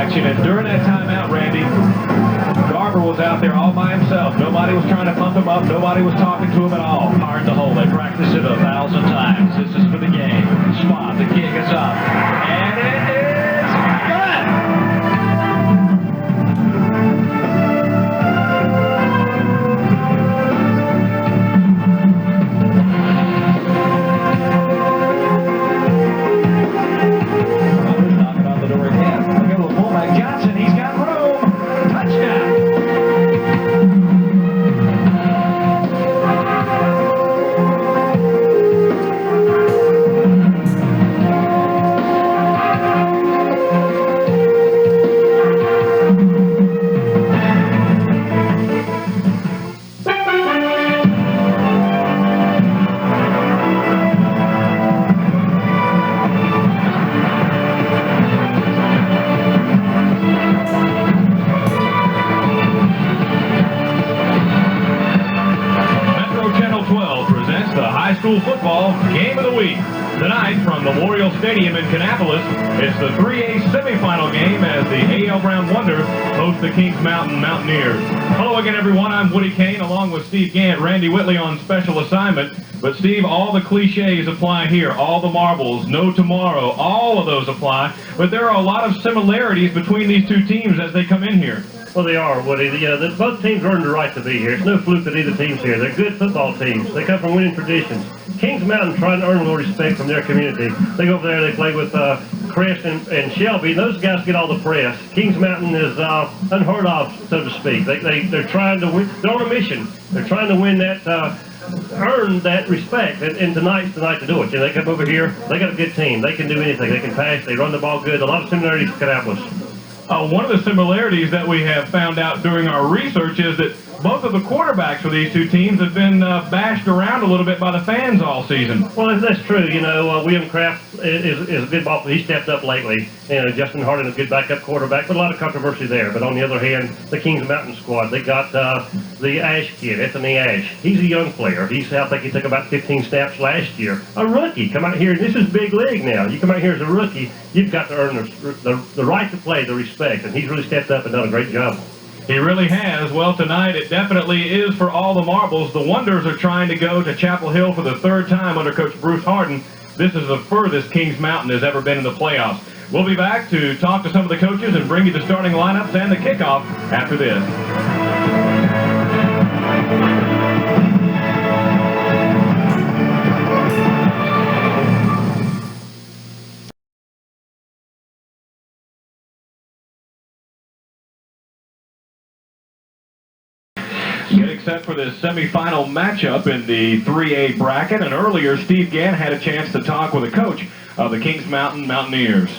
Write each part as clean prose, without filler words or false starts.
action, and during that timeout, Randy, Garber was out there all by himself. Nobody was trying to pump him up. Nobody was talking to him at all. Hard to hold. They practiced it 1,000 times. This is for the game. Spot. The kick is up. And it is good. Knocking on the door again. Look at the fullback Johnson. He's got room. Touchdown. School football game of the week. Tonight from Memorial Stadium in Kannapolis, it's the 3A semifinal game as the A.L. Brown Wonders host the Kings Mountain Mountaineers. Hello again, everyone. I'm Woody Kane along with Steve Gant, Randy Whitley on special assignment. But Steve, all the cliches apply here. All the marbles, no tomorrow, all of those apply. But there are a lot of similarities between these two teams as they come in here. Well, they are, Woody. Both teams earned the right to be here. It's no fluke that either team's here. They're good football teams. They come from winning traditions. Kings Mountain trying to earn a little respect from their community. They go over there, they play with Chris and Shelby. Those guys get all the press. Kings Mountain is unheard of, so to speak. They're trying to win. They're on a mission. They're trying to win that, earn that respect. And tonight's the night to do it. They come over here. They got a good team. They can do anything. They can pass. They run the ball good. A lot of similarities to Kannapolis. One of the similarities that we have found out during our research is that both of the quarterbacks for these two teams have been bashed around a little bit by the fans all season. Well, that's true. William Kraft is a good ball player. He stepped up lately. Justin Hardin, a good backup quarterback, but a lot of controversy there. But on the other hand, the Kings Mountain squad, they got the Ash kid, Anthony Ash. He's a young player. I think he took about 15 snaps last year. A rookie. Come out here. This is big league now. You come out here as a rookie, you've got to earn the right to play, the respect. And he's really stepped up and done a great job. He really has. Well, tonight it definitely is for all the marbles. The Wonders are trying to go to Chapel Hill for the third time under Coach Bruce Hardin. This is the furthest Kings Mountain has ever been in the playoffs. We'll be back to talk to some of the coaches and bring you the starting lineups and the kickoff after this. Getting set for this semifinal matchup in the 3A bracket, and earlier Steve Gant had a chance to talk with a coach of the Kings Mountain Mountaineers.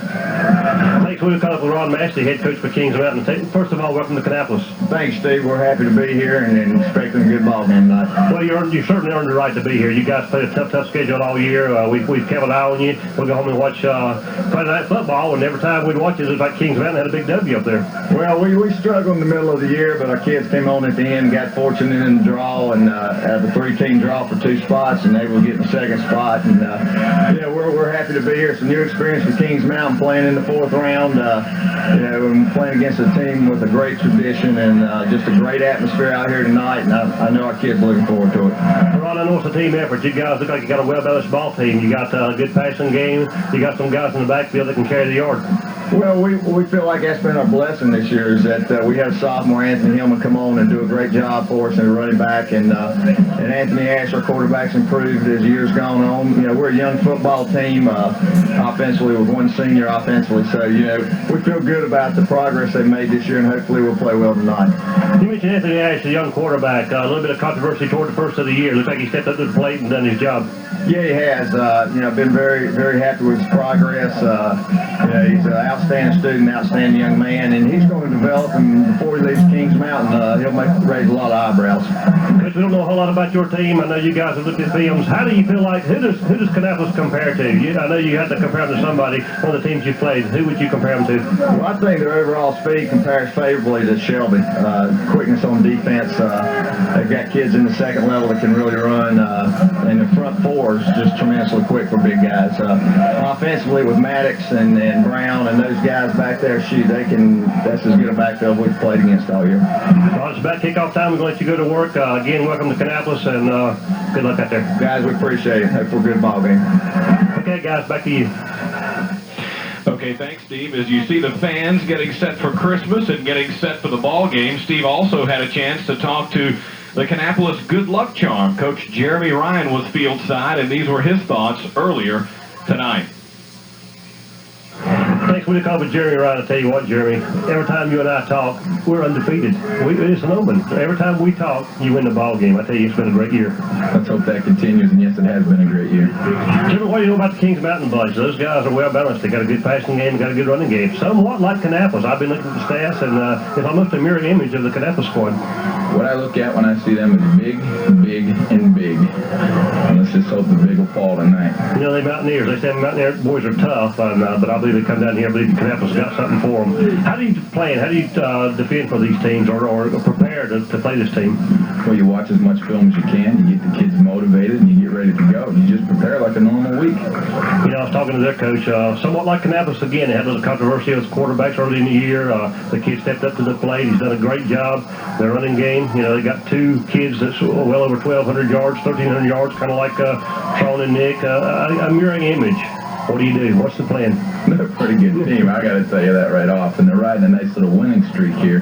Thanks, we'll call up with Ron Massey, head coach for Kings Mountain. First of all, welcome to Kannapolis. Thanks, Steve. We're happy to be here and expecting a good ball game tonight. Well, you certainly earned the right to be here. You guys played a tough schedule all year. We've kept an eye on you. We'll go home and watch Friday Night Football, and every time we'd watch it, it was like Kings Mountain had a big W up there. Well, we struggled in the middle of the year, but our kids came on at the end, got fortunate in the draw, and had the three-team draw for 2 spots, and they were getting the second spot. And we're happy to be here. It's a new experience for Kings Mountain playing in the 4th round. And playing against a team with a great tradition and just a great atmosphere out here tonight, and I know our kids are looking forward to it. Ron, I know it's a team effort. You guys look like you got a well-balanced ball team. You got a good passing game. You got some guys in the backfield that can carry the yard. Well, we feel like that's been our blessing this year, is that we have sophomore Anthony Hillman come on and do a great job for us and running back, and Anthony Ash, our quarterback's improved as years gone on. We're a young football team offensively with one senior offensively, so we feel good about the progress they've made this year, and hopefully we'll play well tonight. You mentioned Anthony Ash, a young quarterback. A little bit of controversy toward the first of the year. Looks like he stepped up to the plate and done his job. Yeah, he has. Been very, very happy with his progress. He's an outstanding student, outstanding young man, and he's going to develop. And before he leaves Kings Mountain, he'll raise a lot of eyebrows. Coach, we don't know a whole lot about your team. I know you guys have looked at films. How do you feel like who does Kannapolis compare to? I know you had to compare them to somebody. One of the teams you played. Who would you compare them to? Well, I think their overall speed compares favorably to Shelby. Quickness on defense. They've got kids in the second level that can really run. In the front 4. are just tremendously quick for big guys. Offensively with Maddox and Brown and those guys back there, that's as good a backfield we've played against all year. Well, it's about kickoff time. We're going to let you go to work. Again, welcome to Kannapolis, and good luck out there. Guys, we appreciate it. Hope for a good ball game. Okay, guys, back to you. Okay, thanks, Steve. As you see the fans getting set for Christmas and getting set for the ball game, Steve also had a chance to talk to the Kannapolis good luck charm. Coach Jeremy Ryan was field side, and these were his thoughts earlier tonight. Thanks for the call with Jeremy Ryan. I tell you what, Jeremy, every time you and I talk, we're undefeated. It's an omen. Every time we talk, you win the ball game. I tell you, it's been a great year. Let's hope that continues, and yes, it has been a great year. Jeremy, what do you know about the Kings Mountain boys? Those guys are well balanced. They got a good passing game, got a good running game. Somewhat like Kannapolis. I've been looking at the stats, and it's almost a mirror image of the Kannapolis squad. What I look at when I see them is big, big, and big. And let's just hope the big will fall tonight. You know, they Mountaineers. They say Mountaineer boys are tough, but I believe they come down here. I believe Kannapolis got something for them. How do you plan? How do you defend for these teams or prepare to play this team? Well, you watch as much film as you can. You get the kids motivated, and you get ready to go. You just prepare like a normal week. You know, I was talking to their coach, somewhat like Kannapolis again. They had a little controversy with quarterbacks early in the year. The kid stepped up to the plate. He's done a great job. Their running game, you know, they got two kids that's well over 1,200 yards, 1,300 yards, kind of like Sean and Nick. A mirroring image. What do you do? What's the plan? They're a pretty good team, I got to tell you that right off. And they're riding a nice little winning streak here.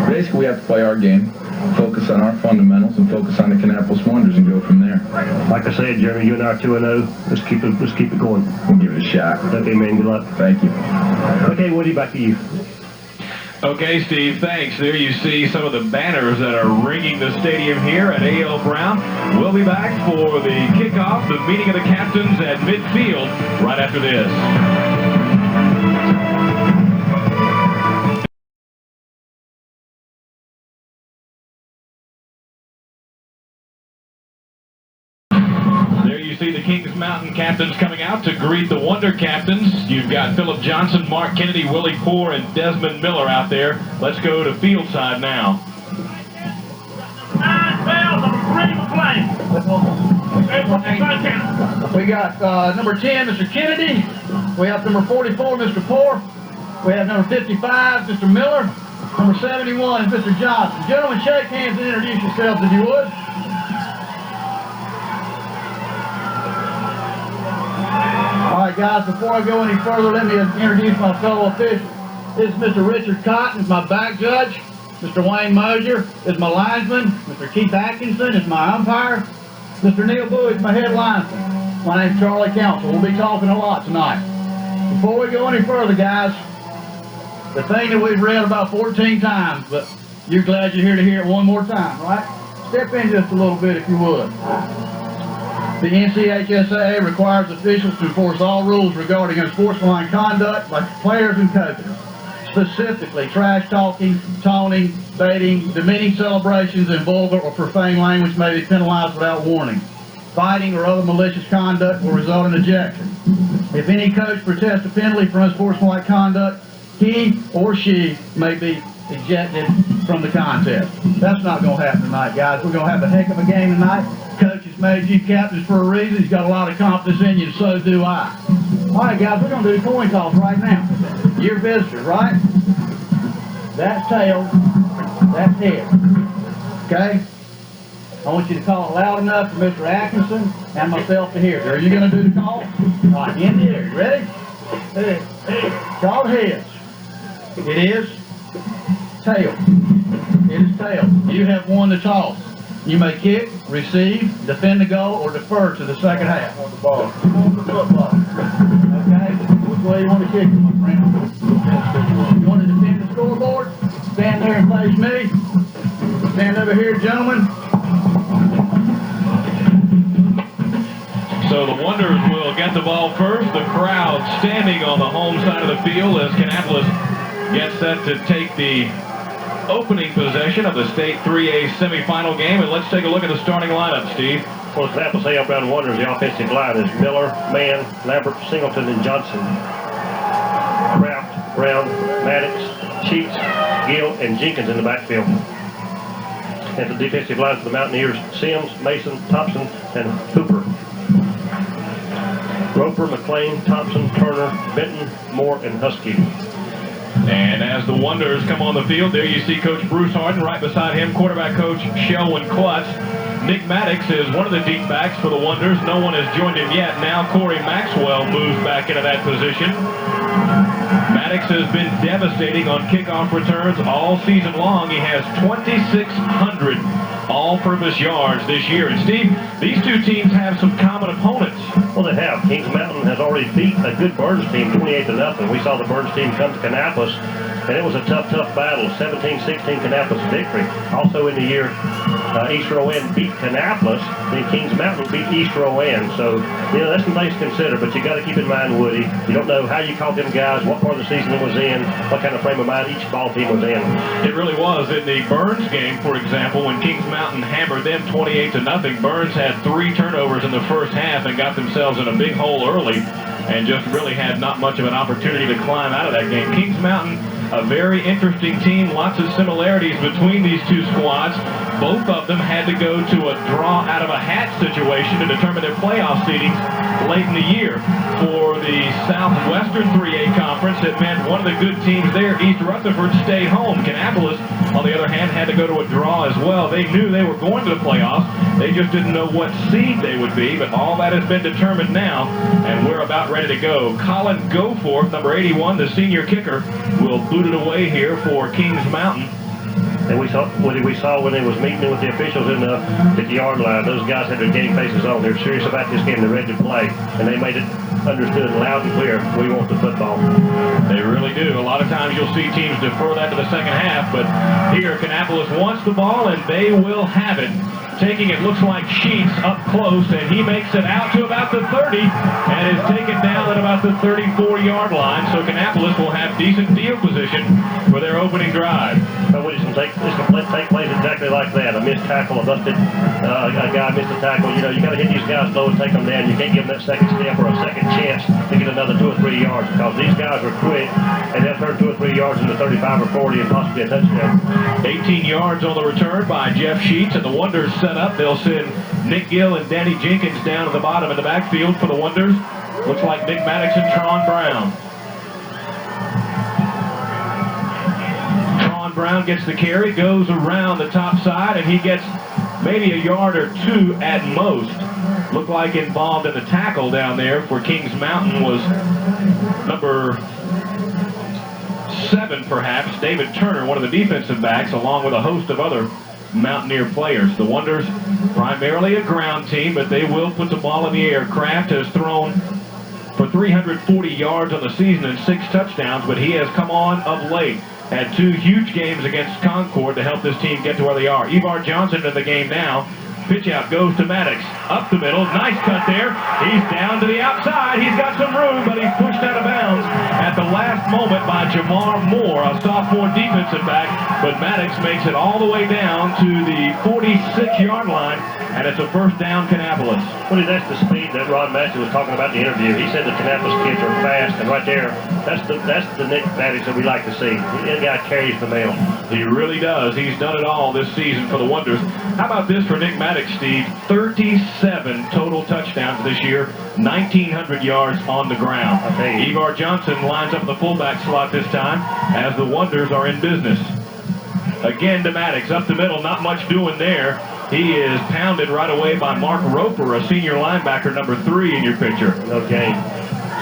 Basically, we have to play our game, focus on our fundamentals, and focus on the Kannapolis Wonders and go from there. Like I said, Jeremy, you and I are 2-0. Let's keep it going. We'll give it a shot. Okay, man. Good luck. Thank you. Okay, Woody, back to you. Okay, Steve, thanks. There you see some of the banners that are ringing the stadium here at A.L. Brown. We'll be back for the kickoff, the meeting of the captains at midfield right after this. See the Kings Mountain captains coming out to greet the Wonder captains. You've got Philip Johnson, Mark Kennedy, Willie Poore, and Desmond Miller out there. Let's go to field side now. 9 bells on the play. We got number 10, Mr. Kennedy. We have number 44, Mr. Poore. We have number 55, Mr. Miller. Number 71 is Mr. Johnson. Gentlemen, shake hands and introduce yourselves if you would. All right, guys, before I go any further, let me introduce my fellow officials. This is Mr. Richard Cotton, is my back judge. Mr. Wayne Mosier is my linesman. Mr. Keith Atkinson is my umpire. Mr. Neil Bowie is my head linesman. My name's Charlie Council. We'll be talking a lot tonight. Before we go any further, guys, the thing that we've read about 14 times, but you're glad you're here to hear it one more time, right? Step in just a little bit if you would. The NCHSAA requires officials to enforce all rules regarding unsportsmanlike conduct by players and coaches. Specifically, trash talking, taunting, baiting, demeaning celebrations, and vulgar or profane language may be penalized without warning. Fighting or other malicious conduct will result in ejection. If any coach protests a penalty for unsportsmanlike conduct, he or she may be ejected from the contest. That's not going to happen tonight, guys. We're going to have a heck of a game tonight. Coach has made you captains for a reason. He's got a lot of confidence in you, and so do I. All right, guys, we're going to do the coin toss right now. You're visitors, right? That's tails. That's head. Okay? I want you to call it loud enough for Mr. Atkinson and myself to hear. Are you going to do the call? All right, in the air. You ready? Head. Call heads. It is tails. It is tails. You have won the toss. You may kick, receive, defend the goal, or defer to the second half of the ball. On the football. Okay? Which way you want to kick it, my friend? You want to defend the scoreboard? Stand there and face me. Stand over here, gentlemen. So the Wonders will get the ball first. The crowd standing on the home side of the field as Kannapolis gets set to take the opening possession of the state 3A semifinal game. And let's take a look at the starting lineup, Steve. For the Kannapolis A.L. Brown Wonders, the offensive line is Miller, Mann, Lambert, Singleton, and Johnson. Kraft, Brown, Maddox, Sheets, Gill, and Jenkins in the backfield. And the defensive line for the Mountaineers, Sims, Mason, Thompson, and Hooper. Roper, McLean, Thompson, Turner, Benton, Moore, and Husky. And as the Wonders come on the field, there you see Coach Bruce Harden. Right beside him, quarterback coach Shelwyn Klutz. Nick Maddox is one of the deep backs for the Wonders. No one has joined him yet. Now Corey Maxwell moves back into that position. Maddox has been devastating on kickoff returns all season long. He has 2,600 all-purpose yards this year. And Steve, these two teams have some common opponents. Well, they have. Kings Mountain has already beat a good Burns team 28-0. We saw the Burns team come to Kannapolis, and it was a tough battle. 17-16 Kannapolis victory. Also in the year, East Rowan beat Kannapolis, then Kings Mountain beat East Rowan. So, you know, that's some things to consider, but you got to keep in mind, Woody, you don't know how you caught them guys, what part of the season it was in, what kind of frame of mind each ball team was in. It really was. In the Burns game, for example, when Kings Mountain hammered them 28-0, Burns had 3 turnovers in the first half and got themselves in a big hole early and just really had not much of an opportunity to climb out of that game. Kings Mountain, a very interesting team, lots of similarities between these two squads. Both of them had to go to a draw out of a hat situation to determine their playoff seedings late in the year. For the Southwestern 3A Conference, it meant one of the good teams there, East Rutherford, stay home. Kannapolis, on the other hand, had to go to a draw as well. They knew they were going to the playoffs. They just didn't know what seed they would be, but all that has been determined now, and we're about ready to go. Colin Goforth, number 81, the senior kicker, will boot it away here for Kings Mountain. And we saw when they was meeting with the officials at the yard line, those guys had their game faces on. They're serious about this game. They're ready to play. And they made it understood loud and clear, we want the football. They really do. A lot of times you'll see teams defer that to the second half, but here Kannapolis wants the ball, and they will have it. Taking it, looks like Sheets up close, and he makes it out to about the 30 and is taken down at about the 34-yard line. So Kannapolis will have decent field position for their opening drive. But this can take place exactly like that. A missed tackle, a guy missed a tackle. You know, you got to hit these guys low and take them down. You can't give them that second step or a second chance to get another 2 or 3 yards, because these guys are quick, and they'll turn 2 or 3 yards into 35 or 40 and possibly a touchdown. 18 yards on the return by Jeff Sheets, and the Wonders set up. They'll send Nick Gill and Danny Jenkins down to the bottom in the backfield for the Wonders. Looks like Nick Maddox and Tron Brown. Tron Brown gets the carry, goes around the top side, and he gets maybe a yard or 2 at most. Looked like involved in the tackle down there for Kings Mountain was number 7, perhaps, David Turner, one of the defensive backs, along with a host of other Mountaineer players. The Wonders, primarily a ground team, but they will put the ball in the air. Kraft has thrown for 340 yards on the season and 6 touchdowns, but he has come on of late. Had 2 huge games against Concord to help this team get to where they are. Ivar Johnson in the game now. Pitch out goes to Maddox. Up the middle. Nice cut there. He's down to the outside. He's got some room, but he's pushed out of bounds at the last moment by Jamar Moore, a sophomore defensive back. But Maddox makes it all the way down to the 46-yard line, and it's a first down, Kannapolis. Well, that's the speed that Rod Massey was talking about in the interview. He said the Kannapolis kids are fast, and right there, that's the Nick Maddox that we like to see. That guy carries the mail. He really does. He's done it all this season for the Wonders. How about this for Nick Maddox, Steve? 37 total touchdowns this year, 1,900 yards on the ground. Ivar Johnson lines up in the fullback slot this time as the Wonders are in business. Again to Maddox, up the middle, not much doing there. He is pounded right away by Mark Roper, a senior linebacker, number 3 in your picture. Okay.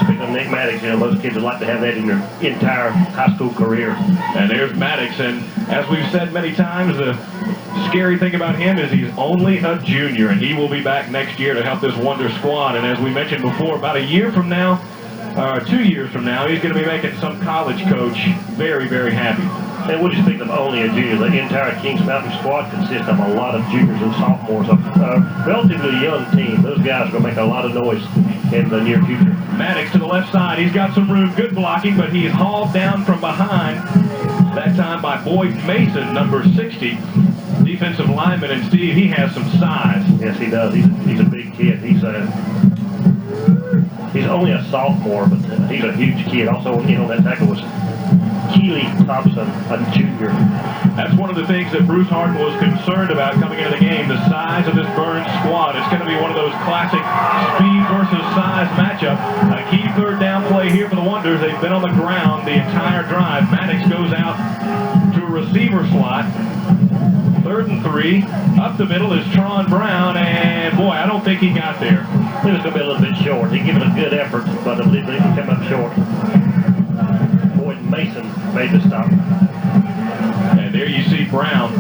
Speaking of Nick Maddox, you know, most kids would like to have that in their entire high school career. And there's Maddox, and as we've said many times, the scary thing about him is he's only a junior, and he will be back next year to help this Wonder squad. And as we mentioned before, about a year from now, 2 years from now, he's going to be making some college coach very, very happy. And we'll just speak of only a junior. The entire Kings Mountain squad consists of a lot of juniors and sophomores. A relatively young team. Those guys are going to make a lot of noise in the near future. Maddox to the left side. He's got some room. Good blocking, but he's hauled down from behind. That time by Boyd Mason, number 60. Defensive lineman, and Steve, he has some size. Yes, he does. He's a big kid. He's only a sophomore, but he's a huge kid. Also, you know, that tackle was Keely Thompson, a junior. That's one of the things that Bruce Harden was concerned about coming into the game, the size of this Burns squad. It's going to be one of those classic speed versus size matchup. A key third down play here for the Wonders. They've been on the ground the entire drive. Maddox goes out to a receiver slot. 3rd and 3. Up the middle is Tron Brown, and boy, I don't think he got there. He was going to be a little bit short. He gave it a good effort, but I believe he came up short. Boyd Mason made the stop. And there you see Brown.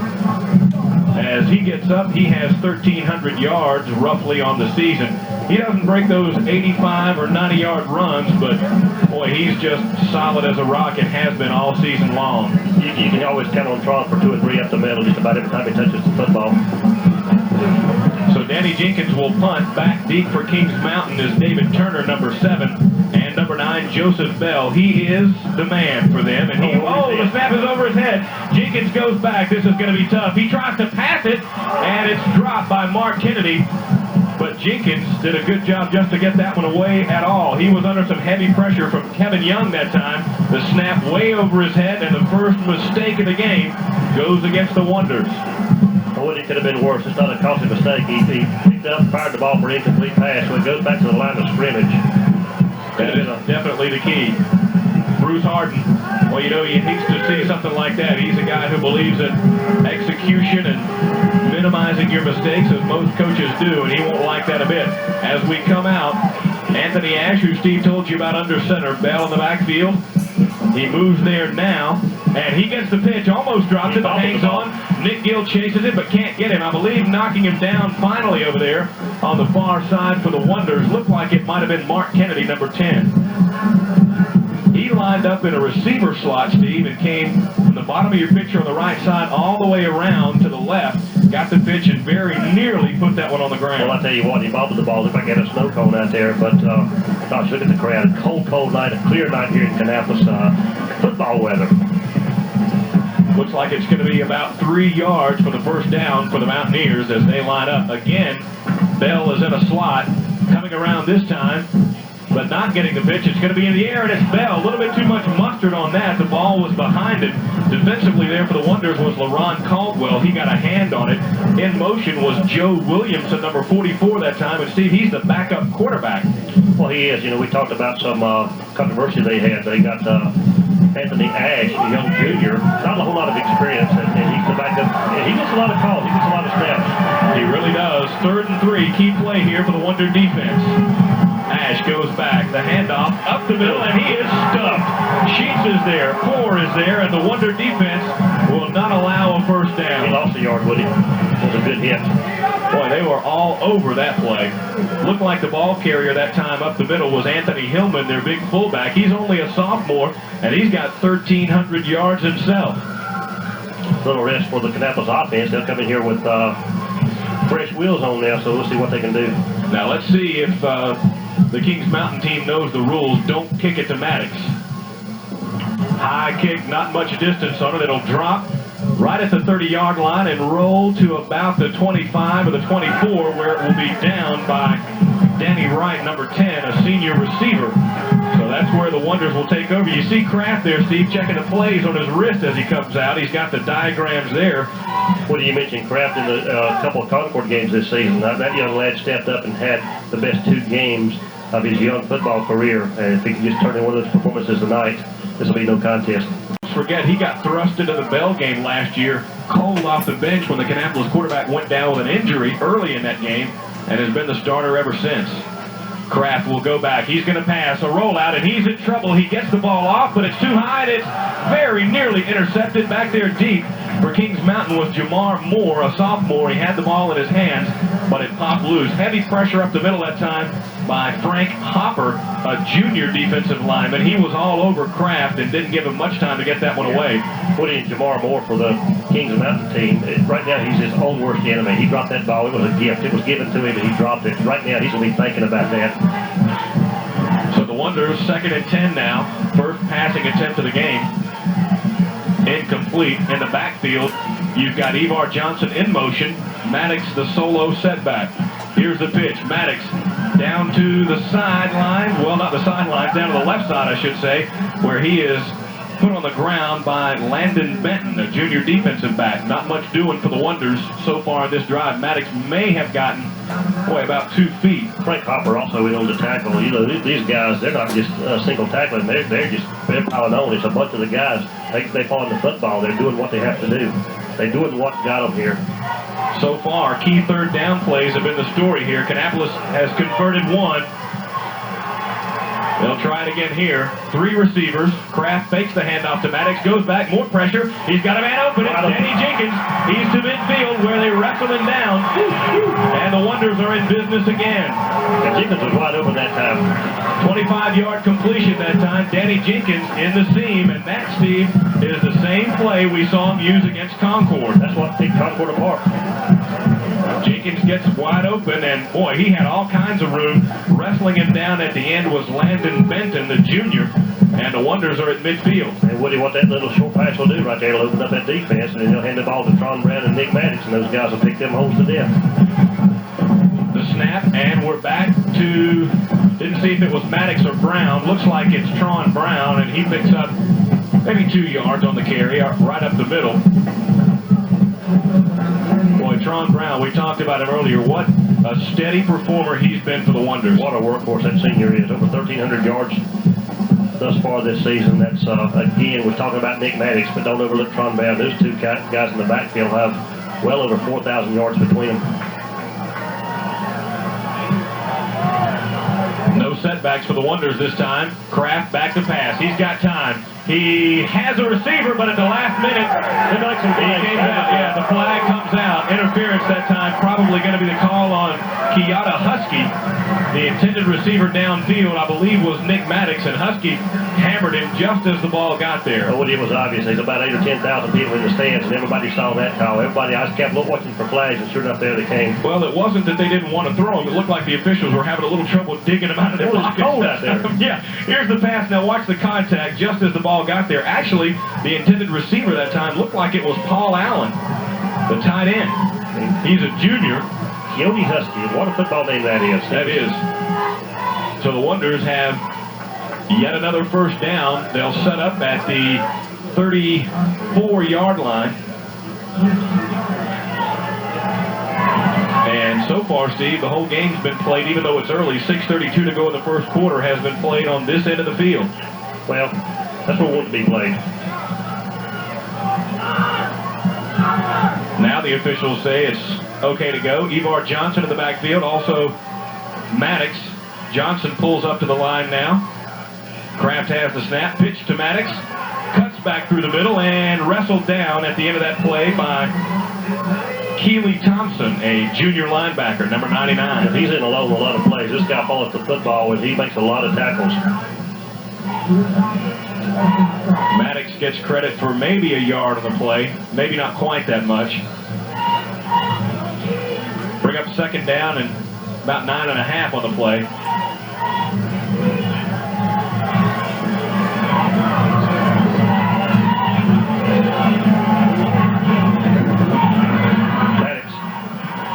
As he gets up, he has 1,300 yards roughly on the season. He doesn't break those 85 or 90-yard runs, but boy, he's just solid as a rock and has been all season long. You can always count on Tron for 2 or 3 up the middle just about every time he touches the football. So Danny Jenkins will punt. Back deep for Kings Mountain is David Turner, number 7, and number 9, Joseph Bell. He is the man for them. And the snap is over his head. Jenkins goes back. This is going to be tough. He tries to pass it, and it's dropped by Mark Kennedy. But Jenkins did a good job just to get that one away at all. He was under some heavy pressure from Kevin Young that time. The snap way over his head, and the first mistake of the game goes against the Wonders. Well, it could have been worse. It's not a costly mistake. He picked up and fired the ball for an incomplete pass, so it goes back to the line of scrimmage. That is definitely the key. Bruce Harden, well, you know, he hates to see something like that. He's a guy who believes in execution and minimizing your mistakes, as most coaches do, and he won't like that a bit. As we come out, Anthony Ash, who Steve told you about under center, Bell in the backfield. He moves there now, and he gets the pitch, almost drops it, but hangs on. Nick Gill chases it, but can't get him. I believe knocking him down finally over there on the far side for the Wonders. Looked like it might have been Mark Kennedy, number 10. He lined up in a receiver slot, Steve, and came from the bottom of your picture on the right side all the way around to the left. Got the pitch and very nearly put that one on the ground. Well, I tell you what, he bobbled the ball. Looked like he had a snow cone out there, but gosh, look at the crowd. A cold, cold night, a clear night here in Kannapolis. Football weather. Looks like it's going to be about 3 yards for the first down for the Mountaineers as they line up. Again, Bell is in a slot, coming around this time, but not getting the pitch. It's going to be in the air, and it's Bell. A little bit too much mustard on that. The ball was behind it. Defensively there for the Wonders was LaRon Caldwell. He got a hand on it. In motion was Joe Williamson, number 44 that time. And Steve, he's the backup quarterback. Well, he is. You know, we talked about some controversy they had. They got Anthony Ash, a young junior, not a whole lot of experience, and he's the backup. And he gets a lot of calls. He gets a lot of snaps. He really does. 3rd and 3, key play here for the Wonder defense. Ash goes back, the handoff up the middle, and he is stuffed. Sheets is there, Poor is there, and the Wonder defense will not allow a first down. He lost a yard with him. It was a good hit. Boy, they were all over that play. Looked like the ball carrier that time up the middle was Anthony Hillman, their big fullback. He's only a sophomore, and he's got 1,300 yards himself. A little rest for the Kannapolis offense. They'll come in here with fresh wheels on now, so we'll see what they can do. Now let's see if the Kings Mountain team knows the rules. Don't kick it to Maddox. High kick, not much distance on it. It'll drop right at the 30-yard line and roll to about the 25 or the 24, where it will be down by Danny Wright, number 10, a senior receiver. So that's where the Wonders will take over. You see Kraft there, Steve, checking the plays on his wrist as he comes out. He's got the diagrams there. What do you mention? Kraft in the couple of Concord games this season. That young lad stepped up and had the best 2 games of his young football career. And if he can just turn in one of those performances tonight, this will be no contest. Forget, he got thrust into the Bell game last year, cold off the bench when the Kannapolis quarterback went down with an injury early in that game, and has been the starter ever since. Kraft will go back. He's going to pass a rollout, and he's in trouble. He gets the ball off, but it's too high, and it's very nearly intercepted back there deep. For Kings Mountain was Jamar Moore, a sophomore. He had the ball in his hands, but it popped loose. Heavy pressure up the middle that time by Frank Hopper, a junior defensive lineman. He was all over Kraft and didn't give him much time to get that one away. Putting Jamar Moore for the Kings Mountain team, right now he's his own worst enemy. He dropped that ball. It was a gift. It was given to him, and he dropped it. Right now he's going to be thinking about that. So the Wonders, 2nd and 10 now. First passing attempt of the game. Incomplete. In the backfield, you've got Evar Johnson in motion. Maddox, the solo setback. Here's the pitch. Maddox down to the sideline. Well, not the sideline, down to the left side, I should say, where he is put on the ground by Landon Benton, a junior defensive back. Not much doing for the Wonders so far in this drive. Maddox may have gotten, about 2 feet. Frank Hopper also in on the tackle. You know, these guys, they're not just single tackling. They're piling on. It's a bunch of the guys. They fall in the football. They're doing what they have to do. They're doing what got them here. So far, key third down plays have been the story here. Kannapolis has converted 1. They'll try it again here. 3 receivers. Kraft fakes the handoff to Maddox. Goes back. More pressure. He's got a man open. It's Danny Jenkins. He's to midfield where they wrestle him down. And the Wonders are in business again. And Jenkins was wide open that time. 25-yard completion that time. Danny Jenkins in the seam. And that, Steve, is the same play we saw him use against Concord. That's what picked Concord apart. Jenkins gets wide open, and boy, he had all kinds of room. Wrestling him down at the end was Landon Benton, the junior, and the Wonders are at midfield. And Woody, what that little short pass will do right there, it'll open up that defense, and then they'll hand the ball to Tron Brown and Nick Maddox, and those guys will pick them holes to death. The snap, and we're back to, didn't see if it was Maddox or Brown. Looks like it's Tron Brown, and he picks up maybe 2 yards on the carry, right up the middle. Boy, Tron Brown, we talked about him earlier. What a steady performer he's been for the Wonders. What a workhorse that senior is. Over 1,300 yards thus far this season. That's, again, we're talking about Nick Maddox, but don't overlook Tron Brown. Those 2 guys in the backfield have well over 4,000 yards between them. No setbacks for the Wonders this time. Kraft back to pass. He's got time. He has a receiver, but at the last minute, he came out. Yeah, the flag comes out. Interference that time. Probably going to be the call on Kiyata Husky. The intended receiver downfield, I believe, was Nick Maddox, and Husky hammered him just as the ball got there. Well, it was obvious. There's about 8 or 10,000 people in the stands, and everybody saw that call. Everybody, I just kept watching for flags, and sure enough, there they came. Well, it wasn't that they didn't want to throw him. It looked like the officials were having a little trouble digging him out of their pockets. Cold out there. Yeah, here's the pass. Now watch the contact just as the ball got there. Actually, the intended receiver that time looked like it was Paul Allen, the tight end. He's a junior. Keone Husky. What a football name that is. That is. So the Wonders have yet another first down. They'll set up at the 34-yard line. And so far, Steve, the whole game's been played, even though it's early. 6:32 to go in the first quarter has been played on this end of the field. Well, that's what wants to be played. Now the officials say it's okay to go. Evar Johnson in the backfield. Also Maddox. Johnson pulls up to the line now. Kraft has the snap. Pitch to Maddox. Cuts back through the middle and wrestled down at the end of that play by Keely Thompson, a junior linebacker, number 99. He's in alone a lot of plays. This guy follows the football, and he makes a lot of tackles. Maddox gets credit for maybe a yard on the play. Maybe not quite that much. Bring up second down and about 9.5 on the play.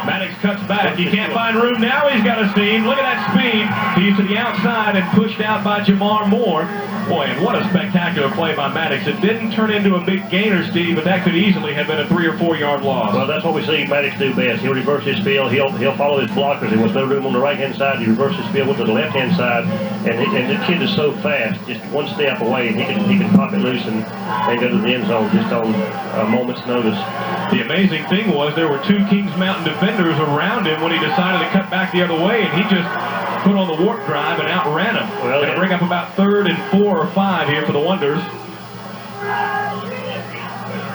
Maddox cuts back. He can't find room now. He's got a seam. Look at that speed. He's to the outside and pushed out by Jamar Moore. Boy, and what a spectacular play by Maddox. It didn't turn into a big gainer, Steve, but that could easily have been a 3 or 4 yard loss. Well, that's what we see Maddox do best. He'll reverse his field. He'll follow his blockers. There was no room on the right-hand side. He reverses his field to the left-hand side. And the kid is so fast, just one step away, and he can pop it loose and go to the end zone just on a moment's notice. The amazing thing was there were 2 Kings Mountain defenders around him when he decided to cut back the other way, and he just put on the warp drive and outran him. Well, going to bring up about 3rd and 4 or 5 here for the Wonders.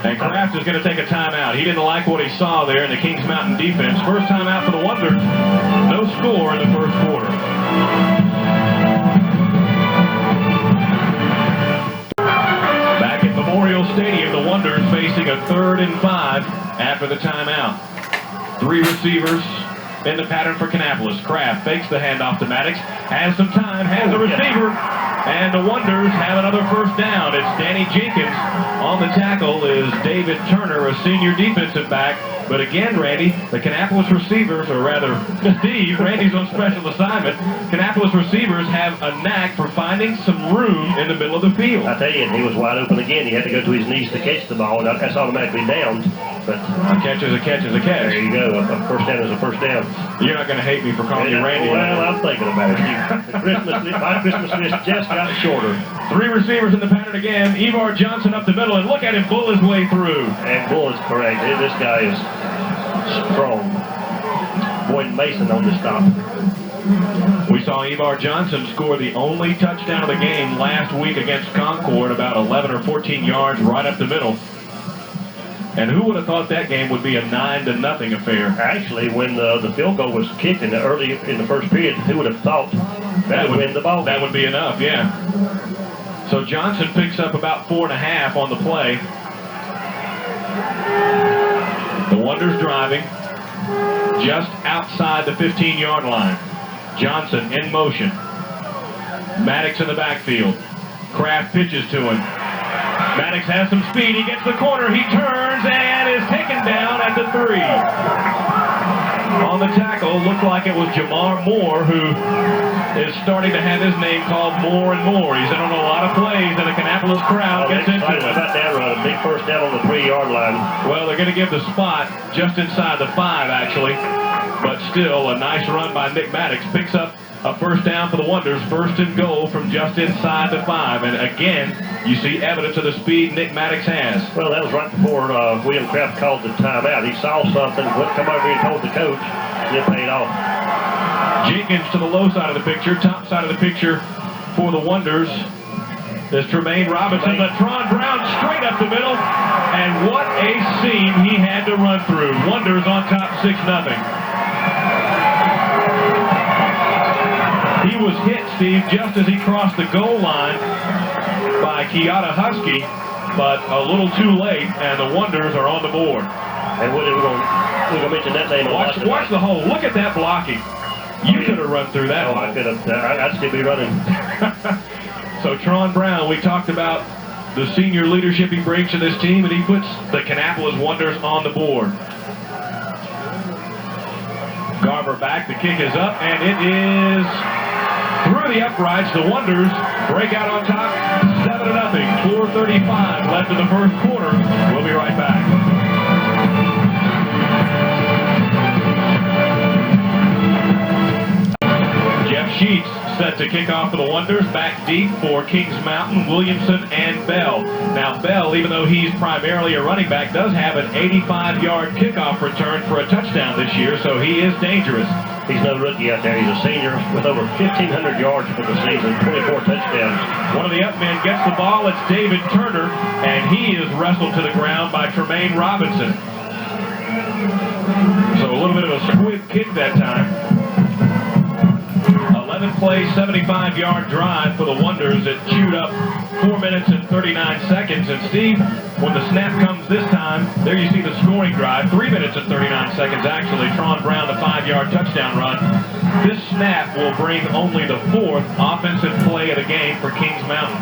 And Kraft is going to take a timeout. He didn't like what he saw there in the Kings Mountain defense. First timeout for the Wonders. No score in the first quarter. Back at Memorial Stadium, the Wonders facing a 3rd and 5 after the timeout. 3 receivers in the pattern for Kannapolis. Kraft fakes the handoff to Maddox, has some time, has a receiver, and the Wonders have another first down. It's Danny Jenkins. On the tackle is David Turner, a senior defensive back. But again, Randy, the Kannapolis receivers, or rather Steve, Randy's on special assignment. Kannapolis receivers have a knack for finding some room in the middle of the field. I tell you, he was wide open again. He had to go to his knees to catch the ball, and that's automatically down. But a catch is a catch is a catch. There you go. A first down is a first down. You're not going to hate me for calling you Randy. Well, I'm thinking about it. My Christmas list just got shorter. 3 receivers in the pattern again. Evar Johnson up the middle, and look at him bull his way through. And Bull is correct. This guy is strong. Boyd Mason on the stop. We saw Evar Johnson score the only touchdown of the game last week against Concord, about 11 or 14 yards right up the middle. And who would have thought that game would be a 9-0 affair? Actually, when the field goal was kicked early in the first period, who would have thought that would win the ball? That would be enough, yeah. So Johnson picks up about 4.5 on the play. The Wonders driving just outside the 15-yard line. Johnson in motion. Maddox in the backfield. Kraft pitches to him. Maddox has some speed. He gets the corner. He turns and is taken down at the 3. On the tackle, looked like it was Jamar Moore, who is starting to have his name called more and more. He's in on a lot of plays, and the Kannapolis crowd gets into it. About that run, a big first down on the 3-yard line. Well, they're going to give the spot just inside the 5, actually. But still, a nice run by Nick Maddox. Picks up a first down for the Wonders. First and goal from just inside the 5. And again, you see evidence of the speed Nick Maddox has. Well, that was right before William Kraft called the timeout. He saw something, went come over here and told the coach, and it paid off. Jenkins to the low side of the picture, top side of the picture for the Wonders. There's Tremaine Robinson, but Tron Brown straight up the middle. And what a seam he had to run through. Wonders on top 6-0. He was hit, Steve, just as he crossed the goal line by Kiata Husky, but a little too late, and the Wonders are on the board. And we're going to mention that name a lot. Watch the hole. Look at that blocking. You could have run through that. Oh, I could have. I'd still be running. So Tron Brown, we talked about the senior leadership he brings to this team, and he puts the Kannapolis Wonders on the board. Garber back. The kick is up, and it is through the uprights. The Wonders break out on top, 7-0. 4:35 left in the first quarter. We'll be right back. Jeff Sheets set to kick off for the Wonders. Back deep for Kings Mountain, Williamson, and Bell. Now Bell, even though he's primarily a running back, does have an 85-yard kickoff return for a touchdown this year, so he is dangerous. He's no rookie out there. He's a senior with over 1,500 yards for the season, 24 touchdowns. One of the up men gets the ball. It's David Turner, and he is wrestled to the ground by Tremaine Robinson. So a little bit of a squib kick that time. 11-play, 75-yard drive for the Wonders. It chewed up 4 minutes and 39 seconds. And Steve, when the snap comes this time, there you see the scoring drive. 3 minutes and 39 seconds, actually. Tron Brown, the 5-yard touchdown run. This snap will bring only the 4th offensive play of the game for Kings Mountain.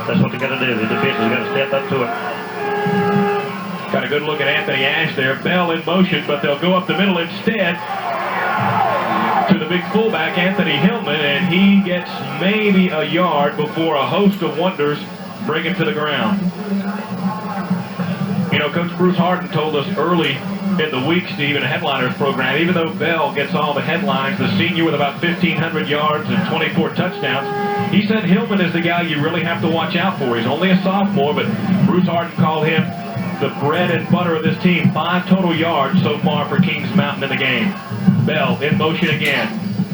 That's what they got to do. The defense has got to step up to it. Got a good look at Anthony Ash there. Bell in motion, but they'll go up the middle instead to the big fullback, Anthony Hillman, and he gets maybe a yard before a host of Wonders bring him to the ground. You know, Coach Bruce Harden told us early in the week, Steve, in a headliners program, even though Bell gets all the headlines, the senior with about 1,500 yards and 24 touchdowns, he said Hillman is the guy you really have to watch out for. He's only a sophomore, but Bruce Harden called him the bread and butter of this team. 5 total yards so far for Kings Mountain in the game. Bell in motion again.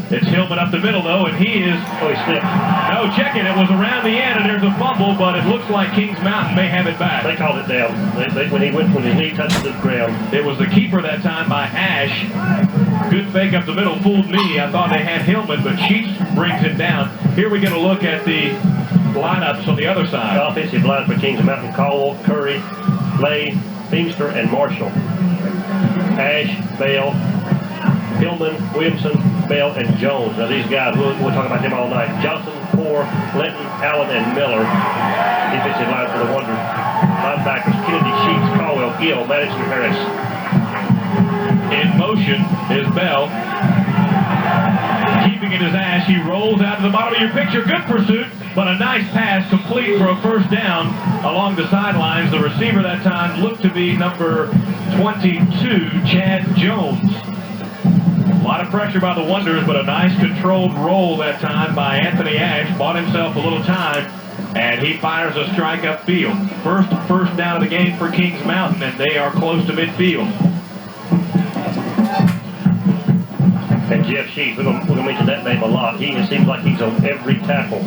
It's Hillman up the middle, though, and he is... Oh, he slipped. No, check it. It was around the end, and there's a fumble, but it looks like Kings Mountain may have it back. They called it down. When his knee touched the ground. It was the keeper that time by Ash. Good fake up the middle, fooled me. I thought they had Hillman, but Sheets brings him down. Here we get a look at the lineups on the other side. The offensive line for Kings Mountain: Caldwell, Curry, Lay, Feimster, and Marshall. Ash, Bell, Hillman, Williamson, Bell, and Jones. Now these guys, we'll talk about them all night. Johnson, Poor, Linton, Allen, and Miller. Defensive line for the Wonders. Linebackers: Kennedy, Sheets, Caldwell, Gill, Madison, Harris. motion is Bell. Keeping it his ass, he rolls out to the bottom of your picture. Good pursuit, but a nice pass complete for a first down along the sidelines. The receiver that time looked to be number 22, Chad Jones. A lot of pressure by the Wonders, but a nice controlled roll that time by Anthony Ash. Bought himself a little time, and he fires a strike upfield. First down of the game for Kings Mountain, and they are close to midfield. And Jeff Sheets, we're going to mention that name a lot. It seems like he's on every tackle.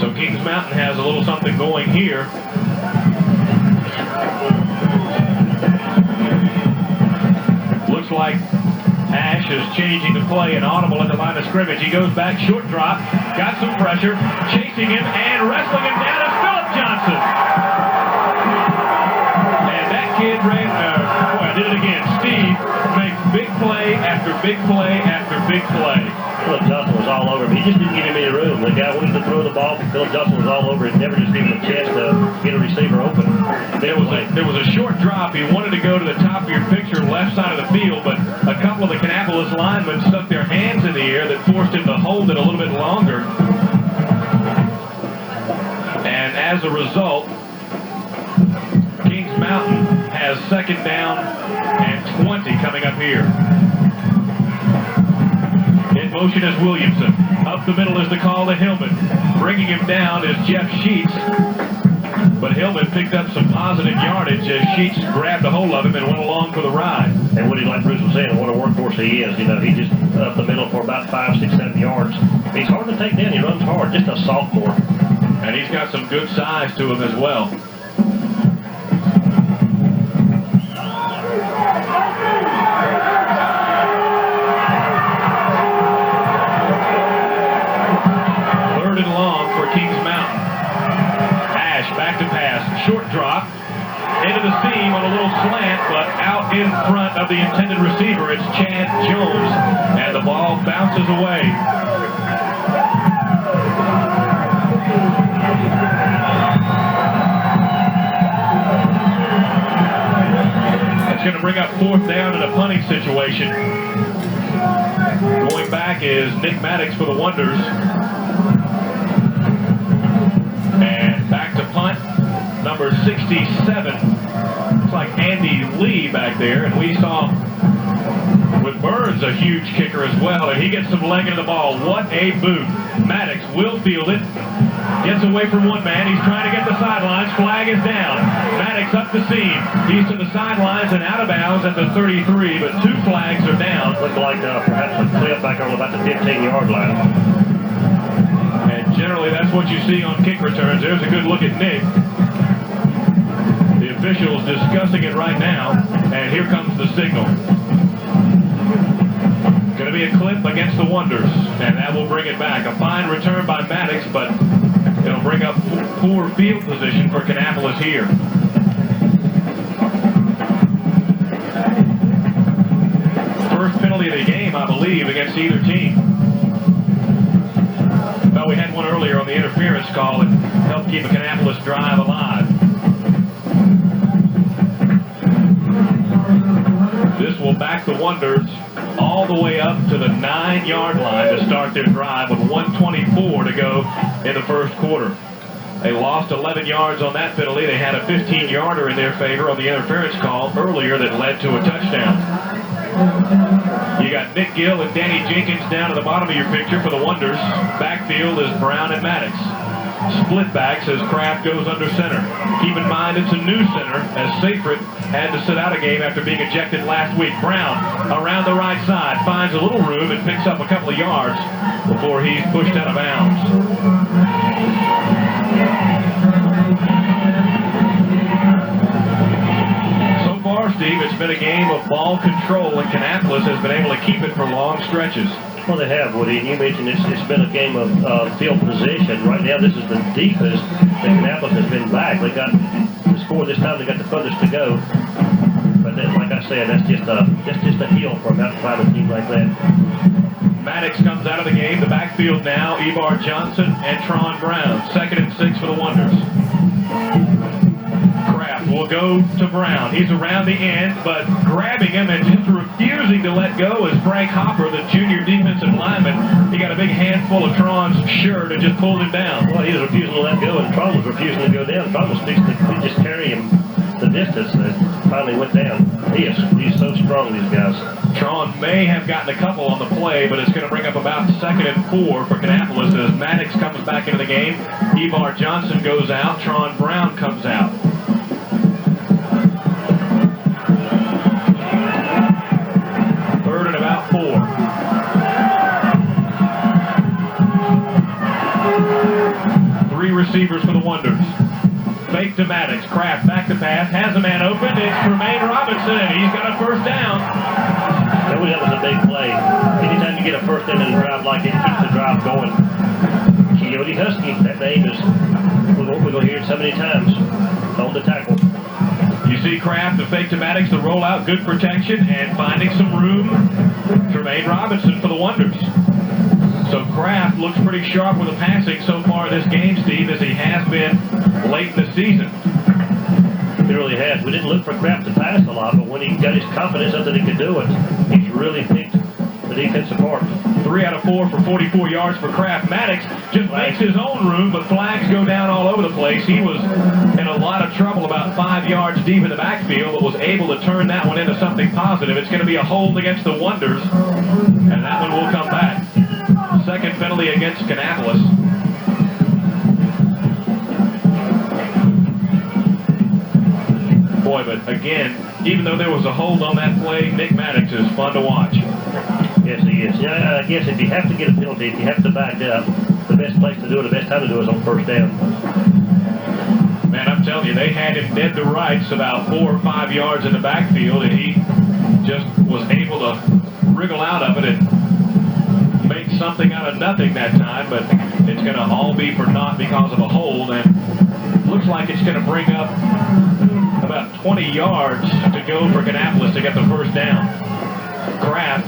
So Kings Mountain has a little something going here. Looks like Ash is changing the play and audible at the line of scrimmage. He goes back, short drop, got some pressure, chasing him and wrestling him down is Philip Johnson. And that kid ran, boy, I did it again. Steve makes big play after big play after big play. Philip Johnson was all over him. He just didn't give him any room. The guy wanted to throw the ball, but Philip Johnson was all over it. Never just gave him a chance to get a receiver open. There was a short drop. He wanted to go to the top of your picture, left side of the field, but a couple of the Kannapolis linemen stuck their hands in the air that forced him to hold it a little bit longer. And as a result, Kings Mountain has second down and 20 coming up here. In motion is Williamson. Up the middle is the call to Hillman. Bringing him down is Jeff Sheets. But Hillman picked up some positive yardage as Sheets grabbed a hold of him and went along for the ride. And Woody, like Bruce was saying, what a workhorse he is. You know, he just up the middle for about 5, 6, 7 yards. He's hard to take down. He runs hard. Just a sophomore. And he's got some good size to him as well. Third and long for Kings Mountain. Ash back to pass. Short drop. Into the seam on a little slant, but out in front of the intended receiver. It's Chad Jones. And the ball bounces away. It's going to bring up fourth down in a punting situation. Going back is Nick Maddox for the Wonders. And back to punt, number 67. Looks like Andy Lee back there. And we saw with Burns a huge kicker as well. And he gets some leg into the ball. What a boot. Maddox will field it. Gets away from one man. He's trying to get the sidelines. Flag is down. Maddox up the seam. He's to the sidelines and out of bounds at the 33, but 2 flags are down. Looked like perhaps a clip back on about the 15-yard line. And generally that's what you see on kick returns. There's a good look at Nick. The officials discussing it right now, and here comes the signal. Going to be a clip against the Wonders, and that will bring it back. A fine return by Maddox, but it'll bring up poor field position for Kannapolis here. First penalty of the game, I believe, against either team. Well, we had one earlier on the interference call that helped keep a Kannapolis drive alive. This will back the Wonders all the way up to the 9-yard line to start their drive with 1:24 to go in the first quarter. They lost 11 yards on that penalty. They had a 15-yarder in their favor on the interference call earlier that led to a touchdown. You got Nick Gill and Danny Jenkins down at the bottom of your picture for the Wonders. Backfield is Brown and Maddox. Split backs as Kraft goes under center. Keep in mind it's a new center as Seyfried had to sit out a game after being ejected last week. Brown around the right side finds a little room and picks up a couple of yards before he's pushed out of bounds. So far, Steve, it's been a game of ball control, and Kannapolis has been able to keep it for long stretches. Well, they have, Woody, and you mentioned it's been a game of field position. Right now, this is the deepest that Kannapolis has been back. They got the score this time. They got the furthest to go. But then, like I said, that's just a hill for about to find a team like that. Maddox comes out of the game. The backfield now, Ebar Johnson and Tron Brown. 2nd and 6 for the Wonders. Kraft will go to Brown. He's around the end, but grabbing him and just refusing to let go is Frank Hopper, the junior defensive lineman. He got a big handful of Tron's shirt and just pulled him down. Well, he was refusing to let go, and Tron was refusing to go down. Tron was fixing to just carry him the distance that finally went down. He's so strong, these guys. Tron may have gotten a couple on the play, but it's going to bring up about 2nd and 4 for Kannapolis as Maddox comes back into the game. Evar Johnson goes out. Tron Brown comes out. Third and about 4. Three receivers for the Wonders. Fake to Maddox. Kraft back to pass. Has a man open. It's Tremaine Robinson, and he's got a first down. That was a big play. Anytime you get a first down in a drive like it, keeps the drive going. Coyote Husky, that name is, we're going to hear it so many times. On the tackle. You see Kraft, the fake to Maddox, the rollout, good protection, and finding some room. Tremaine Robinson for the Wonders. So Kraft looks pretty sharp with the passing so far this game, Steve, as he has been late in the season. He really has. We didn't look for Kraft to pass a lot, but when he got his confidence up that he could do it, he's really picked the defense apart. 3 out of 4 for 44 yards for Kraft. Maddox just makes his own room, but flags go down all over the place. He was in a lot of trouble about 5 yards deep in the backfield, but was able to turn that one into something positive. It's going to be a hold against the Wonders, and that one will come back. Second penalty against Kannapolis. Boy, but again, even though there was a hold on that play, Nick Maddox is fun to watch. Yes, he is. Yeah, I guess if you have to get a penalty, if you have to back up, the best place to do it, the best time to do it is on first down. Man, I'm telling you, they had him dead to rights about 4 or 5 yards in the backfield, and he just was able to wriggle out of it and make something out of nothing that time, but it's going to all be for naught because of a hold, and looks like it's going to bring up about 20 yards to go for Kannapolis to get the first down. Kraft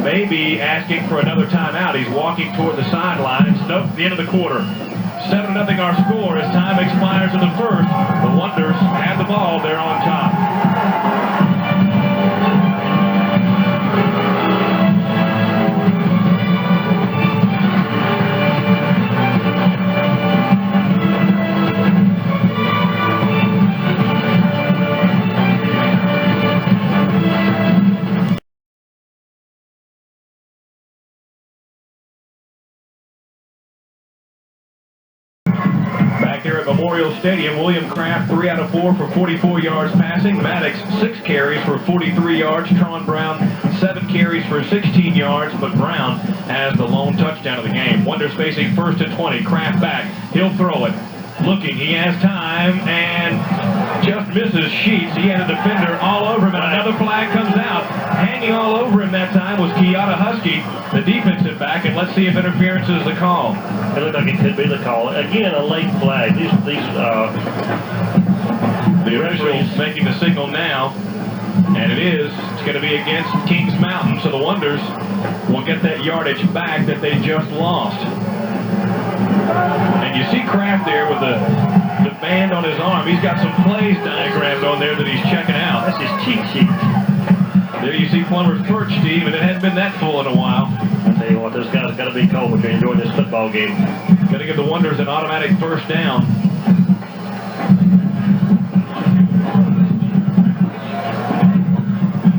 may be asking for another timeout. He's walking toward the sidelines. Nope, the end of the quarter. 7-0 our score as time expires in the first. The Wonders have the ball. They're on top. Back here at Memorial Stadium, William Kraft 3 out of 4 for 44 yards passing. Maddox 6 carries for 43 yards. Tron Brown 7 carries for 16 yards, but Brown has the lone touchdown of the game. Wonders facing 1st and 20. Kraft back. He'll throw it. Looking, he has time and just misses Sheets. He had a defender all over him, and another flag comes out. Hanging all over him that time was Coyote Husky, the defensive back, and let's see if interference is the call. It looked like it could be the call. Again, a late flag. The officials making the signal now, and it is. It's going to be against Kings Mountain, so the Wonders will get that yardage back that they just lost. And you see Kraft there with the band on his arm. He's got some plays diagrammed on there that he's checking out. That's his cheat sheet. There you see Plummer's perch, Steve, and it hasn't been that full in a while. I tell you what, those guys got to be cold if you're enjoying this football game. Got to give the Wonders an automatic first down.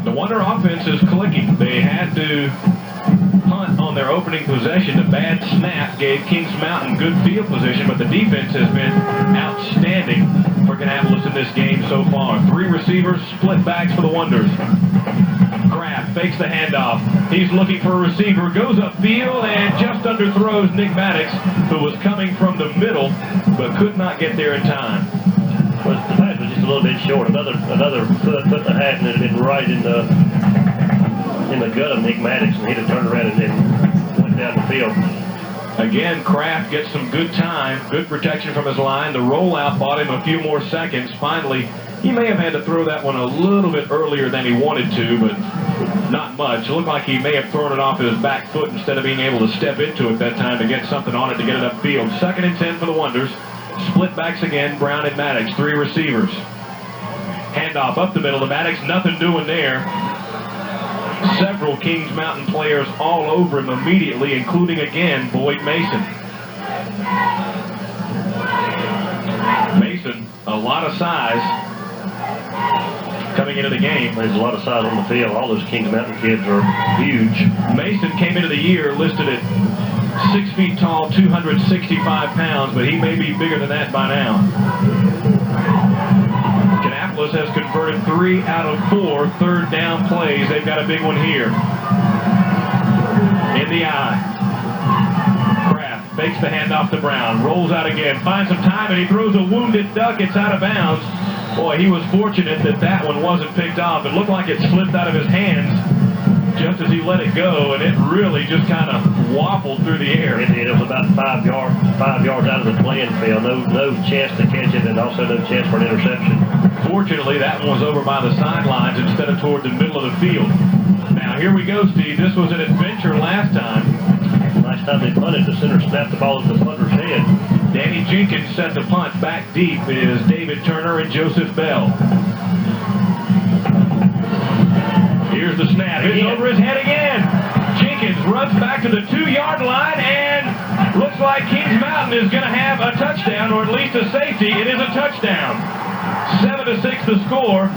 The Wonder offense is clicking. They had to punt on their opening possession. The bad snap gave Kings Mountain good field position, but the defense has been outstanding for Kannapolis in this game so far. 3 receivers, split backs for the Wonders. Kraft fakes the handoff. He's looking for a receiver, goes upfield, and just underthrows Nick Maddox, who was coming from the middle, but could not get there in time. Well, the pass was just a little bit short. Another foot and a half, and it had been right in the gut of Nick Maddox, and he'd have turned around and then went down the field. Again, Kraft gets some good time, good protection from his line. The rollout bought him a few more seconds. Finally, he may have had to throw that one a little bit earlier than he wanted to, but not much. It looked like he may have thrown it off his back foot instead of being able to step into it that time to get something on it to get it upfield. 2nd and 10 for the Wonders. Split backs again, Brown and Maddox, 3 receivers. Handoff up the middle to Maddox, nothing doing there. Several Kings Mountain players all over him immediately, including again Boyd Mason. Mason, a lot of size coming into the game. There's a lot of size on the field. All those Kings Mountain kids are huge. Mason came into the year listed at 6 feet tall, 265 pounds, but he may be bigger than that by now. Kannapolis has converted 3 out of 4 third down plays. They've got a big one here. In the eye. Kraft fakes the handoff to Brown, rolls out again, finds some time, and he throws a wounded duck. It's out of bounds. Boy, he was fortunate that that one wasn't picked off. It looked like it slipped out of his hands just as he let it go, and it really just kind of wobbled through the air. It did. It was about 5 yards out of the playing field. No chance to catch it, and also no chance for an interception. Fortunately, that one was over by the sidelines instead of toward the middle of the field. Now, here we go, Steve. This was an adventure last time. Last time they punted, the center snapped the ball at the punter's head. Danny Jenkins set the punt. Back deep is David Turner and Joseph Bell. Here's the snap. It's over his head again. Jenkins runs back to the 2-yard line, and looks like Kings Mountain is going to have a touchdown, or at least a safety. It is a touchdown. 7-6 the score.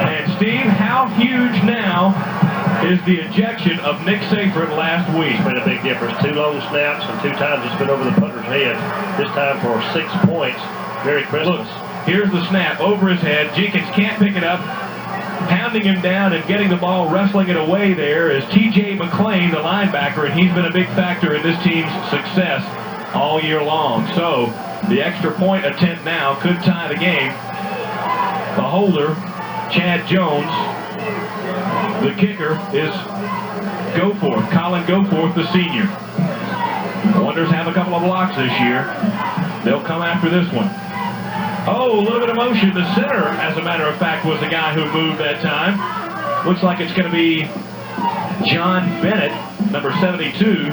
And Steve, how huge now is the ejection of Nick Seyfried last week? It's made a big difference. 2 long snaps, and 2 times it's been over the punter's head. This time for 6 points. Merry Christmas. Look, here's the snap over his head. Jenkins can't pick it up. Pounding him down and getting the ball, wrestling it away there is T.J. McClain, the linebacker, and he's been a big factor in this team's success all year long. So the extra point attempt now could tie the game. The holder, Chad Jones. The kicker is Goforth, Colin Goforth, the senior. The Wonders have a couple of blocks this year. They'll come after this one. Oh, a little bit of motion. The center, as a matter of fact, was the guy who moved that time. Looks like it's going to be John Bennett, number 72.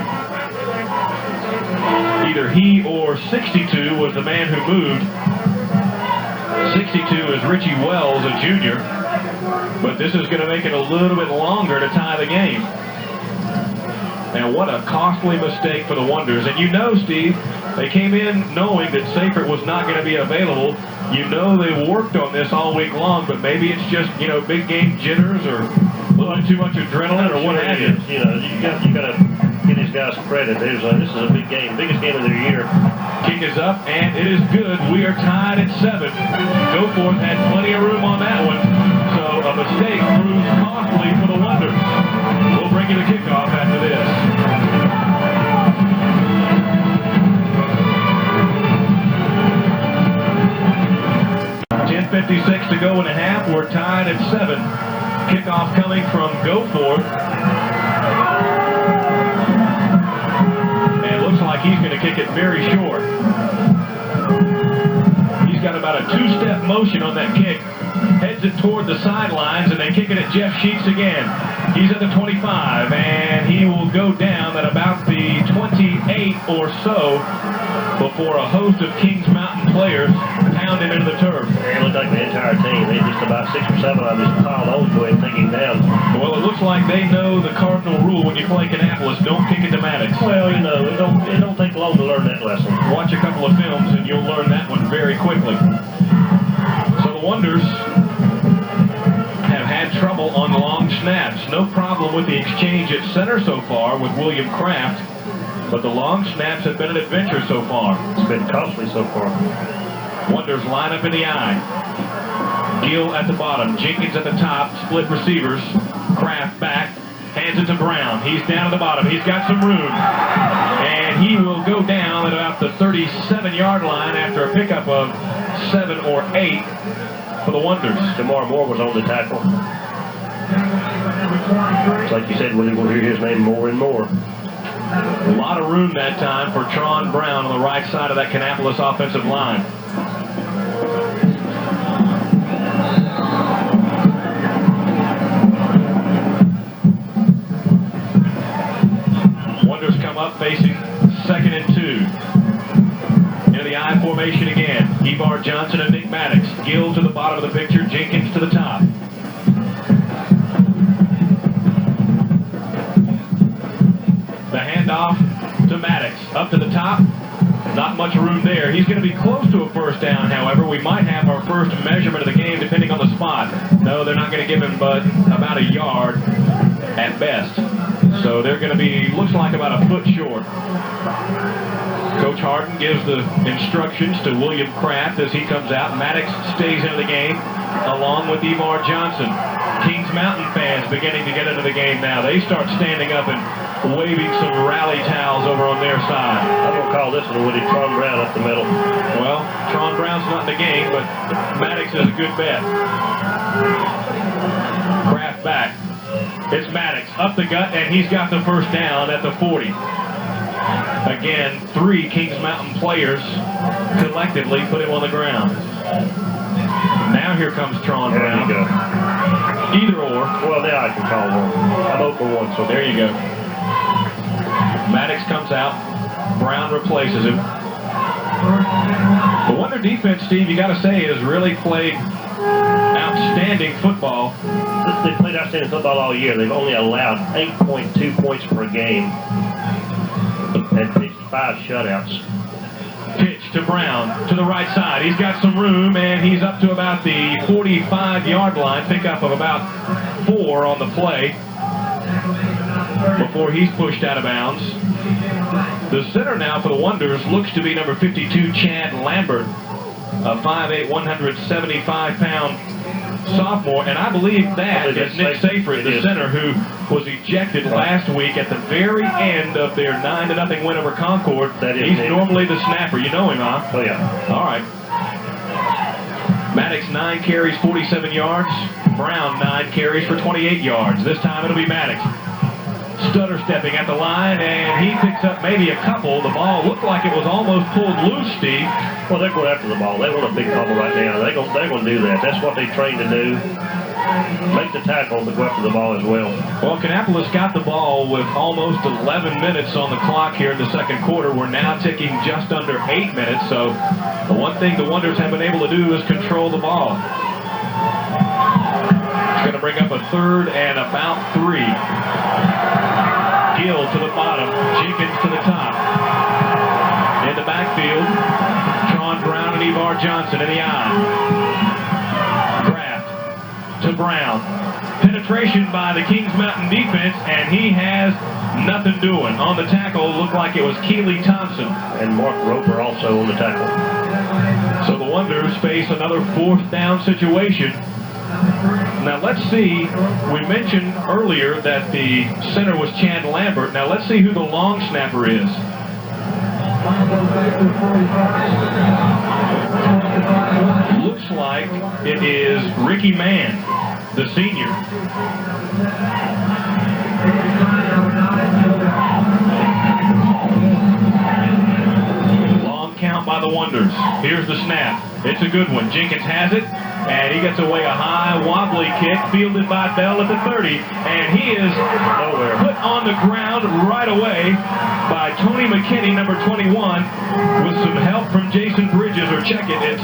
Either he or 62 was the man who moved. 62 is Richie Wells, a junior. But this is going to make it a little bit longer to tie the game. Now, what a costly mistake for the Wonders. And you know, Steve, they came in knowing that Seyfried was not going to be available. You know they worked on this all week long, but maybe it's just, big game jitters or a little too much adrenaline or what have you. You got to give these guys credit. This is a big game, biggest game of their year. Kick is up, and it is good. We are tied at 7. Goforth had plenty of room on that one, so a mistake proves costly for the Wonders. We'll bring you the kickoff after this. 10:56 to go in the half. We're tied at 7. Kickoff coming from Goforth. And it looks like he's going to kick it very short. He's got about a 2-step motion on that kick. Heads it toward the sidelines, and they kick it at Jeff Sheets again. He's at the 25, and he will go down at about the 28 or so before a host of Kings Mountain players pound him into the turf. It looked like the entire team. They just about 6 or 7 of them just piled on to him, taking him down. Well, it looks like they know the cardinal rule when you play Kannapolis: don't kick it to Maddox. Well, it don't take long to learn that lesson. Watch a couple of films, and you'll learn that one very quickly. So the Wonders have had trouble on long snaps. No problem with the exchange at center so far with William Kraft, but the long snaps have been an adventure so far. It's been costly so far. Wonders line up in the eye. Gill at the bottom, Jenkins at the top, split receivers. Kraft back, hands it to Brown. He's down at the bottom. He's got some room. And he will go down at about the 37-yard line after a pickup of 7 or 8 for the Wonders. Jamar Moore was on the tackle. It's like you said, we'll hear his name more and more. A lot of room that time for Tron Brown on the right side of that Kannapolis offensive line. Wonders come up facing 2nd and 2. Into the I formation again. Evar Johnson and Nick Maddox. Gill to the bottom of the picture, Jenkins to the top. The handoff to Maddox. Up to the top. Not much room there. He's going to be close to a first down, however. We might have our first measurement of the game depending on the spot. No, they're not going to give him but about a yard at best. So they're going to be, looks like about a foot short. Coach Harden gives the instructions to William Kraft as he comes out. Maddox stays into the game along with Evar Johnson. Kings Mountain fans beginning to get into the game now. They start standing up and waving some rally towels over on their side. I'm going to call this one Woody Tron Brown up the middle. Well, Tron Brown's not in the game, but Maddox is a good bet. Kraft back. It's Maddox up the gut, and he's got the first down at the 40. Again, 3 Kings Mountain players collectively put him on the ground. Now here comes Tron Brown. There you go. Either or. Well, now I can call one. I'm 0 for 1, so There you go. Maddox comes out. Brown replaces him. The Wonder defense, Steve, you got to say, has really played outstanding football. They've played outstanding football all year. They've only allowed 8.2 points per game and pitched 5 shutouts. Pitch to Brown to the right side. He's got some room, and he's up to about the 45-yard line. Pickup of about 4 on the play before he's pushed out of bounds. The center now for the Wonders looks to be number 52, Chad Lambert, a 5'8", 175-pound sophomore, and I believe that is Nick Seyfried, the center, who was ejected last week at the very end of their 9-0 win over Concord. He's normally the snapper. You know him, huh? Oh, yeah. All right. Maddox, 9 carries, 47 yards. Brown, 9 carries for 28 yards. This time it'll be Maddox. Stutter stepping at the line, and he picks up maybe a couple. The ball looked like it was almost pulled loose, Steve. Well, they're going after the ball. They want a big bubble right now. They're going to do that. That's what they trained to do. Make the tackle, but go after the ball as well. Well, Kannapolis got the ball with almost 11 minutes on the clock here in the second quarter. We're now ticking just under 8 minutes, so the one thing the Wonders have been able to do is control the ball. It's going to bring up a 3rd and about 3. Gill to the bottom, Jenkins to the top. In the backfield, Tron Brown and Evar Johnson in the eye. Kraft to Brown. Penetration by the Kings Mountain defense, and he has nothing doing. On the tackle, looked like it was Keeley Thompson. And Mark Roper also on the tackle. So the Wonders face another 4th down situation. Now let's see, we mentioned earlier that the center was Chad Lambert. Now let's see who the long snapper is. Looks like it is Ricky Mann, the senior. Long count by the Wonders. Here's the snap. It's a good one. Jenkins has it, and he gets away a high, wobbly kick, fielded by Bell at the 30, and he is put on the ground right away by Tony McKinney, number 21, with some help from Jason Bridges, or check it, it's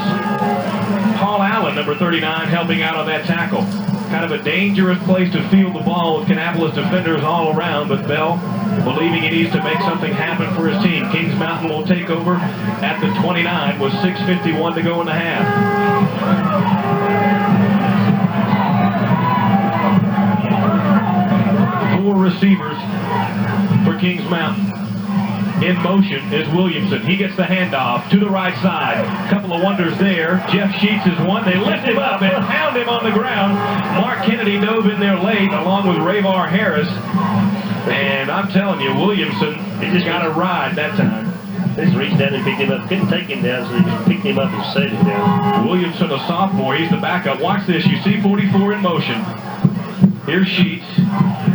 Paul Allen, number 39, helping out on that tackle. Kind of a dangerous place to field the ball with Kannapolis defenders all around, but Bell believing he needs to make something happen for his team. Kings Mountain will take over at the 29 with 6:51 to go in the half. 4 receivers for Kings Mountain. In motion is Williamson. He gets the handoff to the right side. Couple of Wonders there. Jeff Sheets is one. They lift him up and pound him on the ground. Mark Kennedy dove in there late along with Ravar Harris. And I'm telling you, Williamson, he just got a ride that time. They just reached down and picked him up. Couldn't take him down, so they just picked him up and set him down. Williamson, a sophomore. He's the backup. Watch this. You see 44 in motion. Here's Sheets,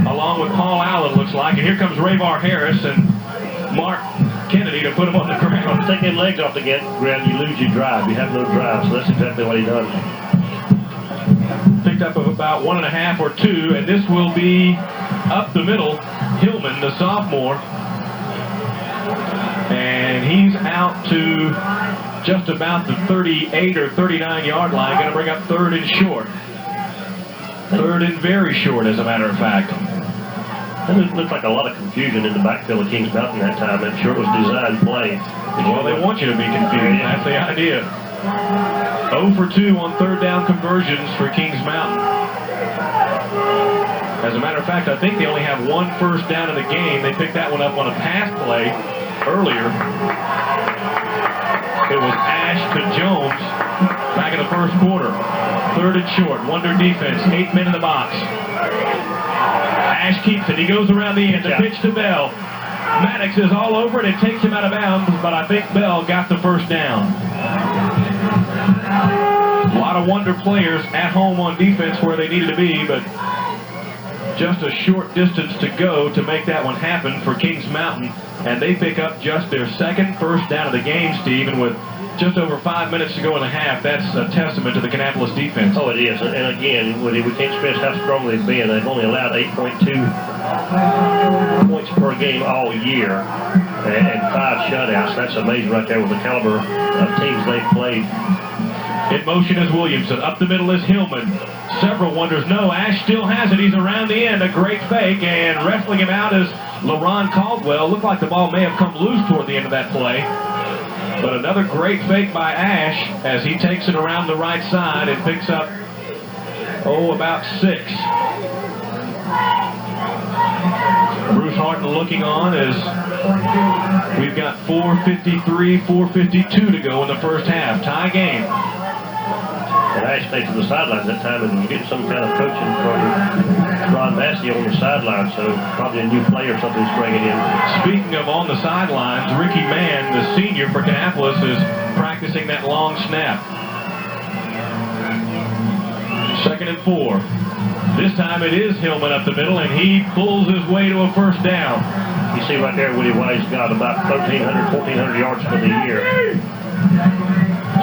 along with Paul Allen, looks like. And here comes Ravar Harris and Mark Kennedy to put him on the ground. Take them legs off the ground, you lose your drive. You have no drive, so that's exactly what he done. Picked up of about 1.5 or 2, and this will be up the middle. Hillman, the sophomore. And he's out to just about the 38 or 39 yard line. Going to bring up 3rd and short. 3rd and very short, as a matter of fact. And it looked like a lot of confusion in the backfield of Kings Mountain that time. I'm sure it was designed play. Well, they want you to be confused. That's the idea. 0 for 2 on 3rd down conversions for Kings Mountain. As a matter of fact, I think they only have 1 first down in the game. They picked that one up on a pass play earlier. It was Ash to Jones back in the first quarter. 3rd and short. Wonder defense. 8 men in the box. Ash keeps it. He goes around the end. The pitch to Bell. Maddox is all over it. It takes him out of bounds, but I think Bell got the first down. A lot of Wonder players at home on defense where they needed to be, but just a short distance to go to make that one happen for Kings Mountain. And they pick up just their 2nd first down of the game, Steve, and with just over 5 minutes to go in the half, that's a testament to the Kannapolis defense. Oh, it is. And again, we can't stress how strong they've been. They've only allowed 8.2 points per game all year and 5 shutouts. That's amazing right there with the caliber of teams they've played. In motion is Williamson. Up the middle is Hillman. Several Wonders. No, Ash still has it. He's around the end. A great fake, and wrestling him out is LaRon Caldwell. Looked like the ball may have come loose toward the end of that play. But another great fake by Ash as he takes it around the right side and picks up, about 6. Bruce Harden looking on as we've got 4:53, 4:52 to go in the first half. Tie game. And Ash stayed to the sidelines that time and was getting some kind of coaching from Ron Massey on the sideline, so probably a new player or something's bringing in. Speaking of on the sidelines, Ricky Mann, the senior for Kannapolis, is practicing that long snap. 2nd and 4. This time it is Hillman up the middle, and he pulls his way to a first down. You see right there, Woody White's got about 1,300, 1,400 yards for the year.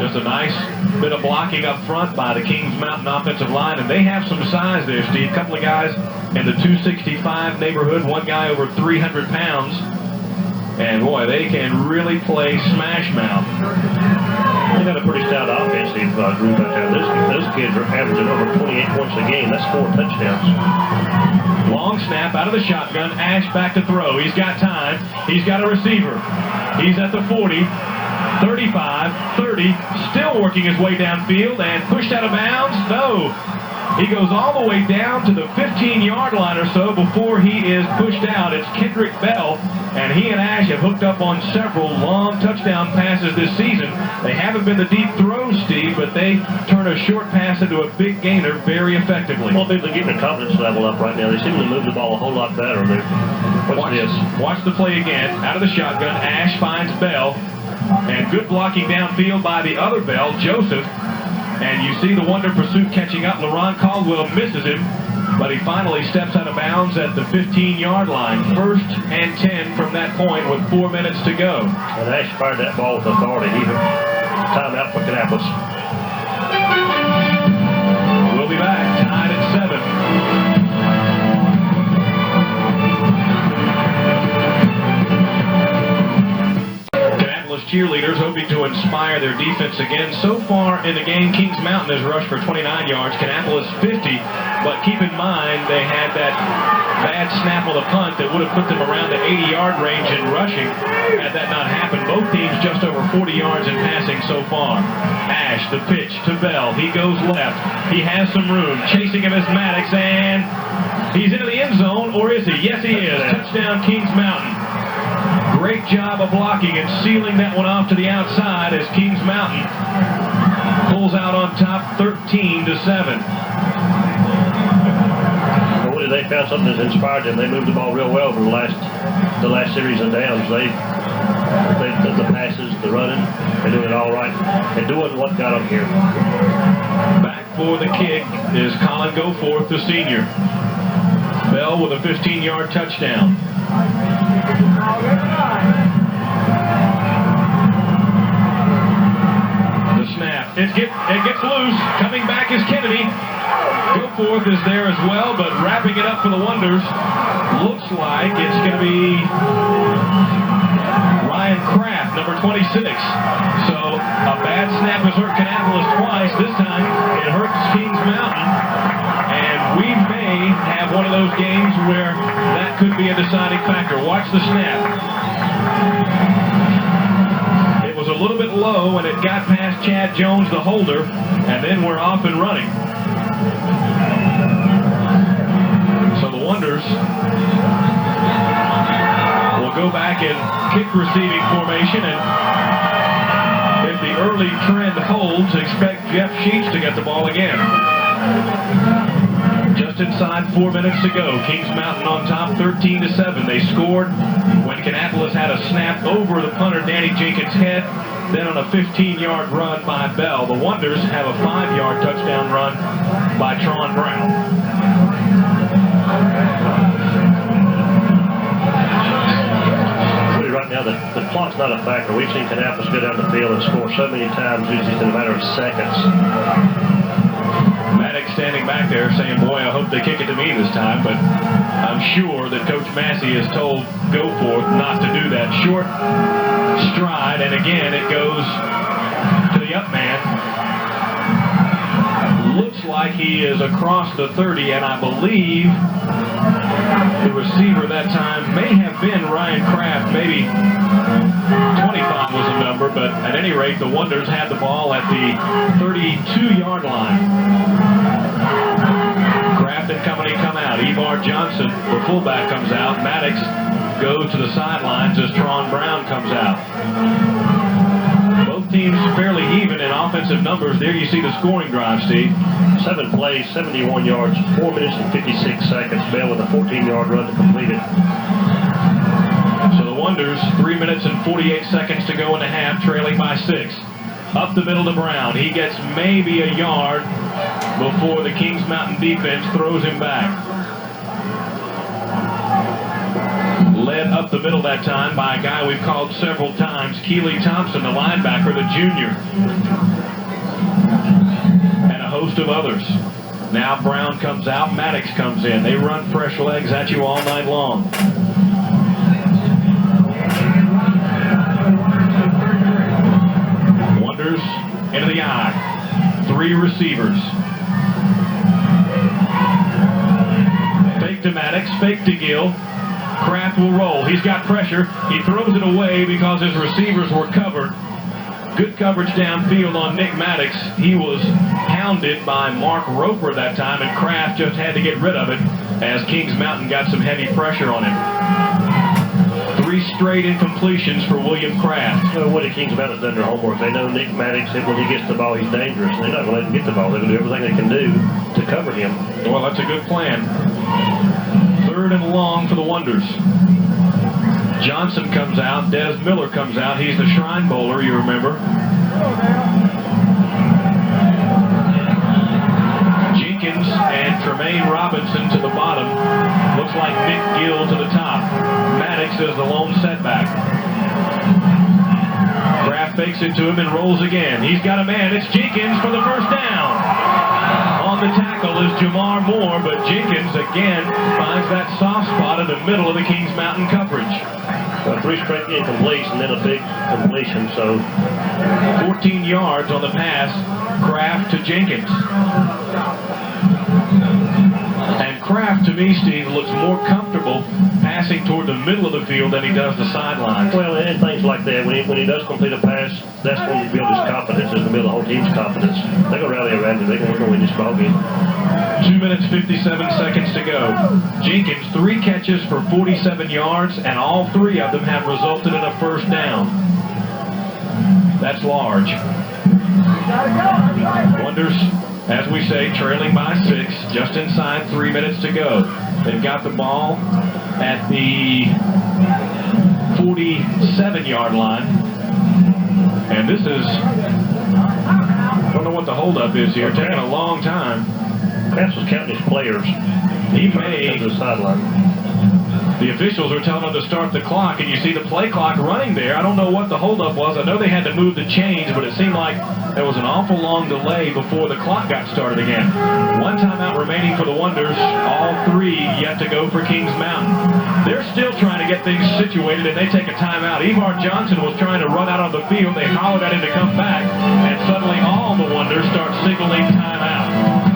Just a nice bit of blocking up front by the Kings Mountain offensive line, and they have some size there, Steve. A couple of guys in the 265 neighborhood, one guy over 300 pounds. And boy, they can really play smash mouth. They got a pretty stout offensive group out there. Those kids are averaging over 28 points a game. That's 4 touchdowns. Long snap out of the shotgun. Ash back to throw. He's got time. He's got a receiver. He's at the 40, 35, 30. Still working his way downfield and pushed out of bounds. No. He goes all the way down to the 15-yard line or so before he is pushed out. It's Kendrick Bell, and he and Ash have hooked up on several long touchdown passes this season. They haven't been the deep throws, Steve, but they turn a short pass into a big gainer very effectively. Well, they're getting their confidence level up right now. They seem to move the ball a whole lot better. Watch the play again. Out of the shotgun, Ash finds Bell, and good blocking downfield by the other Bell, Joseph. And you see the Wonder pursuit catching up. LaRon Caldwell misses him, but he finally steps out of bounds at the 15-yard line. 1st and 10 from that point with 4 minutes to go. And Ash fired that ball with authority. Even timeout for Kannapolis. We'll be back, tied at 7. Cheerleaders hoping to inspire their defense again. So far in the game, Kings Mountain has rushed for 29 yards, Kannapolis 50, but keep in mind they had that bad snap on the punt that would have put them around the 80-yard range in rushing. Had that not happened, both teams just over 40 yards in passing so far. Ash, the pitch to Bell. He goes left. He has some room. Chasing him is Maddox, and he's into the end zone, or is he? Yes, he is. Touchdown, Kings Mountain. Great job of blocking and sealing that one off to the outside as Kings Mountain pulls out on top 13-7. Well, they found something that's inspired them. They moved the ball real well over the last series of downs. They the passes, the running, they're doing it all right. They're doing what got them here. Back for the kick is Colin Goforth, the senior. Bell with a 15-yard touchdown. The snap. It gets loose. Coming back is Kennedy. Goforth is there as well, but wrapping it up for the Wonders. Looks like it's going to be Ryan Kraft, number 26. So a bad snap has hurt Kannapolis twice. This time it hurts Kings Mountain. And we may have one of those games where that could be a deciding factor. Watch the snap. It was a little bit low, and it got past Chad Jones, the holder, and then we're off and running. So the Wonders will go back in kick receiving formation, and if the early trend holds, expect Jeff Sheets to get the ball again. Just inside 4 minutes to go. Kings Mountain on top 13-7. They scored when Kannapolis had a snap over the punter Danny Jenkins' head, then on a 15-yard run by Bell. The Wonders have a 5-yard touchdown run by Tron Brown. Right now, the clock's not a factor. We've seen Kannapolis go down the field and score so many times, usually in a matter of seconds. Maddox standing back there saying, boy, I hope they kick it to me this time, but I'm sure that Coach Massey is told go forth not to do that. Short stride, and again it goes to the up man. Looks like he is across the 30, and I believe the receiver that time may have been Ryan Kraft. Maybe 25 was the number, but at any rate, the Wonders had the ball at the 32-yard line. Kraft and company come out. Evar Johnson, the fullback, comes out. Maddox goes to the sidelines as Tron Brown comes out. Both teams fairly even in offensive numbers. There you see the scoring drive, Steve. 7 plays, 71 yards, 4 minutes and 56 seconds. Bell with a 14-yard run to complete it. So the Wonders, 3 minutes and 48 seconds to go in the half, trailing by 6. Up the middle to Brown. He gets maybe a yard before the Kings Mountain defense throws him back. Led up the middle that time by a guy we've called several times, Keeley Thompson, the linebacker, the junior. And a host of others. Now Brown comes out, Maddox comes in. They run fresh legs at you all night long. Wonders into the eye. 3 receivers. Fake to Maddox, fake to Gill. Kraft will roll. He's got pressure. He throws it away because his receivers were covered. Good coverage downfield on Nick Maddox. He was hounded by Mark Roper that time, and Kraft just had to get rid of it as Kings Mountain got some heavy pressure on him. 3 straight incompletions for William Kraft. Well, what the Kings Mountain's done their homework. They know Nick Maddox, when he gets the ball, he's dangerous. They're not going to let him get the ball. They're going to do everything they can do to cover him. Well, that's a good plan. 3rd and long for the Wonders. Johnson comes out. Des Miller comes out. He's the Shrine Bowler, you remember. Jenkins and Tremaine Robinson to the bottom. Looks like Nick Gill to the top. Maddox is the lone setback. Kraft fakes it to him and rolls again. He's got a man. It's Jenkins for the first down. On the tackle is Jamar Moore, but Jenkins again finds that soft spot in the middle of the Kings Mountain coverage. 3 straight incompletes and then a big completion, so 14 yards on the pass, Kraft to Jenkins. And Kraft, to me, Steve, looks more comfortable passing toward the middle of the field than he does the sidelines. Well, and things like that, when he does complete a pass, that's when you build his confidence, in the middle of the whole team's confidence. They're going to rally around him. They're going to win this ball game. 2 minutes, 57 seconds to go. Jenkins, 3 catches for 47 yards, and all 3 of them have resulted in a first down. That's large. Wonders, as we say, trailing by 6, just inside 3 minutes to go. They've got the ball at the 47-yard line. And this is, I don't know what the holdup is here, taking a long time. Kraft was counting his players. He may. To the sideline. The officials are telling him to start the clock, and you see the play clock running there. I don't know what the holdup was. I know they had to move the chains, but it seemed like there was an awful long delay before the clock got started again. One timeout remaining for the Wonders, all three yet to go for Kings Mountain. They're still trying to get things situated, and they take a timeout. Evar Johnson was trying to run out on the field. They hollered at him to come back, and suddenly all the Wonders start signaling timeout.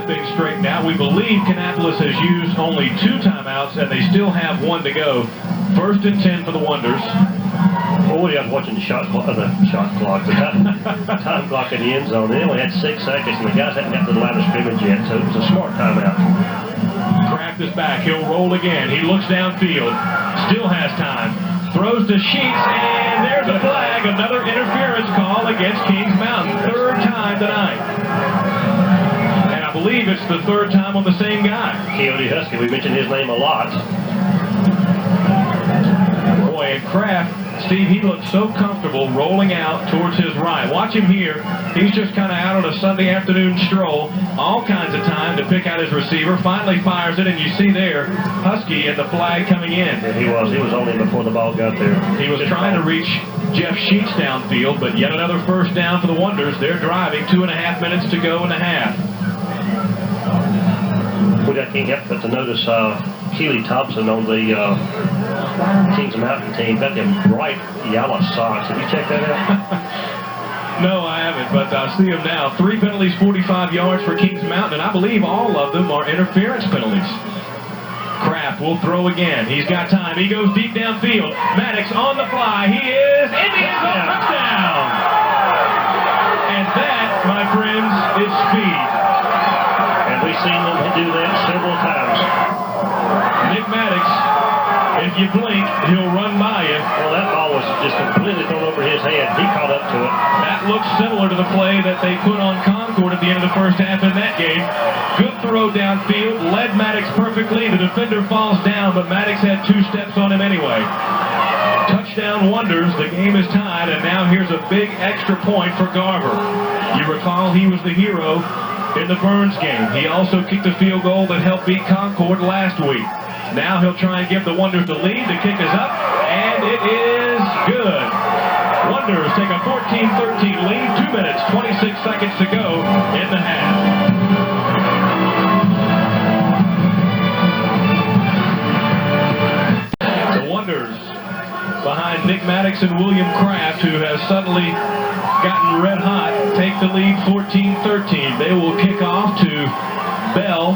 Things straight now. We believe Kannapolis has used only 2 timeouts, and they still have 1 to go. 1st and 10 for the Wonders. Boy, I was watching the time clock in the end zone. They only had 6 seconds, and the guys hadn't got to the line of scrimmage yet, so it was a smart timeout. Kraft is back. He'll roll again. He looks downfield. Still has time. Throws to Sheets, and there's a flag. Another interference call against Kings Mountain. 3rd time tonight. I believe it's the 3rd time on the same guy. Coyote Husky, we mentioned his name a lot. Boy, and Kraft, Steve, he looks so comfortable rolling out towards his right. Watch him here. He's just kind of out on a Sunday afternoon stroll. All kinds of time to pick out his receiver. Finally fires it, and you see there, Husky and the flag coming in. Yeah, he was on him before the ball got there. He was trying to reach Jeff Sheets downfield, but yet another 1st down for the Wonders. They're driving 2.5 minutes to go in the half. I can't help but to notice Keely Thompson on the Kings Mountain team got them bright yellow socks. Have you checked that out? No, I haven't, but I see them now. 3 penalties, 45 yards for Kings Mountain, and I believe all of them are interference penalties. Kraft will throw again. He's got time. He goes deep downfield. Maddox on the fly. He is in the end zone. Touchdown! And that, my friends, is speed. We've seen them do that several times. Nick Maddox, if you blink, he'll run by you. Well, that ball was just completely thrown over his head. He caught up to it. That looks similar to the play that they put on Concord at the end of the 1st half in that game. Good throw downfield, led Maddox perfectly. The defender falls down, but Maddox had 2 steps on him anyway. Touchdown Wonders. The game is tied, and now here's a big extra point for Garver. You recall he was the hero in the Burns game. He also kicked a field goal that helped beat Concord last week. Now he'll try and give the Wonders the lead. The kick is up, and it is good. Wonders take a 14-13 lead. 2 minutes, 26 seconds to go in the half. The Wonders behind Nick Maddox and William Kraft, who has suddenly gotten red hot, take the lead 14-13. They will kick off to Bell,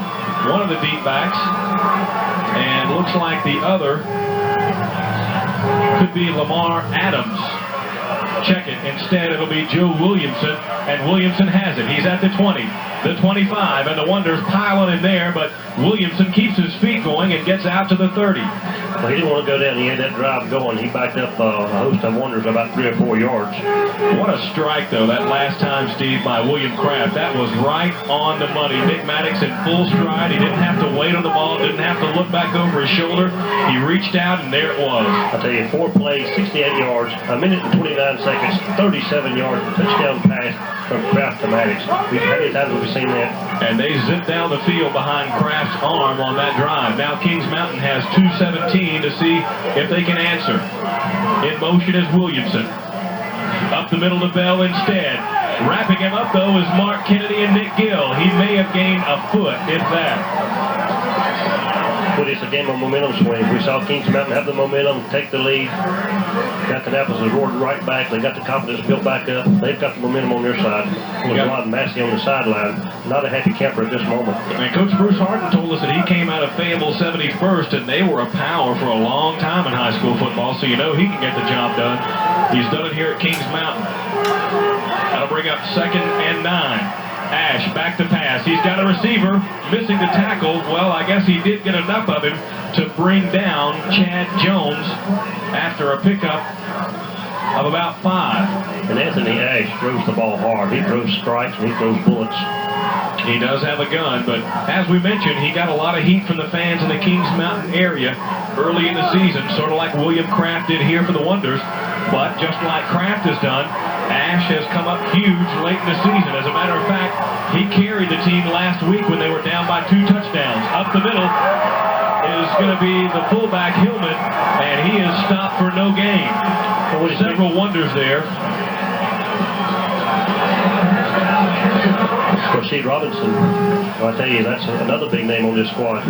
one of the deep backs, and looks like the other could be Lamar Adams. Check it. Instead, it'll be Joe Williamson, and Williamson has it. He's at the 20, the 25, and the Wonders pile on him there, but Williamson keeps his feet going and gets out to the 30. Well, he didn't want to go down. He had that drive going. He backed up a host of Wonders about 3 or 4 yards. What a strike, though, that last time, Steve, by William Kraft. That was right on the money. Nick Maddox in full stride. He didn't have to wait on the ball, didn't have to look back over his shoulder. He reached out, and there it was. I'll tell you, 4 plays, 68 yards, 1 minute and 29 seconds, 37 yards, touchdown pass from Kraft to Maddox. How many times have we seen that? And they zip down the field behind Kraft's arm on that drive. Now Kings Mountain has 2:17 to see if they can answer. In motion is Williamson. Up the middle to Bell instead. Wrapping him up, though, is Mark Kennedy and Nick Gill. He may have gained a foot, if that. But it's a game of momentum swings. We saw Kings Mountain have the momentum, take the lead. Got Kannapolis roared right back. They got the confidence built back up. They've got the momentum on their side. With Ron Massey on the sideline. Not a happy camper at this moment. And Coach Bruce Harden told us that he came out of Fayetteville 71st, and they were a power for a long time in high school football, so you know he can get the job done. He's done it here at Kings Mountain. That'll bring up 2nd and 9. Ash back to pass. He's got a receiver missing the tackle. Well, I guess he did get enough of him to bring down Chad Jones after a pickup of about 5. And Anthony Ash throws the ball hard. He throws strikes and he throws bullets. He does have a gun, but as we mentioned, he got a lot of heat from the fans in the Kings Mountain area early in the season, sort of like William Kraft did here for the Wonders. But just like Kraft has done, Ash has come up huge late in the season. As a matter of fact, he carried the team last week when they were down by 2 touchdowns. Up the middle is going to be the fullback Hillman, and he is stopped for no gain. Several wonders there. Rasheed Robinson, I tell you, that's another big name on this squad.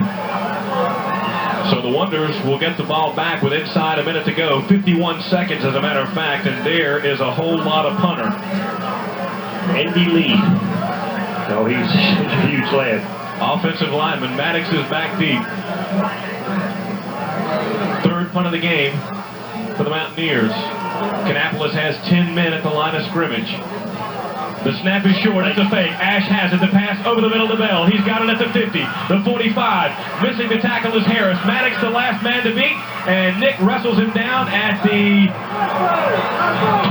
So the Wonders will get the ball back with inside a minute to go. 51 seconds, as a matter of fact, and there is a whole lot of punter. Andy Lee. No, he's a huge lad. Offensive lineman, Maddox is back deep. Third punt of the game for the Mountaineers. Kannapolis has 10 men at the line of scrimmage. The snap is short, it's a fake. Ash has it, the pass over the middle to Bell. He's got it at the 50, the 45. Missing the tackle is Harris. Maddox the last man to beat, and Nick wrestles him down at the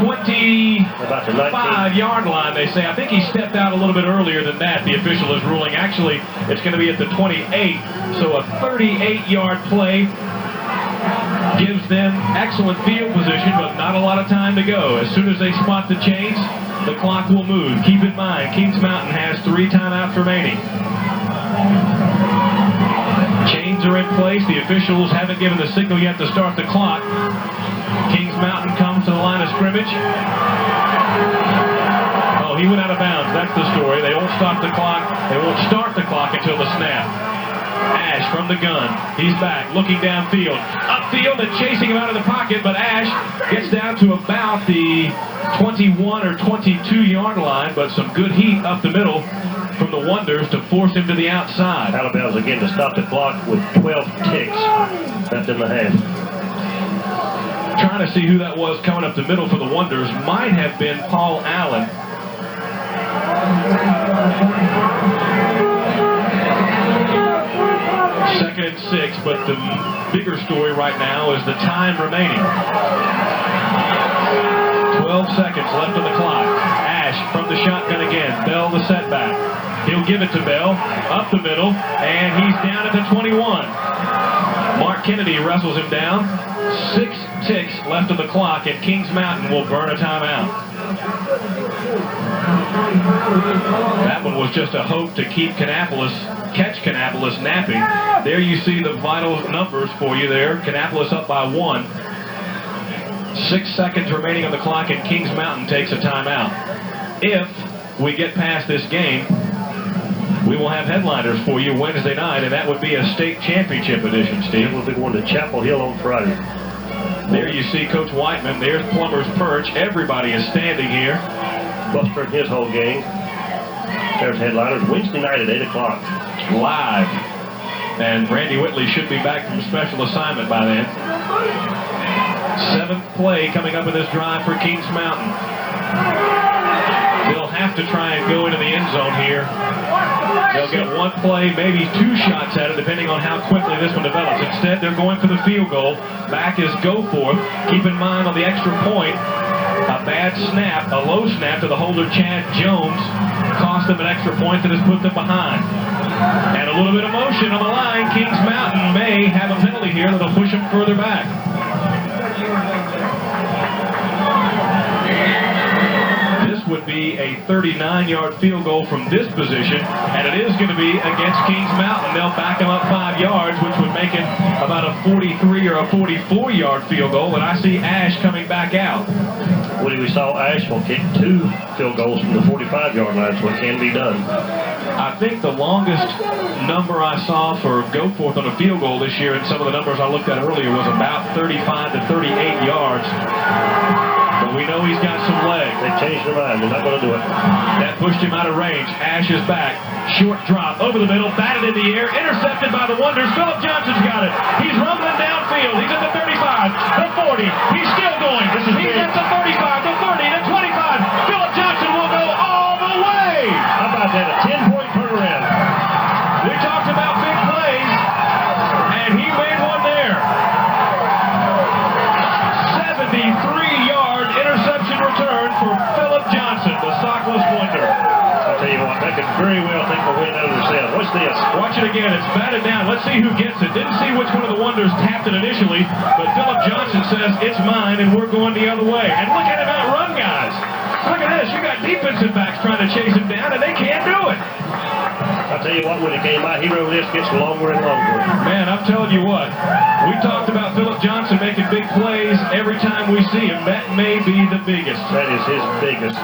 25-yard line, they say. I think he stepped out a little bit earlier than that, the official is ruling. Actually, it's going to be at the 28, so a 38-yard play. Gives them excellent field position, but not a lot of time to go. As soon as they spot the chains, the clock will move. Keep in mind, Kings Mountain has 3 timeouts remaining. Chains are in place. The officials haven't given the signal yet to start the clock. Kings Mountain comes to the line of scrimmage. Oh, he went out of bounds. That's the story. They won't stop the clock. They won't start the clock until the snap. Ash from the gun. He's back, looking downfield. Upfield and chasing him out of the pocket, but Ash gets down to about the 21 or 22-yard line, but some good heat up the middle from the Wonders to force him to the outside. Alabama's again to stop the clock with 12 ticks left in the half. Trying to see who that was coming up the middle for the Wonders. Might have been Paul Allen. Second and 6, but the bigger story right now is the time remaining. 12 seconds left on the clock. Ash from the shotgun again. Bell the setback. He'll give it to Bell. Up the middle, and he's down at the 21. Mark Kennedy wrestles him down. 6 ticks left on the clock, and Kings Mountain will burn a timeout. That one was just a hope to keep catch Kannapolis napping. There you see the vital numbers for you there. Kannapolis up by 1. 6 seconds remaining on the clock, and Kings Mountain takes a timeout. If we get past this game, we will have headliners for you Wednesday night, and that would be a state championship edition, Steve. We'll be going to Chapel Hill on Friday. There you see Coach Whiteman. There's Plummer's Perch. Everybody is standing here. Buster and his whole gang. There's headliners Wednesday night at 8 o'clock. Live. And Randy Whitley should be back from special assignment by then. 7th play coming up in this drive for Kings Mountain. They'll have to try and go into the end zone here. They'll get 1 play, maybe 2 shots at it, depending on how quickly this one develops. Instead, they're going for the field goal. Back is Goforth. Keep in mind on the extra point, a bad snap, a low snap to the holder, Chad Jones, cost them an extra point that has put them behind. And a little bit of motion on the line. Kings Mountain may have a penalty here that'll push them further back. This would be a 39-yard field goal from this position, and it is going to be against Kings Mountain. They'll back them up 5 yards, which would make it about a 43 or a 44-yard field goal, and I see Ash coming back out. Woody, we saw Ash will kick 2 field goals from the 45-yard line, so it can be done. I think the longest number I saw for Goforth on a field goal this year, and some of the numbers I looked at earlier, was about 35 to 38 yards. But we know he's got some legs. They changed their mind. They're not going to do it. That pushed him out of range. Ash is back. Short drop over the middle, batted in the air, intercepted by the Wonders. Philip Johnson's got it. He's rumbling downfield. He's at the 35, the 40. He's still going. He's at the 35, the 30, the 25. Philip Johnson will go all the way. How about that? A 10-point turnaround. We talked about big plays, and he made one there. 73-yard interception return for Philip Johnson, the sockless Wonder. I'll tell you what, that could very well take the win out of themselves. What's this? Watch it again. It's batted down. Let's see who gets it. Didn't see which one of the Wonders tapped it initially, but Philip Johnson says, it's mine, and we're going the other way. And look at him outrun guys. Look at this. You got defensive backs trying to chase him down, and they can't do it. I'll tell you what, when the game, my hero list gets longer and longer. Man, I'm telling you what. We talked about Philip Johnson making big plays every time we see him. That may be the biggest. That is his biggest.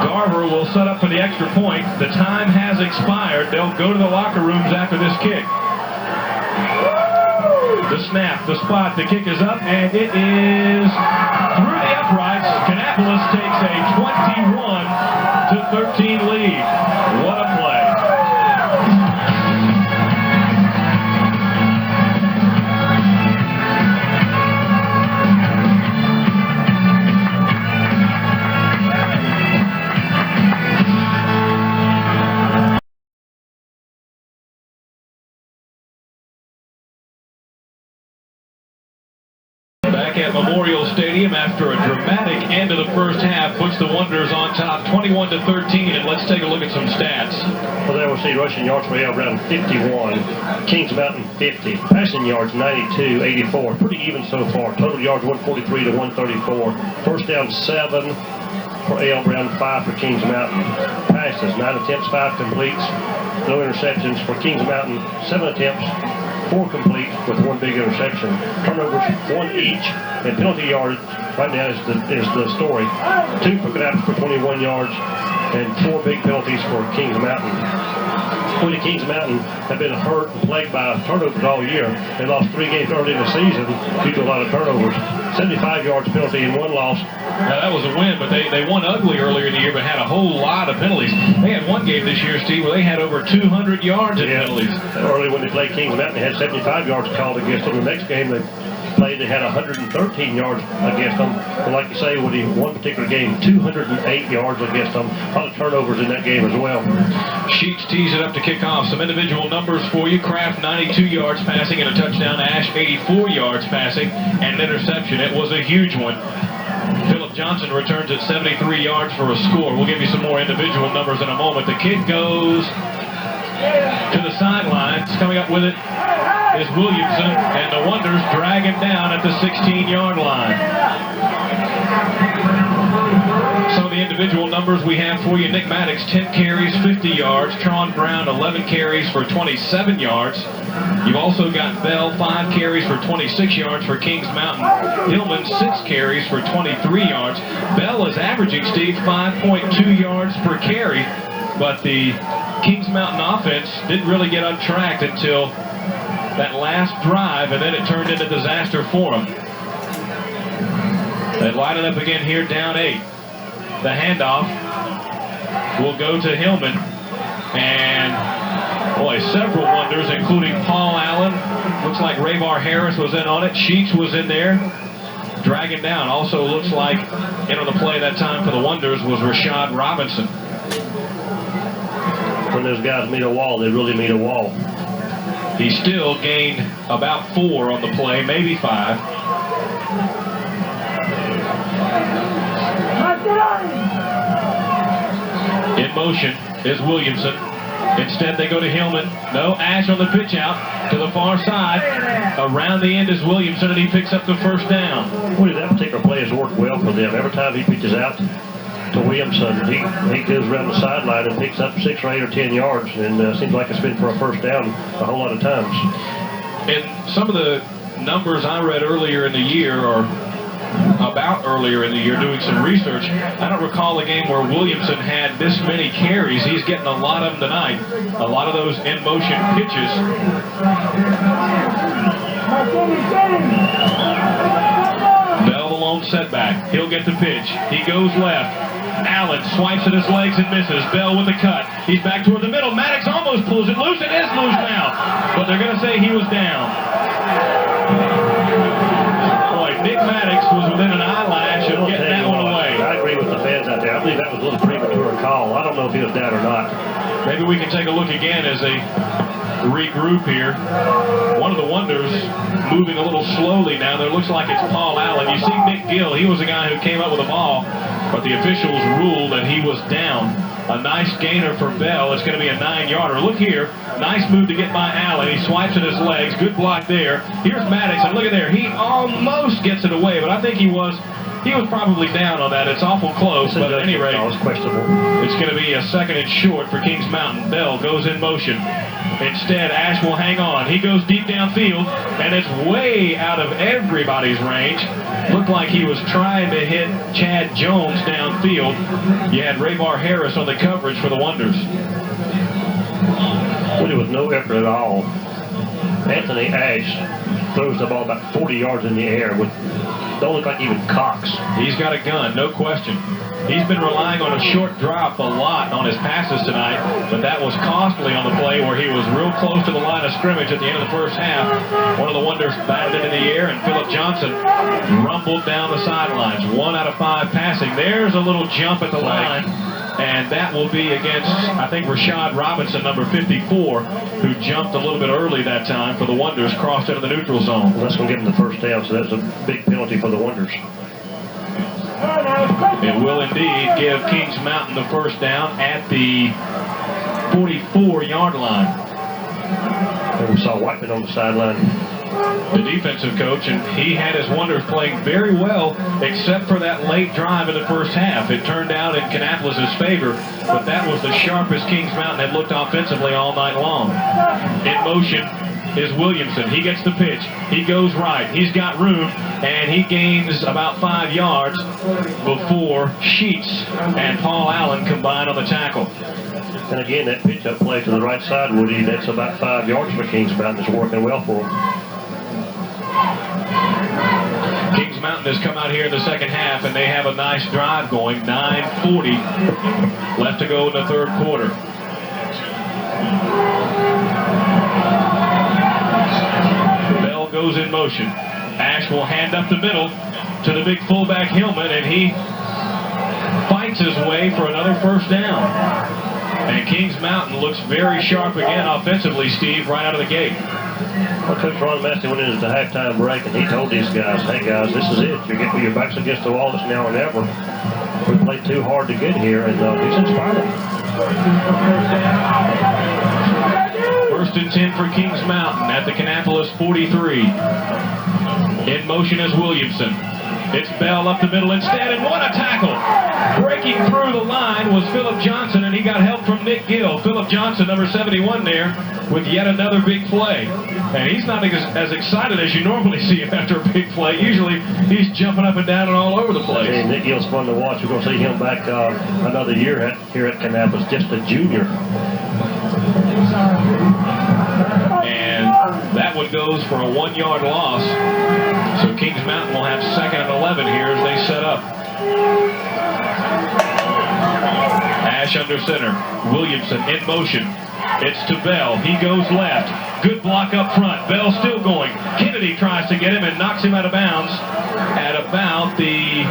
Garver will set up for the extra point. The time has expired. They'll go to the locker rooms after this kick. The snap, the spot, the kick is up, and it is through the uprights. Kannapolis takes a 21-13 lead. What a play. Back at Memorial Stadium after a dramatic end of the first half puts the Wanderers on top 21-13, and let's take a look at some stats. Well, there we'll see rushing yards for Hale Brown 51, Kings Mountain 50, passing yards 92, 84, pretty even so far. Total yards 143 to 134, first down 7 for A.L. Brown, 5 for Kings Mountain. Passes 9 attempts, 5 completes, no interceptions for Kings Mountain, 7 attempts, 4 complete with 1 big interception. Turnovers 1 each, and penalty yards right now is the story. 2 for Kannapolis for 21 yards, and 4 big penalties for Kings Mountain. The Kings Mountain have been hurt and plagued by turnovers all year. They lost 3 games early in the season due to a lot of turnovers. 75 yards penalty and 1 loss. Now, that was a win, but they won ugly earlier in the year, but had a whole lot of penalties. They had one game this year, Steve, where they had over 200 yards in penalties. Early when they played Kings Mountain, they had 75 yards called against them. The next game they played, they had 113 yards against them. And like you say, with the one particular game, 208 yards against them. A lot of turnovers in that game as well. Sheets tees it up to kick off. Some individual numbers for you. Kraft, 92 yards passing and a touchdown. Ash, 84 yards passing and an interception. It was a huge one. Philip Johnson returns at 73 yards for a score. We'll give you some more individual numbers in a moment. The kick goes to the sidelines. Coming up with it is Williamson, and the Wanderers drag him down at the 16-yard line. Some of the individual numbers we have for you. Nick Maddox, 10 carries, 50 yards. Tron Brown, 11 carries for 27 yards. You've also got Bell, 5 carries for 26 yards for Kings Mountain. Hillman, 6 carries for 23 yards. Bell is averaging, Steve, 5.2 yards per carry, but the Kings Mountain offense didn't really get untracked until that last drive, and then it turned into disaster for them. They line it up again here, down 8. The handoff will go to Hillman, and boy, several Wonders, including Paul Allen. Looks like Rayvar Harris was in on it. Sheets was in there, dragging down. Also looks like in on the play that time for the Wonders was Rashad Robinson. When those guys meet a wall, they really meet a wall. He still gained about 4 on the play, maybe 5. In motion is Williamson. Instead, they go to Hillman. No, Ash on the pitch out to the far side. Around the end is Williamson, and he picks up the first down. Boy, that particular play has worked well for them. Every time he pitches out to Williamson, he goes around the sideline and picks up 6 or 8 or 10 yards, and seems like it's been for a first down a whole lot of times. And some of the numbers I read earlier in the year, or about earlier in the year, doing some research, I don't recall a game where Williamson had this many carries. He's getting a lot of them tonight. A lot of those in-motion pitches. Bell, the lone setback. He'll get the pitch. He goes left. Allen swipes at his legs and misses. Bell with the cut. He's back toward the middle. Maddox almost pulls it loose. It is loose now. But they're going to say he was down. Nick Maddox was within an eyelash of getting that one away. I agree with the fans out there. I believe that was a little premature call. I don't know if he was down or not. Maybe we can take a look again as they regroup here. One of the Wonders moving a little slowly now. There looks like it's Paul Allen. You see Nick Gill. He was the guy who came up with the ball, but the officials ruled that he was down. A nice gainer for Bell. It's going to be a 9-yarder. Look here. Nice move to get by Allen. He swipes at his legs. Good block there. Here's Maddox, and look at there. He almost gets it away, but I think he was he was probably down on that. It's awful close, but at any rate, it's questionable. It's going to be a second and short for Kings Mountain. Bell goes in motion. Instead, Ash will hang on. He goes deep downfield, and it's way out of everybody's range. Looked like he was trying to hit Chad Jones downfield. You had Raybar Harris on the coverage for the Wonders. Really with no effort at all. Anthony Ash throws the ball about 40 yards in the air with don't look like even cocks. He's got a gun, no question. He's been relying on a short drop a lot on his passes tonight, but that was costly on the play where he was real close to the line of scrimmage at the end of the first half. One of the Wonders batted it in the air, and Philip Johnson rumbled down the sidelines. 1 out of 5 passing. There's a little jump at the line, and that will be against, I think, Rashad Robinson, number 54, who jumped a little bit early that time for the Wonders, crossed into the neutral zone. Well, that's going to give them the first down, so that's a big penalty for the Wonders. It will indeed give Kings Mountain the first down at the 44-yard line. And we saw Whiteman on the sideline. The defensive coach, and he had his Wonders playing very well, except for that late drive in the first half. It turned out in Kannapolis' favor, but that was the sharpest Kings Mountain had looked offensively all night long. In motion is Williamson. He gets the pitch. He goes right. He's got room, and he gains about 5 yards before Sheets and Paul Allen combine on the tackle. And again, that pitch-up play to the right side, Woody, that's about 5 yards for Kings Mountain. It's working well for them. Kings Mountain has come out here in the second half, and they have a nice drive going. 9:40 left to go in the third quarter. Bell goes in motion. Ash will hand up the middle to the big fullback Hillman, and he fights his way for another first down. And Kings Mountain looks very sharp again offensively, Steve, right out of the gate. Well, Coach Ron Massey went into the halftime break, and he told these guys, hey, guys, this is it. You're getting your backs against the wall. It's now or never. We played too hard to get here, and he's inspiring. First and 10 for Kings Mountain at the Kannapolis 43. In motion is Williamson. It's Bell up the middle instead, and what a tackle! Breaking through the line was Philip Johnson, and he got help from Nick Gill. Philip Johnson, number 71 there, with yet another big play. And he's not as excited as you normally see him after a big play. Usually, he's jumping up and down and all over the place. And Nick Gill's fun to watch. We're going to see him back another year here at Kannapolis, just a junior. And that one goes for a 1-yard loss. So Kings Mountain will have 2nd and 11 here as they set up. Ash under center. Williamson in motion. It's to Bell. He goes left. Good block up front. Bell still going. Kennedy tries to get him and knocks him out of bounds at about the...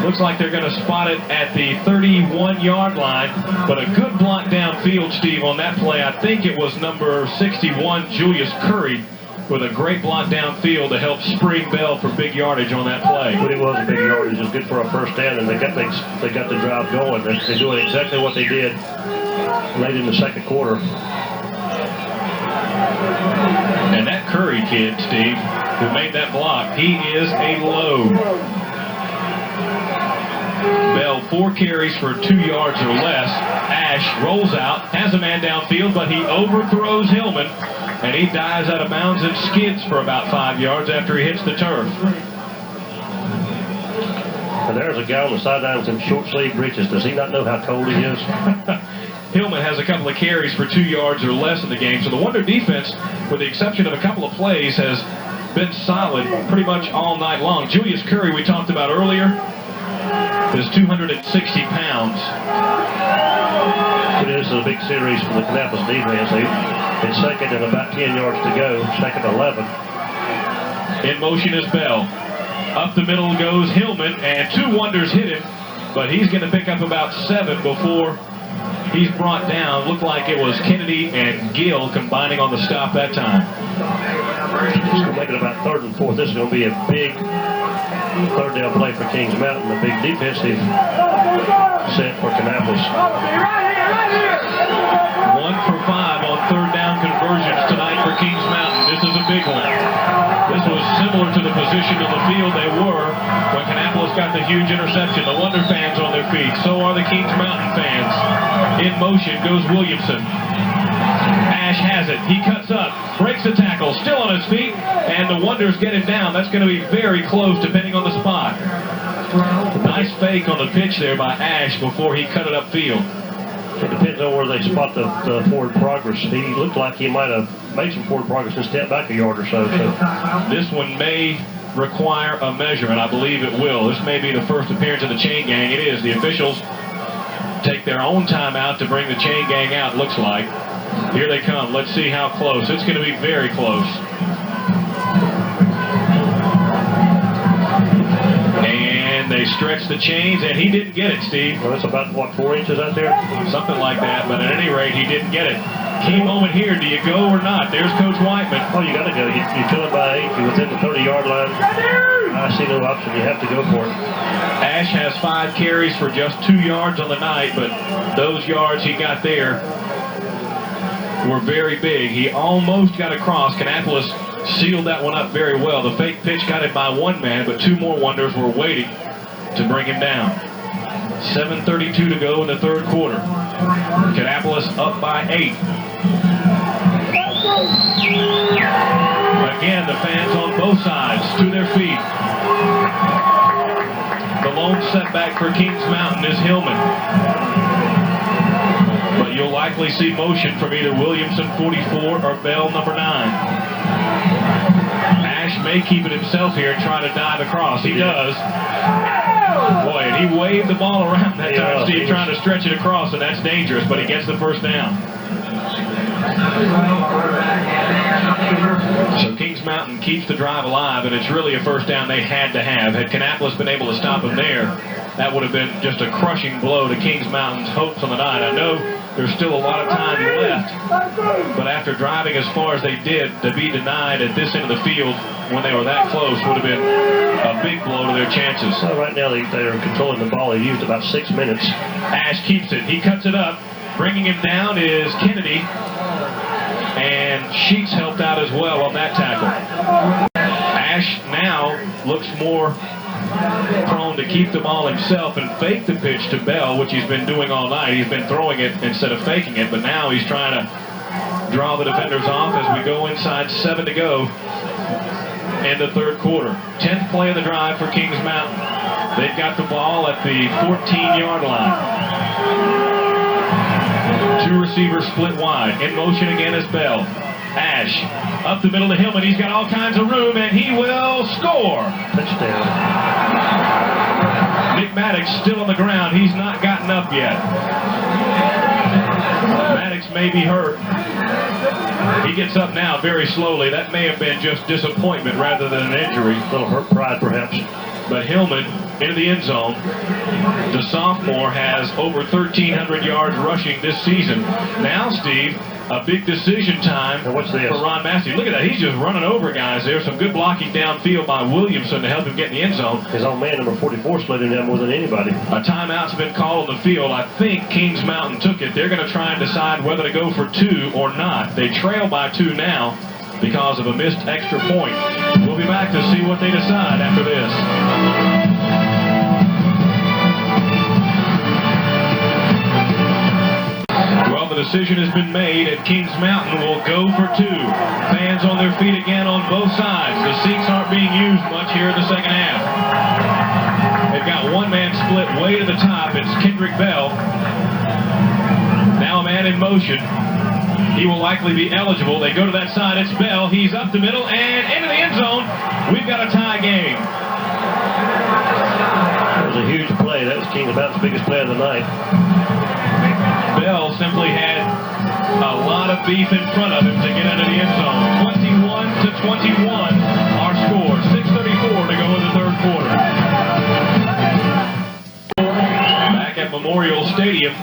Looks like they're going to spot it at the 31-yard line. But a good block downfield, Steve, on that play. I think it was number 61, Julius Curry, with a great block downfield to help spring Bell for big yardage on that play. But it was a big yardage. It was good for a first down, and they got the drive going. They're doing exactly what they did late in the second quarter. And that Curry kid, Steve, who made that block, he is a load. Bell 4 carries for 2 yards or less. Ash rolls out, has a man downfield, but he overthrows Hillman, and he dives out of bounds and skids for about 5 yards after he hits the turf. And there's a guy on the sideline with some short sleeve breeches. Does he not know how cold he is? Hillman has a couple of carries for 2 yards or less in the game. So the Wonder defense, with the exception of a couple of plays, has been solid pretty much all night long. Julius Curry, we talked about earlier, is 260 pounds. This is a big series for the Kannapolis defense. It's second and about 10 yards to go, second 11. In motion is Bell. Up the middle goes Hillman, and 2 Wonders hit him, but he's going to pick up about 7 before he's brought down. Looked like it was Kennedy and Gill combining on the stop that time. It's going to make it about 3rd and 4th. This is going to be a big third down play for Kings Mountain, a big defensive set for Kannapolis. 1 for 5 on 3rd down conversions tonight for Kings Mountain. This is a big one. This was similar to the positioned on the field they were when Kannapolis got the huge interception. The Wonder fans on their feet. So are the Kings Mountain fans. In motion goes Williamson. Ash has it. He cuts up, breaks the tackle, still on his feet, and the Wonders get him down. That's going to be very close depending on the spot. Nice fake on the pitch there by Ash before he cut it upfield. It depends on where they spot the forward progress. He looked like he might have made some forward progress and stepped back a yard or so. This one may require a measurement. I believe it will. This may be the first appearance of the chain gang. It is. The officials take their own time out to bring the chain gang out, looks like. Here they come. Let's see how close. It's going to be very close. And they stretch the chains, and he didn't get it, Steve. Well, that's about, what, 4 inches out there? Something like that, but at any rate, he didn't get it. Key moment here. Do you go or not? There's Coach Whiteman. Oh, you got to go. You fill it by 8. You're within the 30-yard line. I see no option. You have to go for it. Ash has 5 carries for just 2 yards on the night, but those yards he got there were very big. He almost got across. Kannapolis sealed that one up very well. The fake pitch got it by 1 man, but 2 more Wonders were waiting to bring him down. 7:32 to go in the third quarter. Kannapolis up by 8. Again, the fans on both sides to their feet. The lone setback for Kings Mountain is Hillman. But you'll likely see motion from either Williamson, 44, or Bell, number 9. Ash may keep it himself here and try to dive across. He does. Boy, and he waved the ball around that time, Steve, trying to stretch it across, and that's dangerous, but he gets the first down. So Kings Mountain keeps the drive alive, and it's really a first down they had to have. Had Kannapolis been able to stop him there, that would have been just a crushing blow to Kings Mountain's hopes on the night. I know there's still a lot of time left, but after driving as far as they did, to be denied at this end of the field when they were that close would have been a big blow to their chances. So right now they are controlling the ball. They used about 6 minutes. Ash keeps it. He cuts it up. Bringing him down is Kennedy. And Sheets helped out as well on that tackle. Ash now looks more prone to keep the ball himself and fake the pitch to Bell, which he's been doing all night. He's been throwing it instead of faking it, but now he's trying to draw the defenders off as we go inside 7 to go in the third quarter. 10th play of the drive for Kings Mountain. They've got the ball at the 14-yard line. 2 receivers split wide. In motion again is Bell. Ash up the middle to Hillman. He's got all kinds of room, and he will score. Touchdown. Nick Maddox still on the ground. He's not gotten up yet. Maddox may be hurt. He gets up now very slowly. That may have been just disappointment rather than an injury. A little hurt pride, perhaps. But Hillman into the end zone. The sophomore has over 1,300 yards rushing this season. Now, Steve, a big decision time for Ron Massey. Look at that. He's just running over guys. There's some good blocking downfield by Williamson to help him get in the end zone. His own man, number 44, slid him down more than anybody. A timeout's been called on the field. I think Kings Mountain took it. They're going to try and decide whether to go for 2 or not. They trail by 2 now because of a missed extra point. We'll be back to see what they decide after this. Well, the decision has been made, and Kings Mountain will go for 2. Fans on their feet again on both sides. The seats aren't being used much here in the second half. They've got 1 man split way to the top. It's Kendrick Bell. Now a man in motion. He will likely be eligible. They go to that side. It's Bell. He's up the middle and into the end zone. We've got a tie game. That was a huge play. That was Kings Mountain's biggest play of the night. Bell simply had a lot of beef in front of him to get into the end zone. 21-21, our score. 6:34 to go in the third quarter. Back at Memorial Stadium,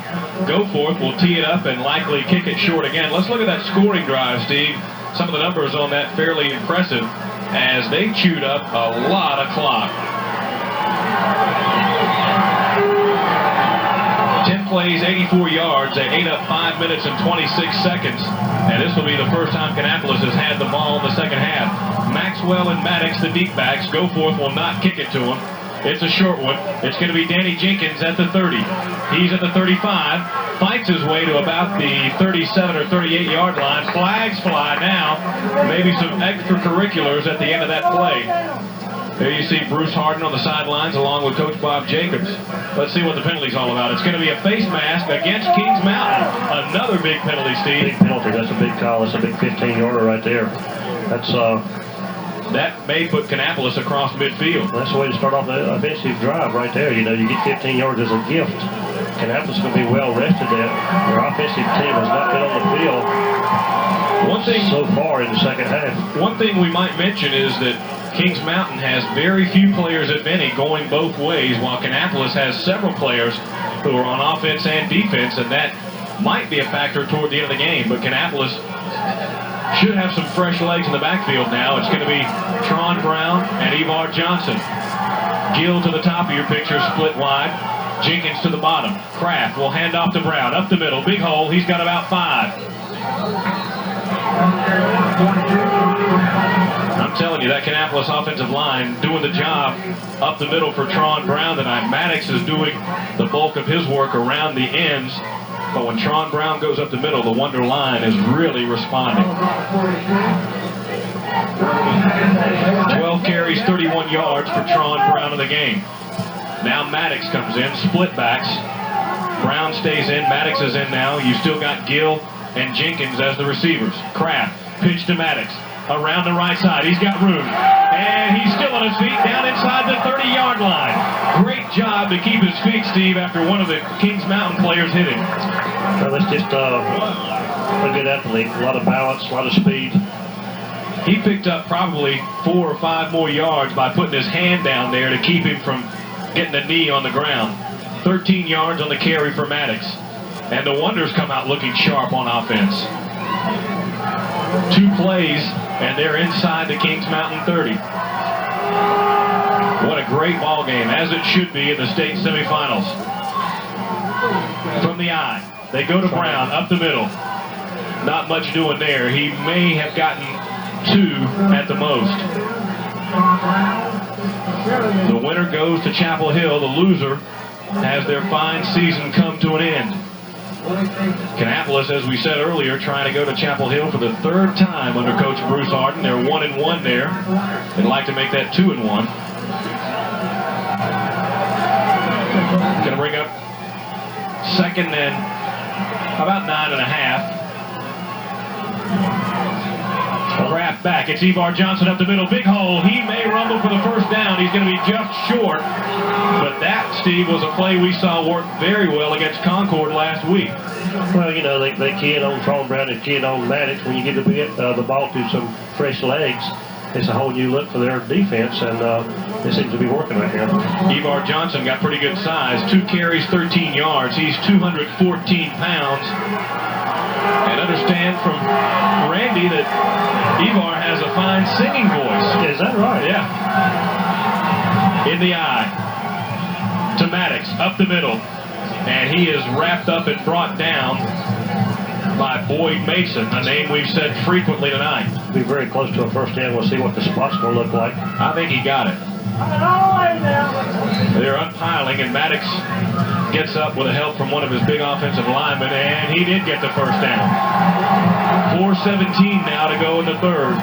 Goforth will tee it up and likely kick it short again. Let's look at that scoring drive, Steve. Some of the numbers on that fairly impressive as they chewed up a lot of clock. 10 plays, 84 yards. They ate up 5 minutes and 26 seconds. And this will be the first time Kannapolis has had the ball in the second half. Maxwell and Maddox, the deep backs. Goforth will not kick it to him. It's a short one. It's going to be Danny Jenkins at the 30. He's at the 35. Fights his way to about the 37 or 38-yard line. Flags fly now. Maybe some extracurriculars at the end of that play. There you see Bruce Harden on the sidelines along with Coach Bob Jacobs. Let's see what the penalty's all about. It's going to be a face mask against Kings Mountain. Another big penalty, Steve. Big penalty. That's a big call. That's a big 15-yarder right there. That may put Kannapolis across midfield. That's the way to start off the offensive drive right there. You know, you get 15 yards as a gift. Kannapolis is going to be well rested there. Their offensive team has not been on the field one thing so far in the second half. One thing we might mention is that Kings Mountain has very few players, if any, going both ways, while Kannapolis has several players who are on offense and defense, and that might be a factor toward the end of the game. But Kannapolis should have some fresh legs in the backfield now. It's going to be Tron Brown and Ivar Johnson. Gill to the top of your picture, split wide. Jenkins to the bottom. Kraft will hand off to Brown. Up the middle, big hole. He's got about 5. I'm telling you, that Kannapolis offensive line doing the job up the middle for Tron Brown tonight. Maddox is doing the bulk of his work around the ends. But when Tron Brown goes up the middle, the Wonder line is really responding. 12 carries, 31 yards for Tron Brown in the game. Now Maddox comes in, split backs. Brown stays in, Maddox is in now. You still got Gill and Jenkins as the receivers. Kraft, pitch to Maddox. Around the right side, he's got room. And he's still on his feet down inside the 30-yard line. Great job to keep his feet, Steve, after one of the Kings Mountain players hit him. Well, that's just a good athlete. A lot of balance, a lot of speed. He picked up probably 4 or 5 more yards by putting his hand down there to keep him from getting a knee on the ground. 13 yards on the carry for Maddox. And the Wonders come out looking sharp on offense. 2 plays, and they're inside the Kings Mountain 30. What a great ball game, as it should be in the state semifinals. From the eye, they go to Brown, up the middle. Not much doing there. He may have gotten 2 at the most. The winner goes to Chapel Hill. The loser has their fine season come to an end. Kannapolis, as we said earlier, trying to go to Chapel Hill for the 3rd time under Coach Bruce Harden. They're 1-1 there. They'd like to make that 2-1. Going to bring up 2nd and about 9.5. Kraft back. It's Ivar Johnson up the middle. Big hole. He may rumble for the first down. He's going to be just short. But that, Steve, was a play we saw work very well against Concord last week. Well, you know, they kid on Tron Brown and kid on Maddox. When you get the ball to some fresh legs, it's a whole new look for their defense, and it seems to be working right now. Ivar Johnson got pretty good size. 2 carries, 13 yards. He's 214 pounds. And understand from Randy that Ivar has a fine singing voice. Is that right? Yeah. In the eye. To Maddox, up the middle. And he is wrapped up and brought down by Boyd Mason, a name we've said frequently tonight. Be very close to a first down. We'll see what the spot's going to look like. I think he got it. They're unpiling, and Maddox gets up with the help from one of his big offensive linemen, and he did get the first down. 4:17 now to go in the 3rd.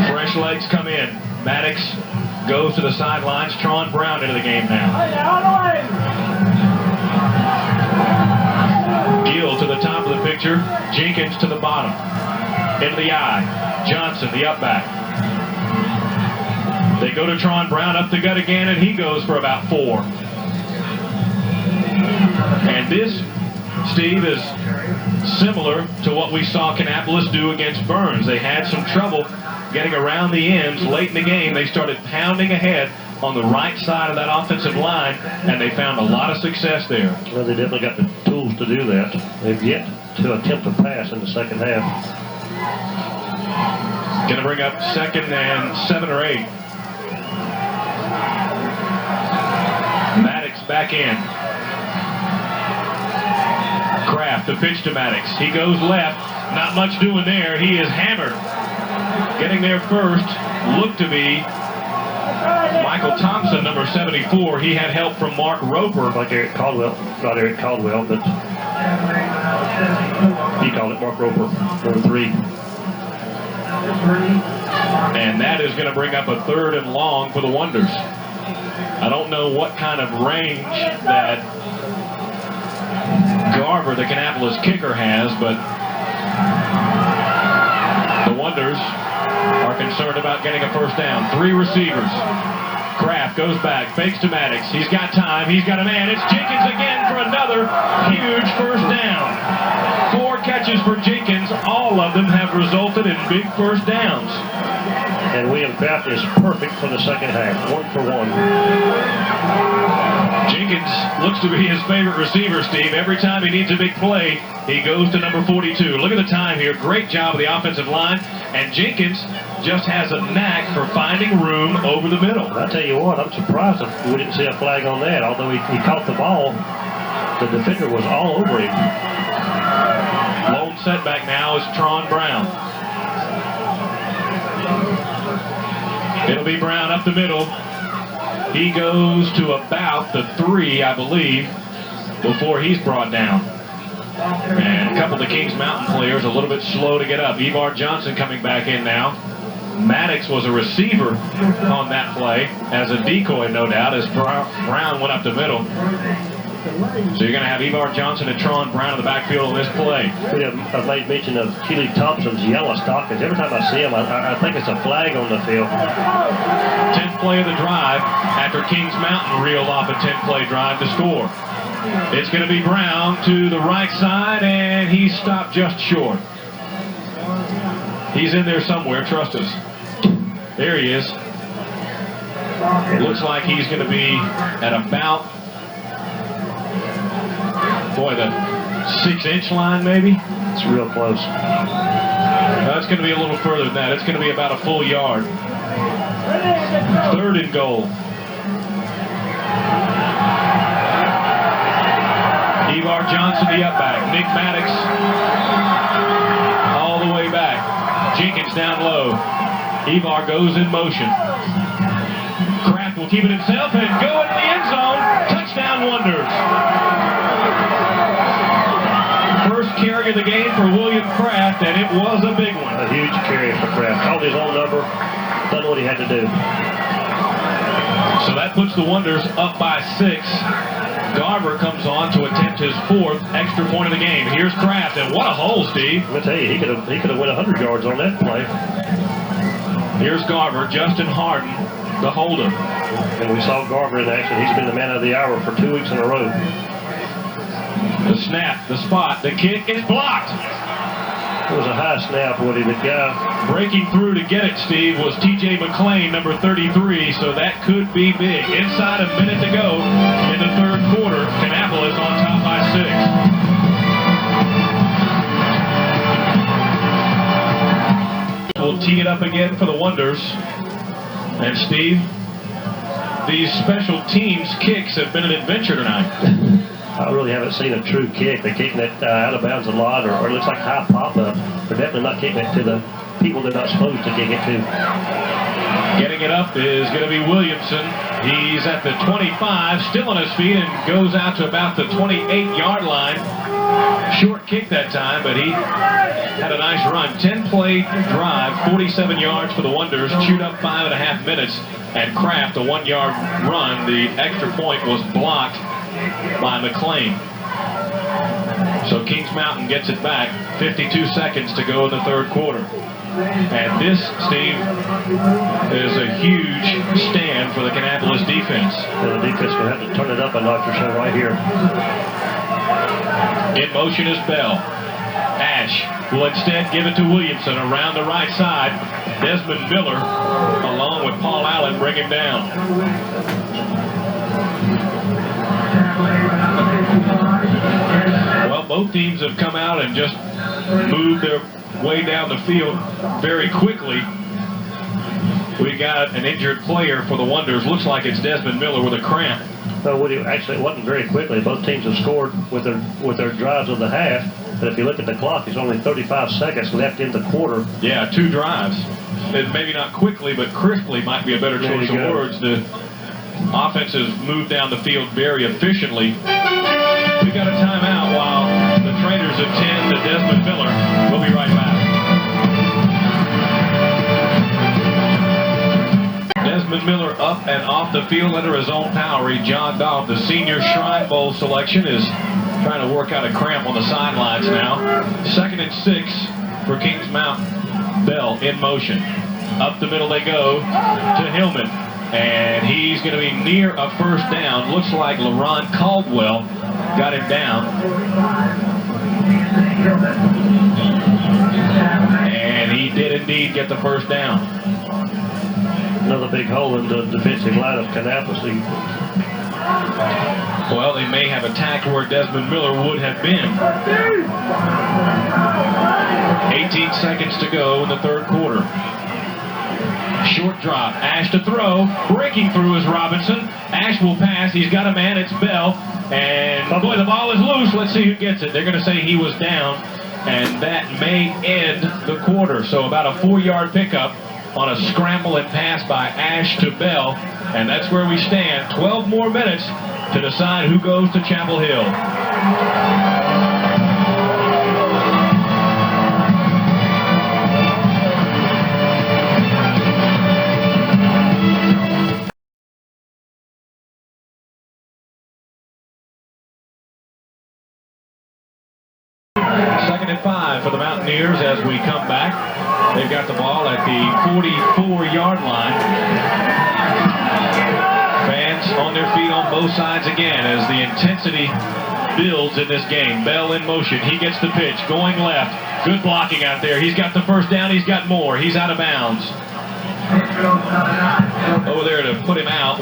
Fresh legs come in. Maddox goes to the sidelines. Tron Brown into the game now. Gill to the top of the picture. Jenkins to the bottom. Into the eye. Johnson, the up back. They go to Tron Brown up the gut again, and he goes for about 4. And this, Steve, is similar to what we saw Kannapolis do against Burns. They had some trouble getting around the ends late in the game. They started pounding ahead on the right side of that offensive line, and they found a lot of success there. Well, they definitely got the tools to do that. They've yet to attempt a pass in the second half. Going to bring up 2nd and 7 or 8. back in. Kraft, the pitch to Maddox. He goes left. Not much doing there. He is hammered. Getting there first looked to be Michael Thompson, number 74. He had help from Mark Roper. Like Eric Caldwell. Not Eric Caldwell, but he called it Mark Roper, number 3. And that is going to bring up a 3rd and long for the Wonders. I don't know what kind of range that Garver, the Kannapolis kicker, has, but the Wonders are concerned about getting a first down. 3 receivers. Kraft goes back, fakes to Maddox. He's got time. He's got a man. It's Jenkins again for another huge first down. 4 catches for Jenkins. All of them have resulted in big first downs. And William Kraft is perfect for the second half. 1 for 1. Jenkins looks to be his favorite receiver, Steve. Every time he needs a big play, he goes to number 42. Look at the time here. Great job of the offensive line. And Jenkins just has a knack for finding room over the middle. I tell you what, I'm surprised if we didn't see a flag on that. Although he caught the ball, the defender was all over him. Lone setback now is Tron Brown. It'll be Brown up the middle. He goes to about the 3, I believe, before he's brought down. And a couple of the Kings Mountain players a little bit slow to get up. Evar Johnson coming back in now. Maddox was a receiver on that play as a decoy, no doubt, as Brown went up the middle. So you're going to have Evar Johnson and Tron Brown in the backfield on this play. I've made mention of Keely Thompson's yellow stockings. Every time I see him, I think it's a flag on the field. 10th play of the drive after Kings Mountain reeled off a 10-play drive to score. It's going to be Brown to the right side, and he stopped just short. He's in there somewhere, trust us. There he is. Looks like he's going to be at about, boy, the 6-inch line maybe? It's real close. That's going to be a little further than that. It's going to be about a full yard. 3rd and goal. Evar Johnson, the up back. Nick Maddox all the way back. Jenkins down low. Evar goes in motion. Kraft will keep it himself and go into the end zone. Touchdown Wonders. First carry of the game for William Kraft, and it was a big one. A huge carry for Kraft. Called his own number. Done what he had to do. So that puts the Wonders up by 6. Garver comes on to attempt his 4th extra point of the game. Here's Kraft, and what a hole, Steve. I'm going to tell you, he could have went 100 yards on that play. Here's Garver, Justin Harden, the holder. And we saw Garver in action. He's been the man of the hour for 2 weeks in a row. The snap, the spot, the kick is blocked. It was a high snap, Woody. The guy breaking through to get it, Steve, was T.J. McClain, number 33, so that could be big. Inside a minute to go in the 3rd quarter. Kannapolis on top by 6. We'll tee it up again for the Wonders. And Steve, these special teams kicks have been an adventure tonight. I really haven't seen a true kick. They're kicking it out of bounds a lot, or it looks like high pop-up. They're definitely not kicking it to the people they're not supposed to kick it to. Getting it up is going to be Williamson. He's at the 25, still on his feet, and goes out to about the 28-yard line. Short kick that time, but he had a nice run. 10-play drive, 47 yards for the Wonders, chewed up 5.5 minutes, and Kraft, a 1-yard run. The extra point was blocked by McClain. So Kings Mountain gets it back. 52 seconds to go in the 3rd quarter. And this, Steve, is a huge stand for the Kannapolis defense. The defense will have to turn it up a notch or so right here. In motion is Bell. Ash will instead give it to Williamson around the right side. Desmond Miller, along with Paul Allen, bring him down. Well, both teams have come out and just moved their way down the field very quickly. We got an injured player for the Wonders. Looks like it's Desmond Miller with a cramp. So actually, it wasn't very quickly. Both teams have scored with their drives of the half. But if you look at the clock, it's only 35 seconds left in the quarter. Yeah, 2 drives. It maybe not quickly, but crisply might be a better choice of words. The offense has moved down the field very efficiently. We got a timeout while the trainers attend to Desmond Miller. We'll be right back. Desmond Miller up and off the field under his own power. He jogged off. The senior Shrine Bowl selection is trying to work out a cramp on the sidelines now. 2nd and 6 for Kings Mountain. Bell in motion. Up the middle they go to Hillman. And he's going to be near a first down. Looks like LaRon Caldwell got him down. And he did indeed get the first down. Another big hole in the defensive line of Kannapolis. Well, they may have attacked where Desmond Miller would have been. 18 seconds to go in the 3rd quarter. Short drop. Ash to throw. Breaking through is Robinson. Ash will pass. He's got a man. It's Bell. And, boy, the ball is loose. Let's see who gets it. They're going to say he was down. And that may end the quarter. So about a 4-yard pickup on a scramble and pass by Ash to Bell. And that's where we stand. 12 more minutes to decide who goes to Chapel Hill. Second and 5 for the Mountaineers as we come back. They've got the ball at the 44-yard line. Fans on their feet on both sides again as the intensity builds in this game. Bell in motion. He gets the pitch. Going left. Good blocking out there. He's got the first down. He's got more. He's out of bounds. Over there to put him out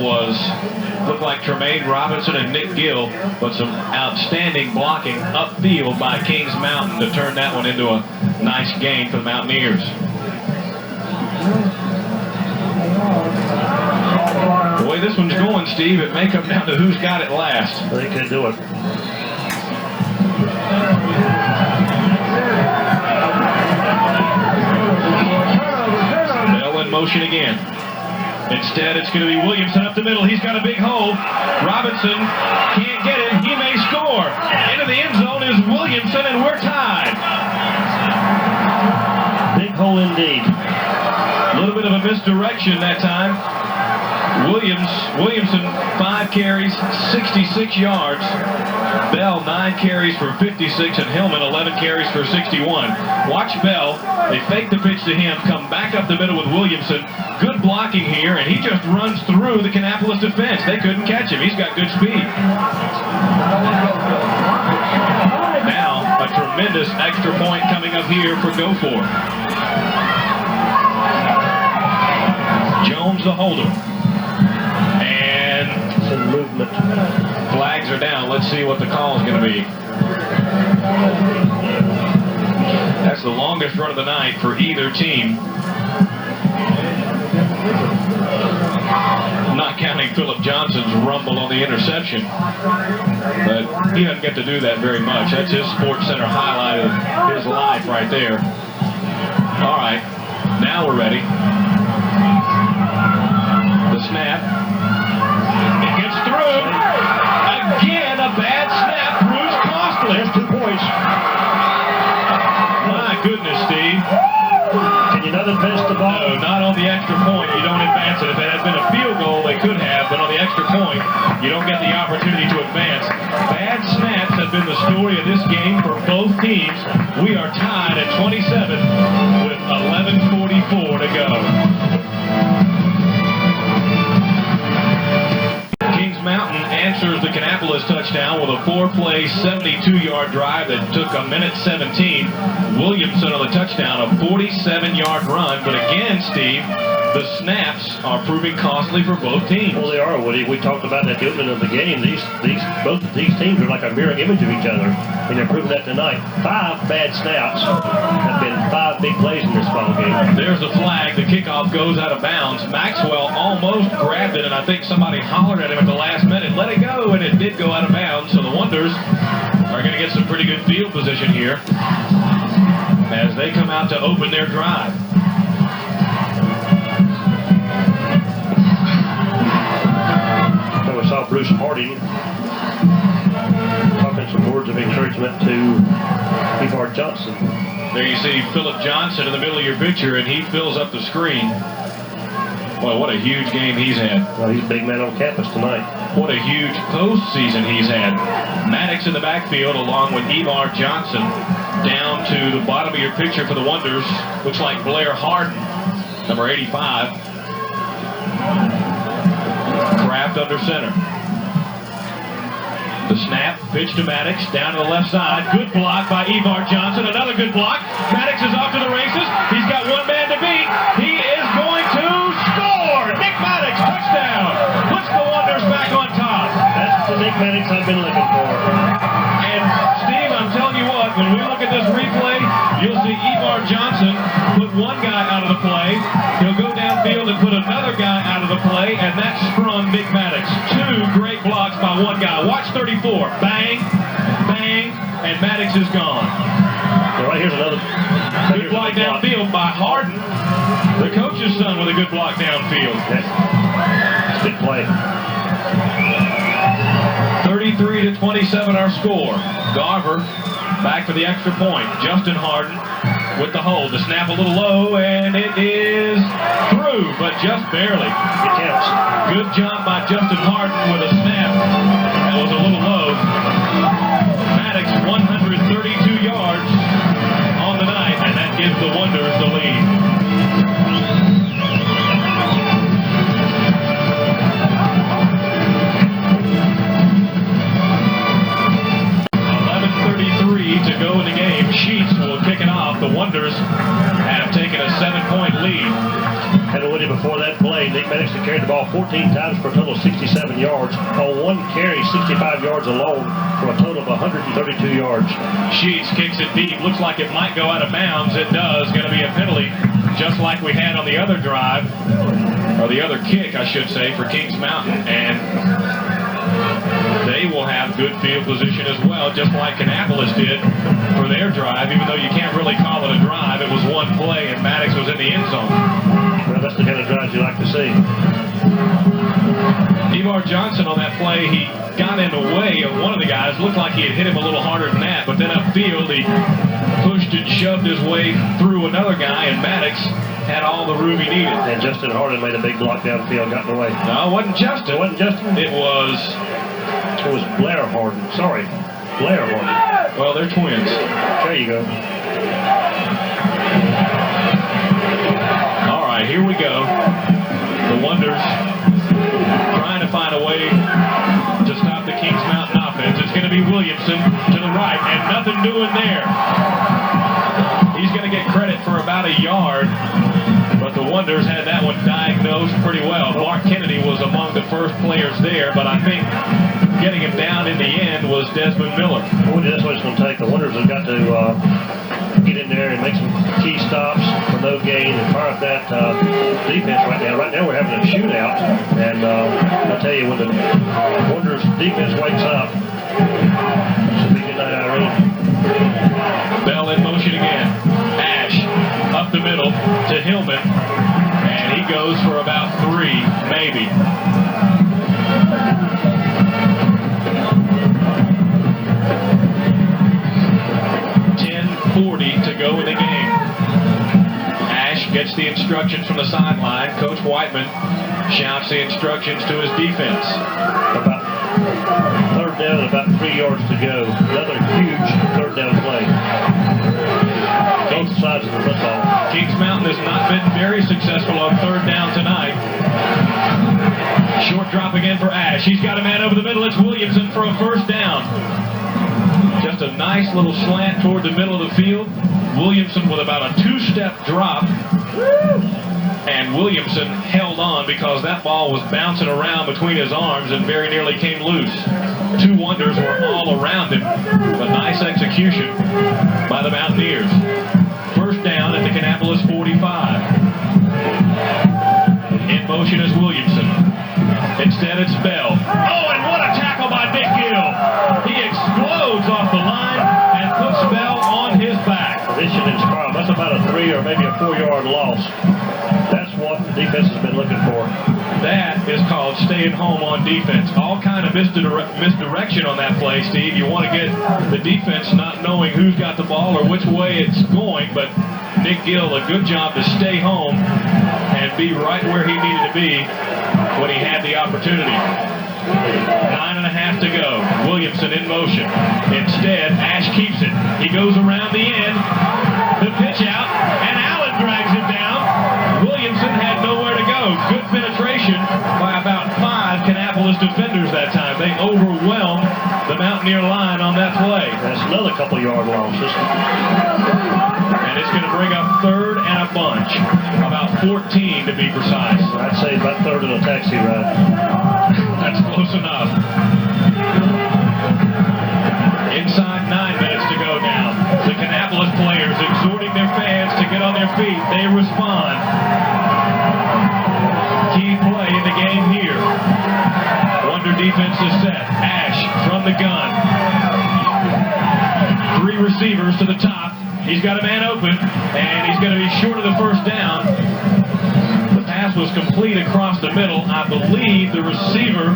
looked like Tremaine Robinson and Nick Gill, but some outstanding blocking upfield by Kings Mountain to turn that one into a nice gain for the Mountaineers. The way this one's going, Steve, it may come down to who's got it last. They could do it. Bell in motion again. Instead, it's going to be Williamson up the middle. He's got a big hole. Robinson can't get it. He may score. Into the end zone is Williamson, and we're tied. Big hole indeed. A little bit of a misdirection that time. Williamson, 5 carries, 66 yards. Bell, 9 carries for 56, and Hillman, 11 carries for 61. Watch Bell. They fake the pitch to him, come back up the middle with Williamson. Good blocking here, and he just runs through the Kannapolis defense. They couldn't catch him. He's got good speed. Now, a tremendous extra point coming up here for Goforth. Jones the holder. And Some movement. Flags are down. Let's see what the call is going to be. That's the longest run of the night for either team. Not counting Phillip Johnson's rumble on the interception. But he doesn't get to do that very much. That's his Sports Center highlight of his life right there. All right, now we're ready. The snap. It gets through. Again, a bad snap proves costly. That's 2 points. My goodness, Steve. Can you not advance the ball? No, not on the extra point. You don't advance it. If it had been a field goal, they could have, but on the extra point, you don't get the opportunity to advance. Bad snaps have been the story of this game for both teams. We are tied at 27 with 11:44 to go. Kings Mountain answers the Kannapolis touchdown with a 4-play, 72-yard drive that took a minute 17. Williamson on the touchdown, a 47-yard run. But again, Steve, the snaps are proving costly for both teams. Well, they are, Woody. We talked about that at the opening of the game. Both of these teams are like a mirror image of each other, and they're proving that tonight. 5 bad snaps have been 5 big plays in this ball game. There's the flag. The kickoff goes out of bounds. Maxwell almost grabbed it, and I think somebody hollered at him at the last minute. and let it go, and it did go out of bounds. So the Wonders are going to get some pretty good field position here as they come out to open their drive. So we saw Bruce Harding talking some words of encouragement to Evard Johnson. There you see Philip Johnson in the middle of your picture, and he fills up the screen. Boy, what a huge game he's had. Well, he's a big man on campus tonight. What a huge postseason he's had. Maddox in the backfield along with Evard Johnson. Down to the bottom of your picture for the Wonders. Looks like Blair Harden, number 85. Kraft under center. The snap, pitch to Maddox, down to the left side. Good block by Evard Johnson. Another good block. Maddox is off to the races. He's got one man to beat. He is going to score. Nick Maddox, touchdown. Puts the Wonders back on top. That's the Nick Maddox I've been looking for. And Steve, I'm telling you what, when we look at this replay, you'll see Evard Johnson put one guy out of the play. He'll go downfield and put another guy out of the play, and that sprung Nick Maddox. Two great blocks by one guy. Watch 34. Bang, bang, and Maddox is gone. So right here's another Good block downfield by Harden. The coach's son with a good block downfield. That's a big play. 33-27 our score. Garver back for the extra point. Justin Harden with the hold. The snap a little low, and it is through, but just barely. It counts. Good job by Justin Harden with a snap. That was a little low. Maddox 132 yards on the night, and that gives the Wonders the lead. To go in the game. Sheets will kick it off. The Wonders have taken a 7-point lead. And with it before that play, Nick Maddox had carried the ball 14 times for a total of 67 yards. On one carry, 65 yards alone for a total of 132 yards. Sheets kicks it deep. Looks like it might go out of bounds. It does. Going to be a penalty, just like we had on the other drive, or the other kick, I should say, for Kings Mountain. And they will have good field position as well, just like Kannapolis did for their drive, even though you can't really call it a drive. It was one play, and Maddox was in the end zone. Well, that's the kind of drives you like to see. Evard Johnson on that play, he got in the way of one of the guys. Looked like he had hit him a little harder than that, but then upfield, he pushed and shoved his way through another guy, and Maddox had all the room he needed. And Justin Harden made a big block downfield, got in the way. No, it wasn't Justin. It wasn't Justin? It was Blair Harden. Sorry, Blair Harden. Well, they're twins. There you go. All right, here we go. The Wonders trying to find a way to stop the Kings Mountain offense. It's going to be Williamson to the right, and nothing doing there. He's going to get credit for about a yard, but the Wonders had that one diagnosed pretty well. Mark Kennedy was among the first players there, but I think getting him down in the end was Desmond Miller. Well, that's what it's going to take. The Wonders have got to get in there and make some key stops for no gain and fire up that defense right now. Right now we're having a shootout, and I'll tell you, when the Wonders defense wakes up, it's a big good night, Irene. Bell in motion again. Ash up the middle to Hillman, and he goes for about 3, maybe. .40 to go in the game. Ash gets the instructions from the sideline. Coach Whiteman shouts the instructions to his defense. About third down and about 3 yards to go. Another huge third down play. Both sides of the football. Kings Mountain has not been very successful on third down tonight. Short drop again for Ash. He's got a man over the middle. It's Williamson for a first down. Just a nice little slant toward the middle of the field. Williamson with about a 2-step drop. And Williamson held on because that ball was bouncing around between his arms and very nearly came loose. 2 Wonders were all around him. A nice execution by the Mountaineers. First down at the Kannapolis 45. In motion is Williamson. Instead it's Bell. Oh, and what a or maybe a 4-yard loss. That's what the defense has been looking for. That is called staying home on defense. All kind of misdirection on that play, Steve. You want to get the defense not knowing who's got the ball or which way it's going, but Nick Gill, a good job to stay home and be right where he needed to be when he had the opportunity. 9.5 to go. Williamson in motion. Instead, Ash keeps it. He goes around the end. The pitch out, and Allen drags him down. Williamson had nowhere to go. Good penetration by about 5 Kannapolis defenders that time. They overwhelmed the Mountaineer line on that play. That's another couple-yard loss. And it's going to bring up 3rd and a bunch. About 14 to be precise. I'd say about 3rd in a taxi ride. That's close enough. Inside 9 minutes to go now. The Kannapolis players exhorting their fans to get on their feet. They respond. Key play in the game here. Wonder defense is set. Ash from the gun. 3 receivers to the top. He's got a man open, and he's going to be short of the first down. The pass was complete across the middle. I believe the receiver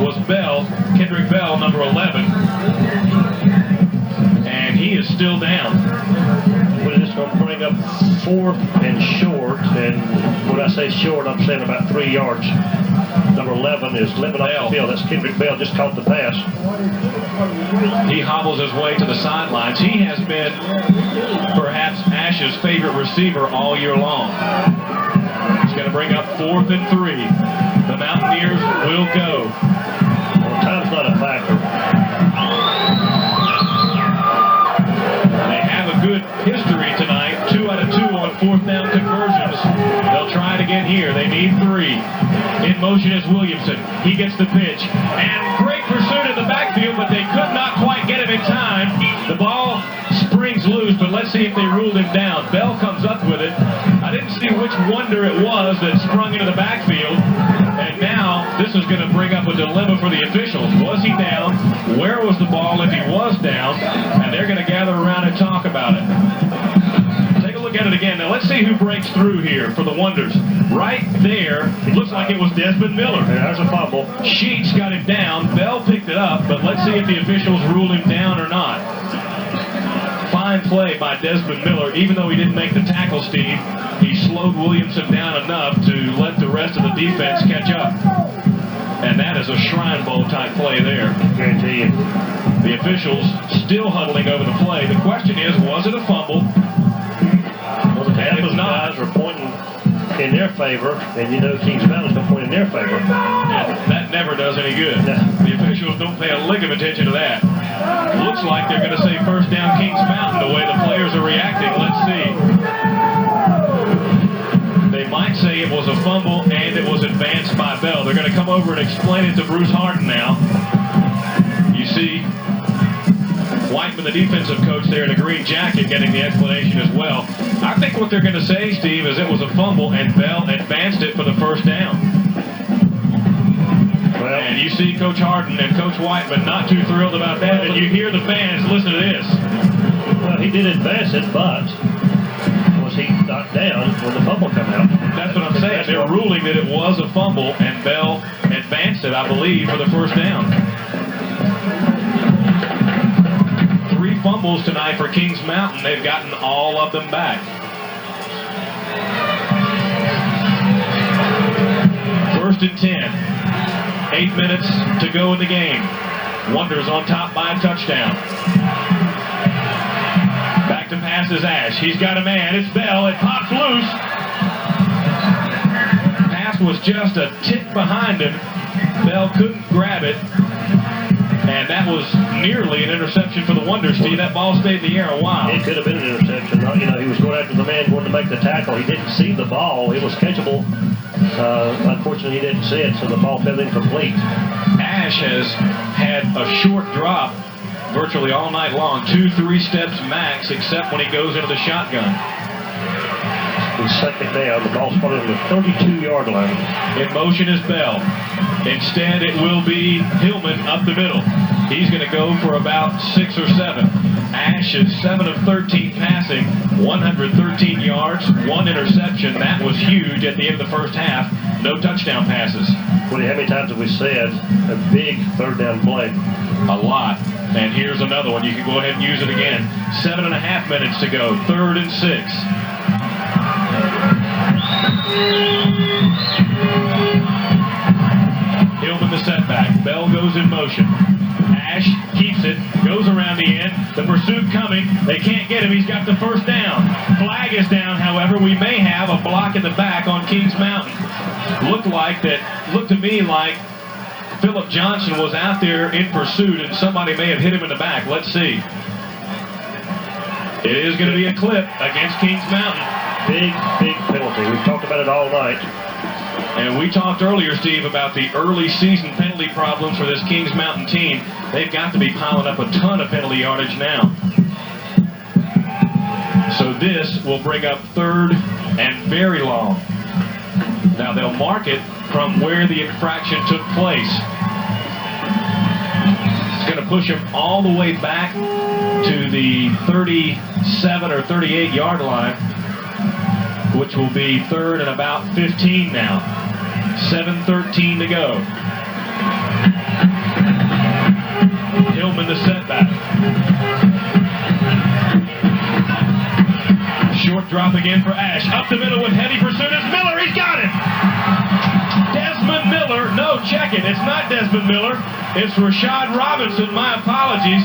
was Bell, Kendrick Bell, number 11. And he is still down. But it's going to bring up 4th and short. And when I say short, I'm saying about 3 yards. Number 11 is limping off the field. That's Kendrick Bell, just caught the pass. He hobbles his way to the sidelines. He has been perhaps Ash's favorite receiver all year long. He's going to bring up 4th and 3. The Mountaineers will go. Well, time's not a factor. They have a good history tonight. 2 out of 2 on 4th down conversions. They'll try it again here. They need 3. In motion is Williamson. He gets the pitch. And great pursuit in the backfield, but they could not quite get him in time. The ball springs loose, but let's see if they ruled him down. Bell comes up with it. I didn't see which Wonder it was that sprung into the backfield. And now this is going to bring up a dilemma for the officials. Was he down? Where was the ball if he was down? And they're going to gather around and talk about it. Take a look at it again. Now let's see who breaks through here for the Wonders. Right there, it looks like it was Desmond Miller. There's a fumble. Sheets got him down. Bell picked it up, but let's see if the officials ruled him down or not. Fine play by Desmond Miller. Even though he didn't make the tackle, Steve, he slowed Williamson down enough to let the rest of the defense catch up. And that is a Shrine Bowl type play there. Guarantee you. The officials still huddling over the play. The question is, was it a fumble? Well, the Kannapolis guys were pointing in their favor, and you know Kings Mountain's going to point in their favor. Yeah, that never does any good. No. The officials don't pay a lick of attention to that. Looks like they're going to say first down Kings Mountain the way the players are reacting. Let's see. They might say it was a fumble and it was advanced by Bell. They're going to come over and explain it to Bruce Harden now. You see Whiteman, the defensive coach there in a green jacket, getting the explanation as well. I think what they're going to say, Steve, is it was a fumble and Bell advanced it for the first down. Well, And you see Coach Harden and Coach Whiteman not too thrilled about that, and you hear the fans listen to this. well, he did advance it, but was he knocked down when the fumble came out? That's what I'm saying. They're ruling that it was a fumble, and Bell advanced it, I believe, for the first down. 3 fumbles tonight for Kings Mountain. They've gotten all of them back. First and 10. 8 minutes to go in the game. Wonders on top by a touchdown. Back to pass is Ash. He's got a man. It's Bell. It pops loose. Pass was just a tick behind him. Bell couldn't grab it. And that was nearly an interception for the Wonders, Steve. That ball stayed in the air a while. It could have been an interception. You know, he was going after the man going to make the tackle. He didn't see the ball. It was catchable. Unfortunately, he didn't see it, so the ball fell incomplete. Ash has had a short drop virtually all night long. 2-3 steps max, except when he goes into the shotgun. In second down, the ball spotted on the 32-yard line. In motion is Bell. Instead, it will be Hillman up the middle. He's going to go for about 6 or 7. Ash is 7 of 13 passing, 113 yards, 1 interception. That was huge at the end of the first half. No touchdown passes. Woody, how many times have we said a big third down play? A lot. And here's another one. You can go ahead and use it again. 7.5 minutes to go. 3rd and 6. Hillman the setback. Bell goes in motion. Ash keeps it, goes around the end. The pursuit coming. They can't get him. He's got the first down. Flag is down, however. We may have a block in the back on Kings Mountain. Looked to me like Philip Johnson was out there in pursuit and somebody may have hit him in the back. Let's see. It is going to be a clip against Kings Mountain. Big penalty. We've talked about it all night. And we talked earlier, Steve, about the early season penalty problems for this Kings Mountain team. They've got to be piling up a ton of penalty yardage now. So this will bring up 3rd and very long. Now they'll mark it from where the infraction took place. It's going to push him all the way back to the 37 or 38 yard line, which will be 3rd and about 15 now. 7:13 to go. Hillman the setback. Short drop again for Ash. Up the middle with heavy pursuit is Miller. He's got it. Desmond Miller. No, check it. It's not Desmond Miller. It's Rashad Robinson. My apologies.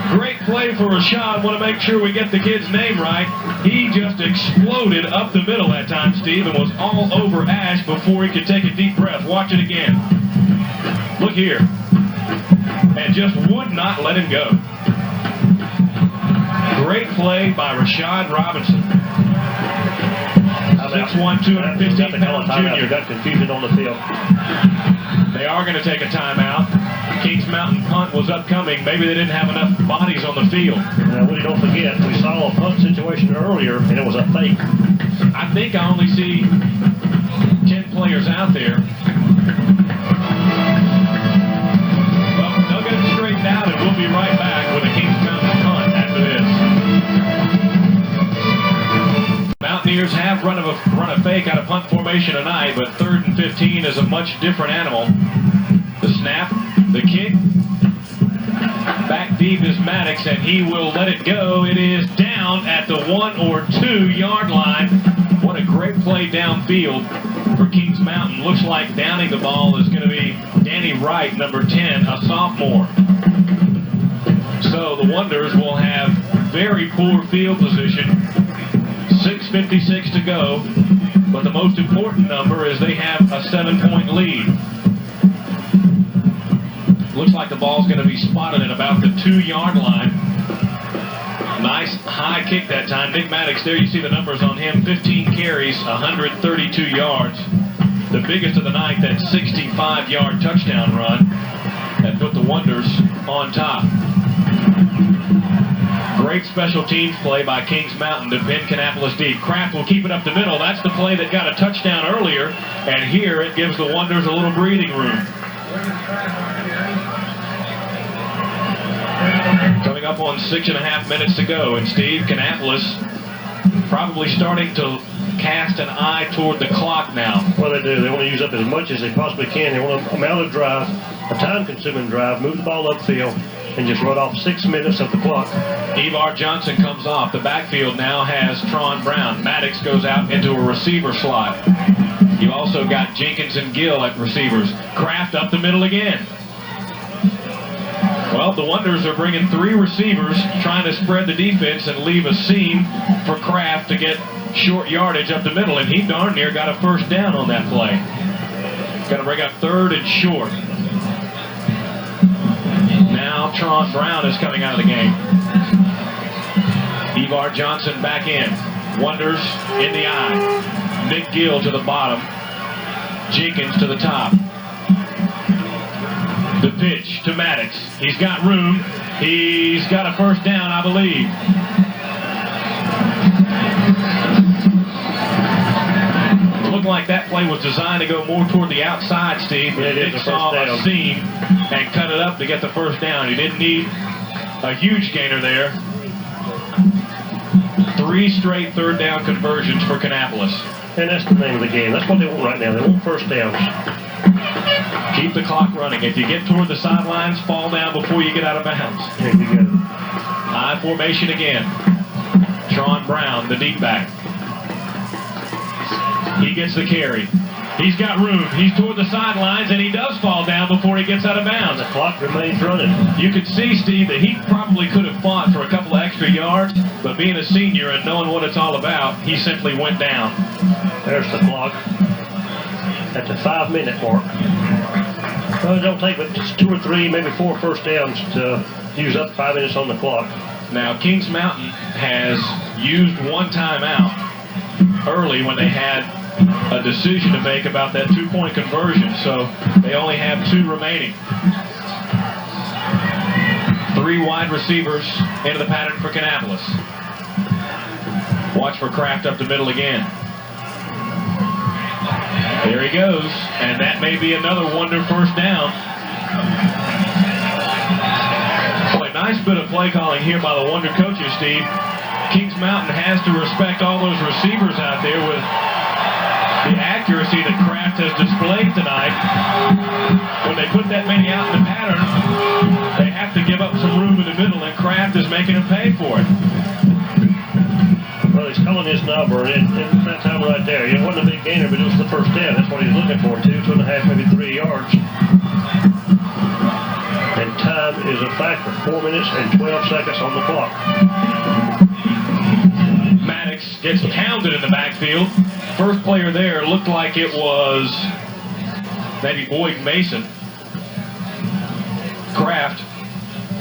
Great play for Rashad. Want to make sure we get the kid's name right. He just exploded up the middle that time, Steve, and was all over Ash before he could take a deep breath. Watch it again. Look here. And just would not let him go. Great play by Rashad Robinson. 6'1", 215-pound junior. Got confusion on the field. They are going to take a timeout. Kings Mountain punt was upcoming. Maybe they didn't have enough bodies on the field. Woody, don't forget, we saw a punt situation earlier, and it was a fake. I think I only see 10 players out there. Well, they'll get it straightened out, and we'll be right back with a Kings Mountain punt after this. Mountaineers have run a fake out of punt formation tonight, but 3rd and 15 is a much different animal. The snap, the kick, back deep is Maddox, and he will let it go. It is down at the 1 or 2 yard line. What a great play downfield for Kings Mountain. Looks like downing the ball is going to be Danny Wright, number 10, a sophomore. So the Wonders will have very poor field position. 6:56 to go, but the most important number is they have a 7-point lead. Looks like the ball's going to be spotted at about the 2 yard line. Nice high kick that time. Nick Maddox, there you see the numbers on him. 15 carries, 132 yards. The biggest of the night, that 65-yard touchdown run that put the Wonders on top. Great special teams play by Kings Mountain to pin Kannapolis deep. Kraft will keep it up the middle. That's the play that got a touchdown earlier, and here it gives the Wonders a little breathing room. Coming up on 6.5 minutes to go, and Steve, Kannapolis probably starting to cast an eye toward the clock now. Well, they do. They want to use up as much as they possibly can. They want to amount of drive, a time-consuming drive, move the ball upfield, and just run off 6 minutes of the clock. Evar Johnson comes off. The backfield now has Tron Brown. Maddox goes out into a receiver slot. You also got Jenkins and Gill at receivers. Kraft up the middle again. Well, the Wonders are bringing 3 receivers, trying to spread the defense and leave a seam for Kraft to get short yardage up the middle, and he darn near got a first down on that play. Got to bring up 3rd and short. Now Tron Brown is coming out of the game. Evar Johnson back in. Wonders in the eye. Nick Gill to the bottom. Jenkins to the top. The pitch to Maddox. He's got room. He's got a first down, I believe. It looked like that play was designed to go more toward the outside, Steve. But Nick saw a seam and cut it up to get the first down. He didn't need a huge gainer there. 3 straight third down conversions for Kannapolis. And that's the name of the game. That's what they want right now. They want first downs. Keep the clock running. If you get toward the sidelines, fall down before you get out of bounds. There you go. High formation again. Tron Brown, the deep back. He gets the carry. He's got room. He's toward the sidelines, and he does fall down before he gets out of bounds. The clock remains running. You could see, Steve, that he probably could have fought for a couple of extra yards, but being a senior and knowing what it's all about, he simply went down. There's the clock at the 5-minute mark. Well, it don't take but just 2 or 3, maybe 4 first downs to use up 5 minutes on the clock. Now, Kings Mountain has used one timeout early when they had a decision to make about that 2-point conversion, so they only have 2 remaining. 3 wide receivers into the pattern for Kannapolis. Watch for Kraft up the middle again. There he goes, and that may be another wonder first down. Boy, nice bit of play calling here by the Wonder coaches, Steve. Kings Mountain has to respect all those receivers out there with the accuracy that Kraft has displayed tonight. When they put that many out in the pattern, they have to give up some room in the middle, and Kraft is making them pay for it. Well, he's calling his number, and that time right there, it wasn't a big gainer, but it was the first down. That's what he's looking for, 2.5, maybe 3 yards. And time is a factor, 4 minutes and 12 seconds on the clock. Maddox gets pounded in the backfield. First player there looked like it was maybe Boyd Mason. Kraft,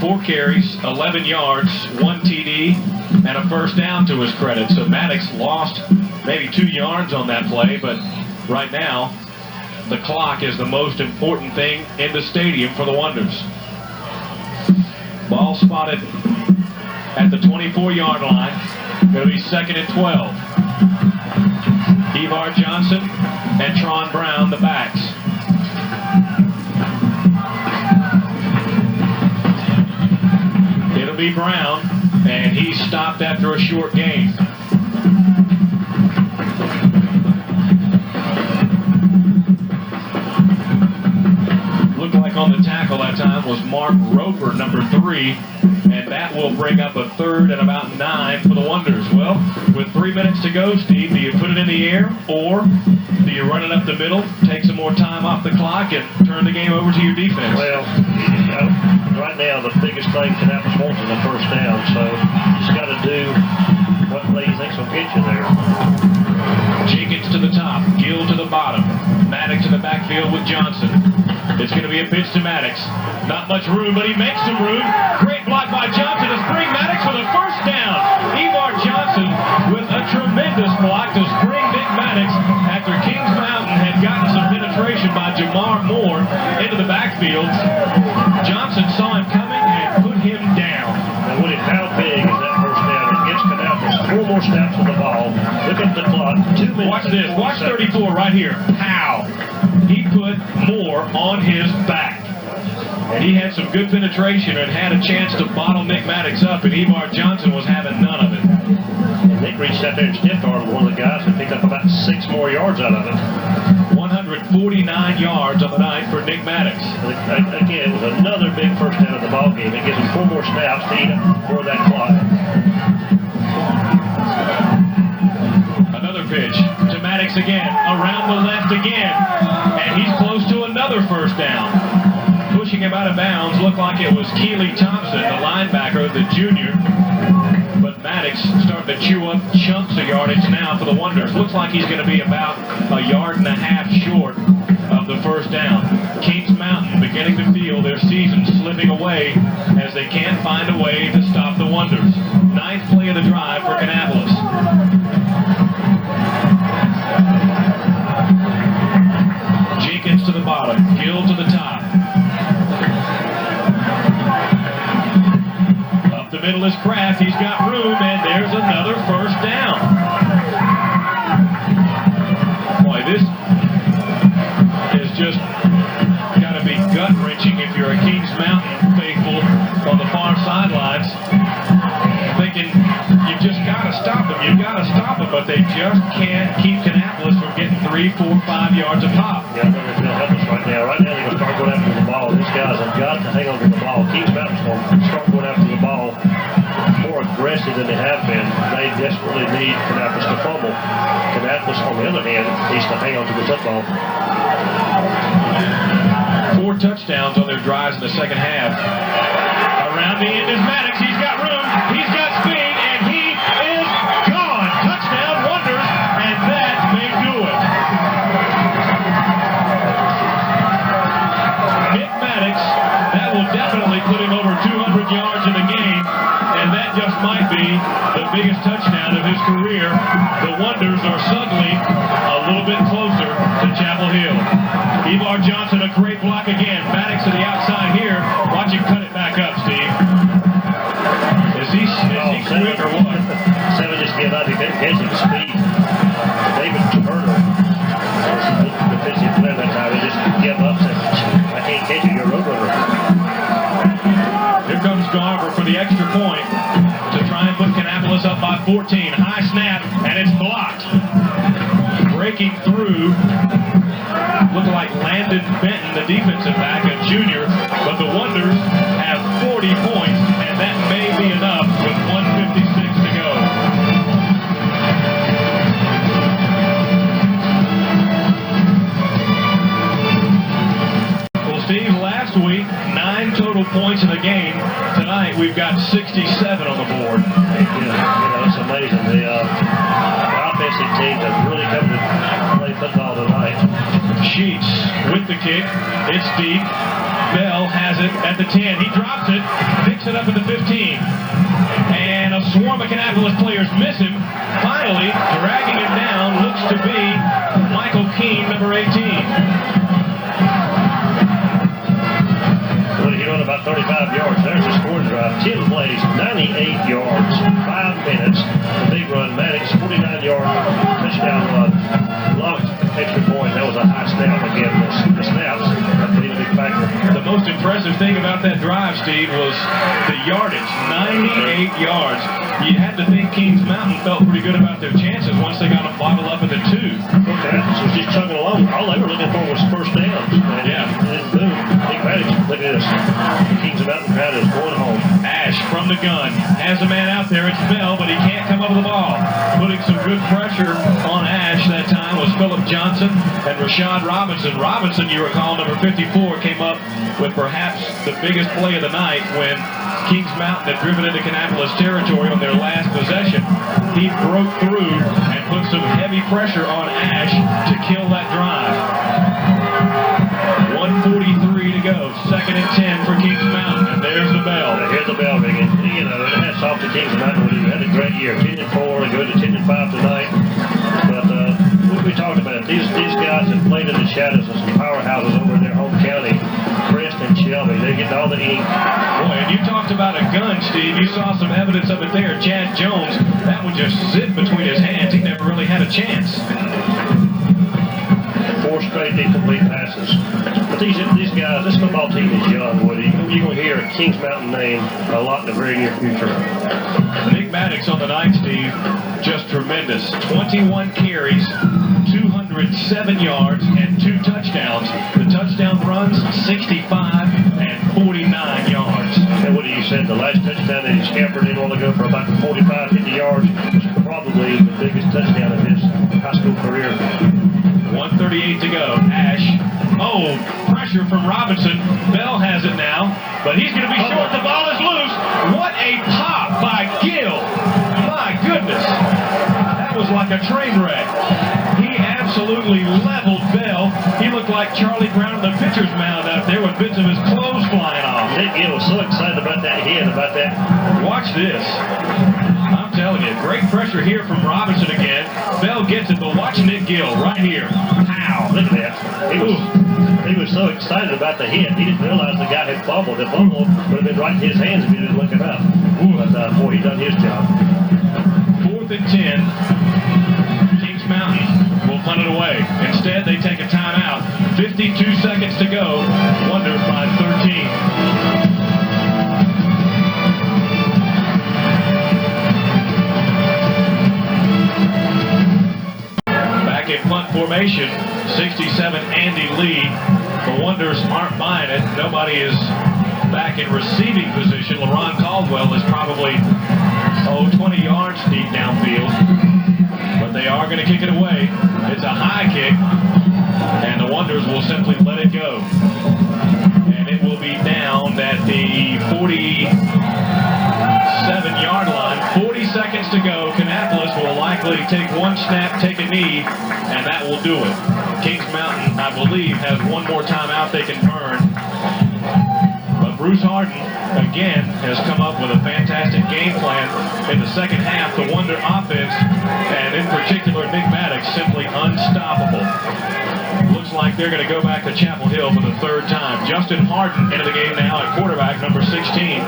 4 carries, 11 yards, 1 TD, and a first down to his credit. So Maddox lost maybe 2 yards on that play, but right now the clock is the most important thing in the stadium for the Wonders. Ball spotted at the 24-yard line. Going to be 2nd and 12. Evar Johnson and Tron Brown, the backs. It'll be Brown, and he's stopped after a short gain. Looked like on the tackle that time was Mark Roper, number 3. And that will bring up a 3rd and about 9 for the Wonders. Well, with 3 minutes to go, Steve, do you put it in the air, or do you run it up the middle, take some more time off the clock, and turn the game over to your defense? Well, right now the biggest thing Kannapolis wants is a first down, so you just got to do what play you think's going to get you there. Jenkins to the top, Gill to the bottom, Maddox in the backfield with Johnson. It's going to be a pitch to Maddox. Not much room, but he makes some room. Great block by Johnson to spring Maddox with a first down. Evar Johnson with a tremendous block to spring Nick Maddox after Kings Mountain had gotten some penetration by Jamar Moore into the backfield. Johnson saw him coming and put him down. And Woody, how big is that first down? It gets Kannapolis 4 more snaps on the ball. Look at the clock. 2 minutes. Watch this. Watch 34 right here. Pow. He put Moore on his back. He had some good penetration and had a chance to bottle Nick Maddox up, and Evar Johnson was having none of it. And Nick reached out there and stiff armed one of the guys and picked up about 6 more yards out of it. 149 yards on the night for Nick Maddox. Again, it was another big first down of the ball game. It gives him 4 more snaps to eat up for that clock. Another pitch to Maddox again, around the left again, and he's close to another first down. Pushing him out of bounds, looked like it was Keeley Thompson, the linebacker, the junior. But Maddox starting to chew up chunks of yardage now for the Wonders. Looks like he's going to be about 1.5 yards short of the first down. Kings Mountain beginning to feel their season slipping away as they can't find a way to stop the Wonders. 9th play of the drive for Kannapolis. Jenkins to the bottom, Gill to the top. Up the middle is Kraft, he's got room, and there's another first down. Boy, this is just got to be gut-wrenching if you're a Kings Mountain faithful on the far sidelines, thinking you've just got to stop They just can't keep Kannapolis from getting 3, 4, 5 yards a pop. Yeah, I know they're going to help us right now. Right now, they're going to start going after the ball. These guys have got to hang on to the ball. Kings Mountain's going to start going after the ball more aggressive than they have been. They desperately need Kannapolis to fumble. Kannapolis, on the other hand, needs to hang on to the football. 4 touchdowns on their drives in the second half. Around the end is Maddox. He's got room. He's got speed, and he is gone. Touchdown Wonders, and that may do it. Nick Maddox, that will definitely put him over 200 yards in the game, and that just might be the biggest touchdown of his career. The Wonders are suddenly a little bit closer to Chapel Hill. Evar Johnson, a great block again. Maddox to the outside here. Watch him cut it back up, Steve. Is he quick or what? Seven just gave up. He couldn't catch him speed. David Turner was the defensive player that time. He just gave up. Said, I can't catch you. You're a road runner. Here comes Garber for the extra point to try and put Kannapolis up by 14. High snap, and it's blocked. Breaking through. Looked like Landon Benton, the defensive back, a junior, but the Wonders have 40 points, and that may be enough with 1:56 to go. Well, Steve, last week, 9 total points in the game. Tonight, we've got 67 on the board. It's amazing. The offensive team has really come to play football tonight. Sheets with the kick. It's deep. Bell has it at the 10. He drops it, picks it up at the 15. And a swarm of Kannapolis players miss him. Finally, dragging him down looks to be Michael Keene, number 18. Well, he run about 35 yards. There's a scoring drive. 10 plays, 98 yards, 5 minutes. The big run, Maddox, 49-yard touchdown run. Long extra point. That was a high snap again. The snaps have been a big factor. The most impressive thing about that drive, Steve, was the yardage. 98 yards. You had to think Kings Mountain felt pretty good about their chances once they got them bottled up at the 2. Okay, so just chugging along. All they were looking for was first downs. And then boom, Nick Maddox, look at this. The Kings Mountain crowd is going home. Ash from the gun. Has a man out there. It's Bell, but he can't come up with the ball. Putting some good pressure on Ash that time was Philip Johnson and Rashad Robinson. Robinson, you recall, number 54, came up with perhaps the biggest play of the night when Kings Mountain had driven into Kannapolis territory on their last possession. He broke through and put some heavy pressure on Ash to kill that drive. 1:43 to go. 2nd and 10 for Kings Mountain. And there's the bell. Here's the bell ringing. You know, and hats off to Kings Mountain. We had a great year. 10-4. They go to 10-5 tonight. But we talked about it. These guys have played in the shadows of some powerhouses over in their home county. Crest and Shelby. They're getting all the ink. Boy, and you talked about a gun, Steve. You saw some evidence of it there. Chad Jones, that one just zipped between his hands. He never really had a chance. 4 straight incomplete passes. But these guys, this football team is young, Woody. You're going to hear a Kings Mountain name a lot in the very near future. Nick Maddox on the night, Steve, just tremendous. 21 carries, 207 yards, and 2 touchdowns. The touchdown runs, 65 and 49 yards. And what you said, the last touchdown that he scampered in a while ago for about 45, 50 yards was probably the biggest touchdown of his high school career. 1:38 to go. Ash. Oh, pressure from Robinson. Bell has it now, but he's going to be short. The ball is loose. What a pop by Gill. My goodness. That was like a train wreck. He absolutely leveled Bell. He looked like Charlie Brown on the pitcher's mound out there with bits of his clothes flying off. Nick Gill was so excited about that hit, about that. Watch this. I'm telling you, great pressure here from Robinson again. Bell gets it, but watch Nick Gill right here. Pow! Look at that. He was so excited about the hit, he didn't realize the guy had fumbled. The fumble would have been right in his hands if he didn't look it up. But boy, he done his job. 4th and 10. Kings Mountain will punt it away. Instead, they take a timeout. 52 seconds to go. Wonders by 13. in punt formation. 67 Andy Lee. The Wonders aren't buying it. Nobody is back in receiving position. LaRon Caldwell is probably 20 yards deep downfield. But they are going to kick it away. It's a high kick, and the Wonders will simply let it go. And it will be down at the 47-yard line. 40 seconds to go. Kannapolis will likely take one snap, take a knee, and that will do it. Kings Mountain, I believe, has one more timeout they can burn. But Bruce Harden, again, has come up with a fantastic game plan in the second half. The Wonder offense, and in particular Nick Maddox, simply unstoppable. Looks like they're going to go back to Chapel Hill for the third time. Justin Harden into the game now at quarterback, number 16.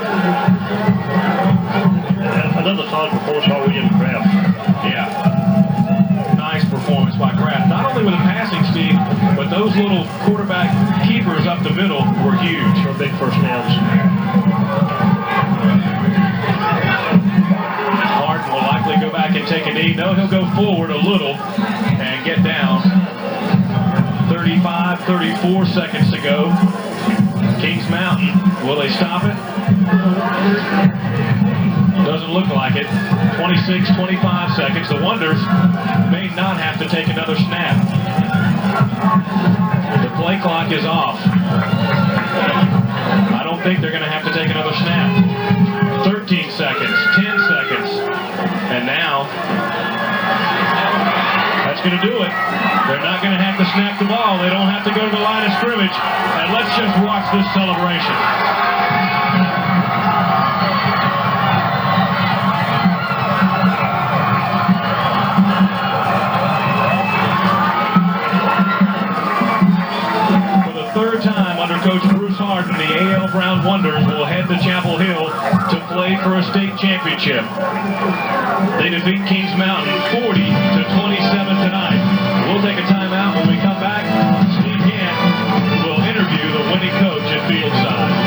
Another solid performance by William Kraft. Yeah. Nice performance by Kraft. Not only with the passing, Steve, but those little quarterback keepers up the middle were huge. For big first downs. Harden will likely go back and take a knee. No, he'll go forward a little and get down. 35, 34 seconds to go. Kings Mountain, will they stop it? Doesn't look like it. 26, 25 seconds. The Wonders may not have to take another snap. The play clock is off. I don't think they're going to have to take another snap. 13 seconds, 10 seconds. And now, that's going to do it. They're not going to have to snap the ball. They don't have to go to the line of scrimmage. And let's just watch this celebration. Third time under Coach Bruce Harden, the A.L. Brown Wonders will head to Chapel Hill to play for a state championship. They defeat Kings Mountain 40-27 tonight. We'll take a timeout. When we come back, Steve Gann will interview the winning coach at Fieldside.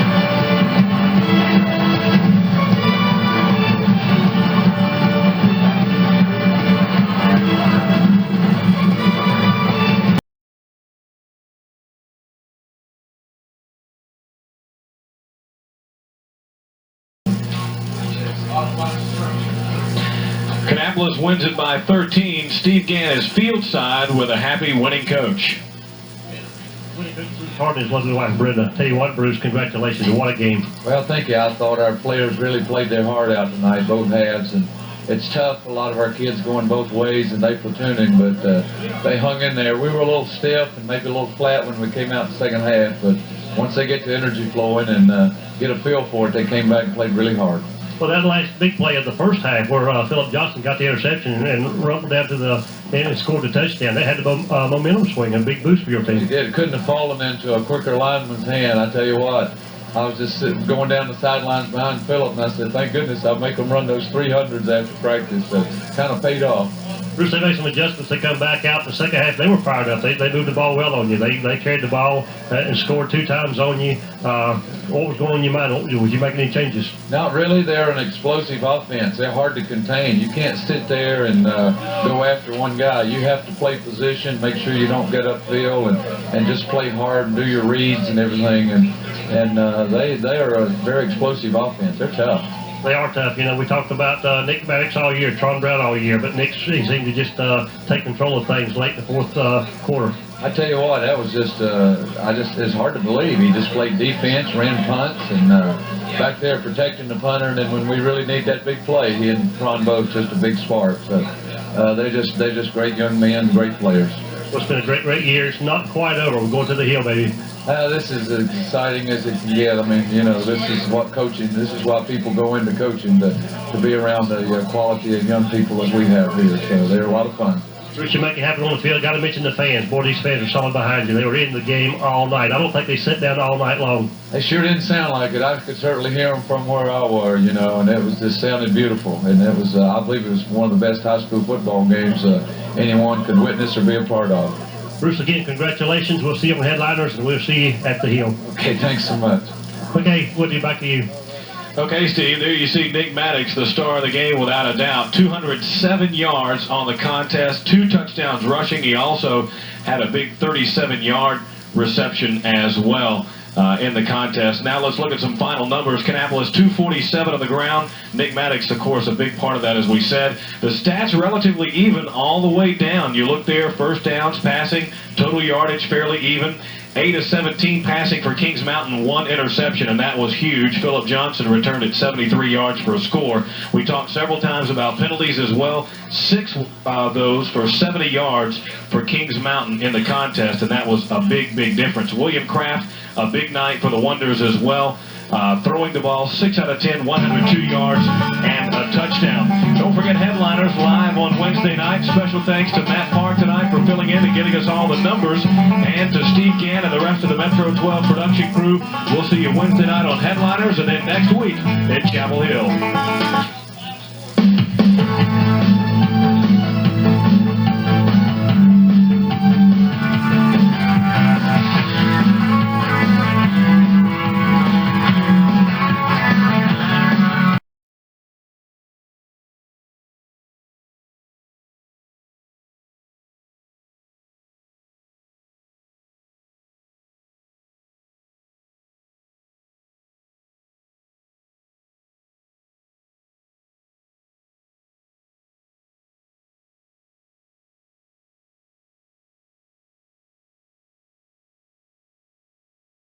Kannapolis wins it by 13. Steve Gann is fieldside with a happy winning coach. Bruce Harden is lovely wife, Brenda. Tell you what, Bruce, congratulations. What a game. Well, thank you. I thought our players really played their heart out tonight, both halves. And it's tough. A lot of our kids going both ways and they platooning, but they hung in there. We were a little stiff and maybe a little flat when we came out in the second half, but once they get the energy flowing and get a feel for it, they came back and played really hard. Well, that last big play of the first half where Philip Johnson got the interception and rumbled down to the end and scored the touchdown, that had the momentum swing, a big boost for your team. It did. It couldn't have fallen into a quicker lineman's hand. I tell you what, I was just going down the sidelines behind Philip, and I said, thank goodness I'll make them run those 300s after practice. So kind of paid off. Bruce, they made some adjustments. They come back out the second half. They were fired up. They moved the ball well on you. They carried the ball and scored 2 times on you. What was going on in your mind? Was you making any changes? Not really. They're an explosive offense. They're hard to contain. You can't sit there and go after one guy. You have to play position, make sure you don't get upfield, and just play hard and do your reads and everything. And they are a very explosive offense. They're tough. They are tough. You know, we talked about Nick Maddox all year, Tron Brown all year, but Nick seemed to just take control of things late in the fourth quarter. I tell you what, that was just, it's hard to believe. He just played defense, ran punts, and back there protecting the punter, and then when we really need that big play, he and Tron both just a big spark. So they're just great young men, great players. Well, it's been a great year. It's not quite over. We're going to the hill, baby. This is as exciting as it can get. I mean, you know, this is what coaching, this is why people go into coaching, to be around the quality of young people as we have here. So they're a lot of fun. Bruce, you make it happen on the field. Got to mention the fans. Boy, these fans are solid behind you. They were in the game all night. I don't think they sat down all night long. They sure didn't sound like it. I could certainly hear them from where I was, you know, and it was just sounded beautiful. And it was, I believe it was one of the best high school football games anyone could witness or be a part of. Bruce, again, congratulations. We'll see you on Headliners, and we'll see you at the Hill. Okay, thanks so much. Okay, Woody, back to you. Okay, Steve, there you see Nick Maddox, the star of the game without a doubt. 207 yards on the contest, 2 touchdowns rushing. He also had a big 37-yard reception as well in the contest. Now let's look at some final numbers. Kannapolis 247 on the ground. Nick Maddox, of course, a big part of that, as we said. The stats relatively even all the way down. You look there, first downs, passing, total yardage fairly even. 8 of 17 passing for Kings Mountain, 1 interception, and that was huge. Philip Johnson returned at 73 yards for a score. We talked several times about penalties as well. 6 of those for 70 yards for Kings Mountain in the contest, and that was a big, big difference. William Kraft, a big night for the Wonders as well. Throwing the ball 6 out of 10, 102 yards, and a touchdown. Don't forget Headliners live on Wednesday night. Special thanks to Matt Park tonight for filling in and getting us all the numbers, and to Steve Gann and the rest of the Metro 12 production crew. We'll see you Wednesday night on Headliners, and then next week at Chapel Hill.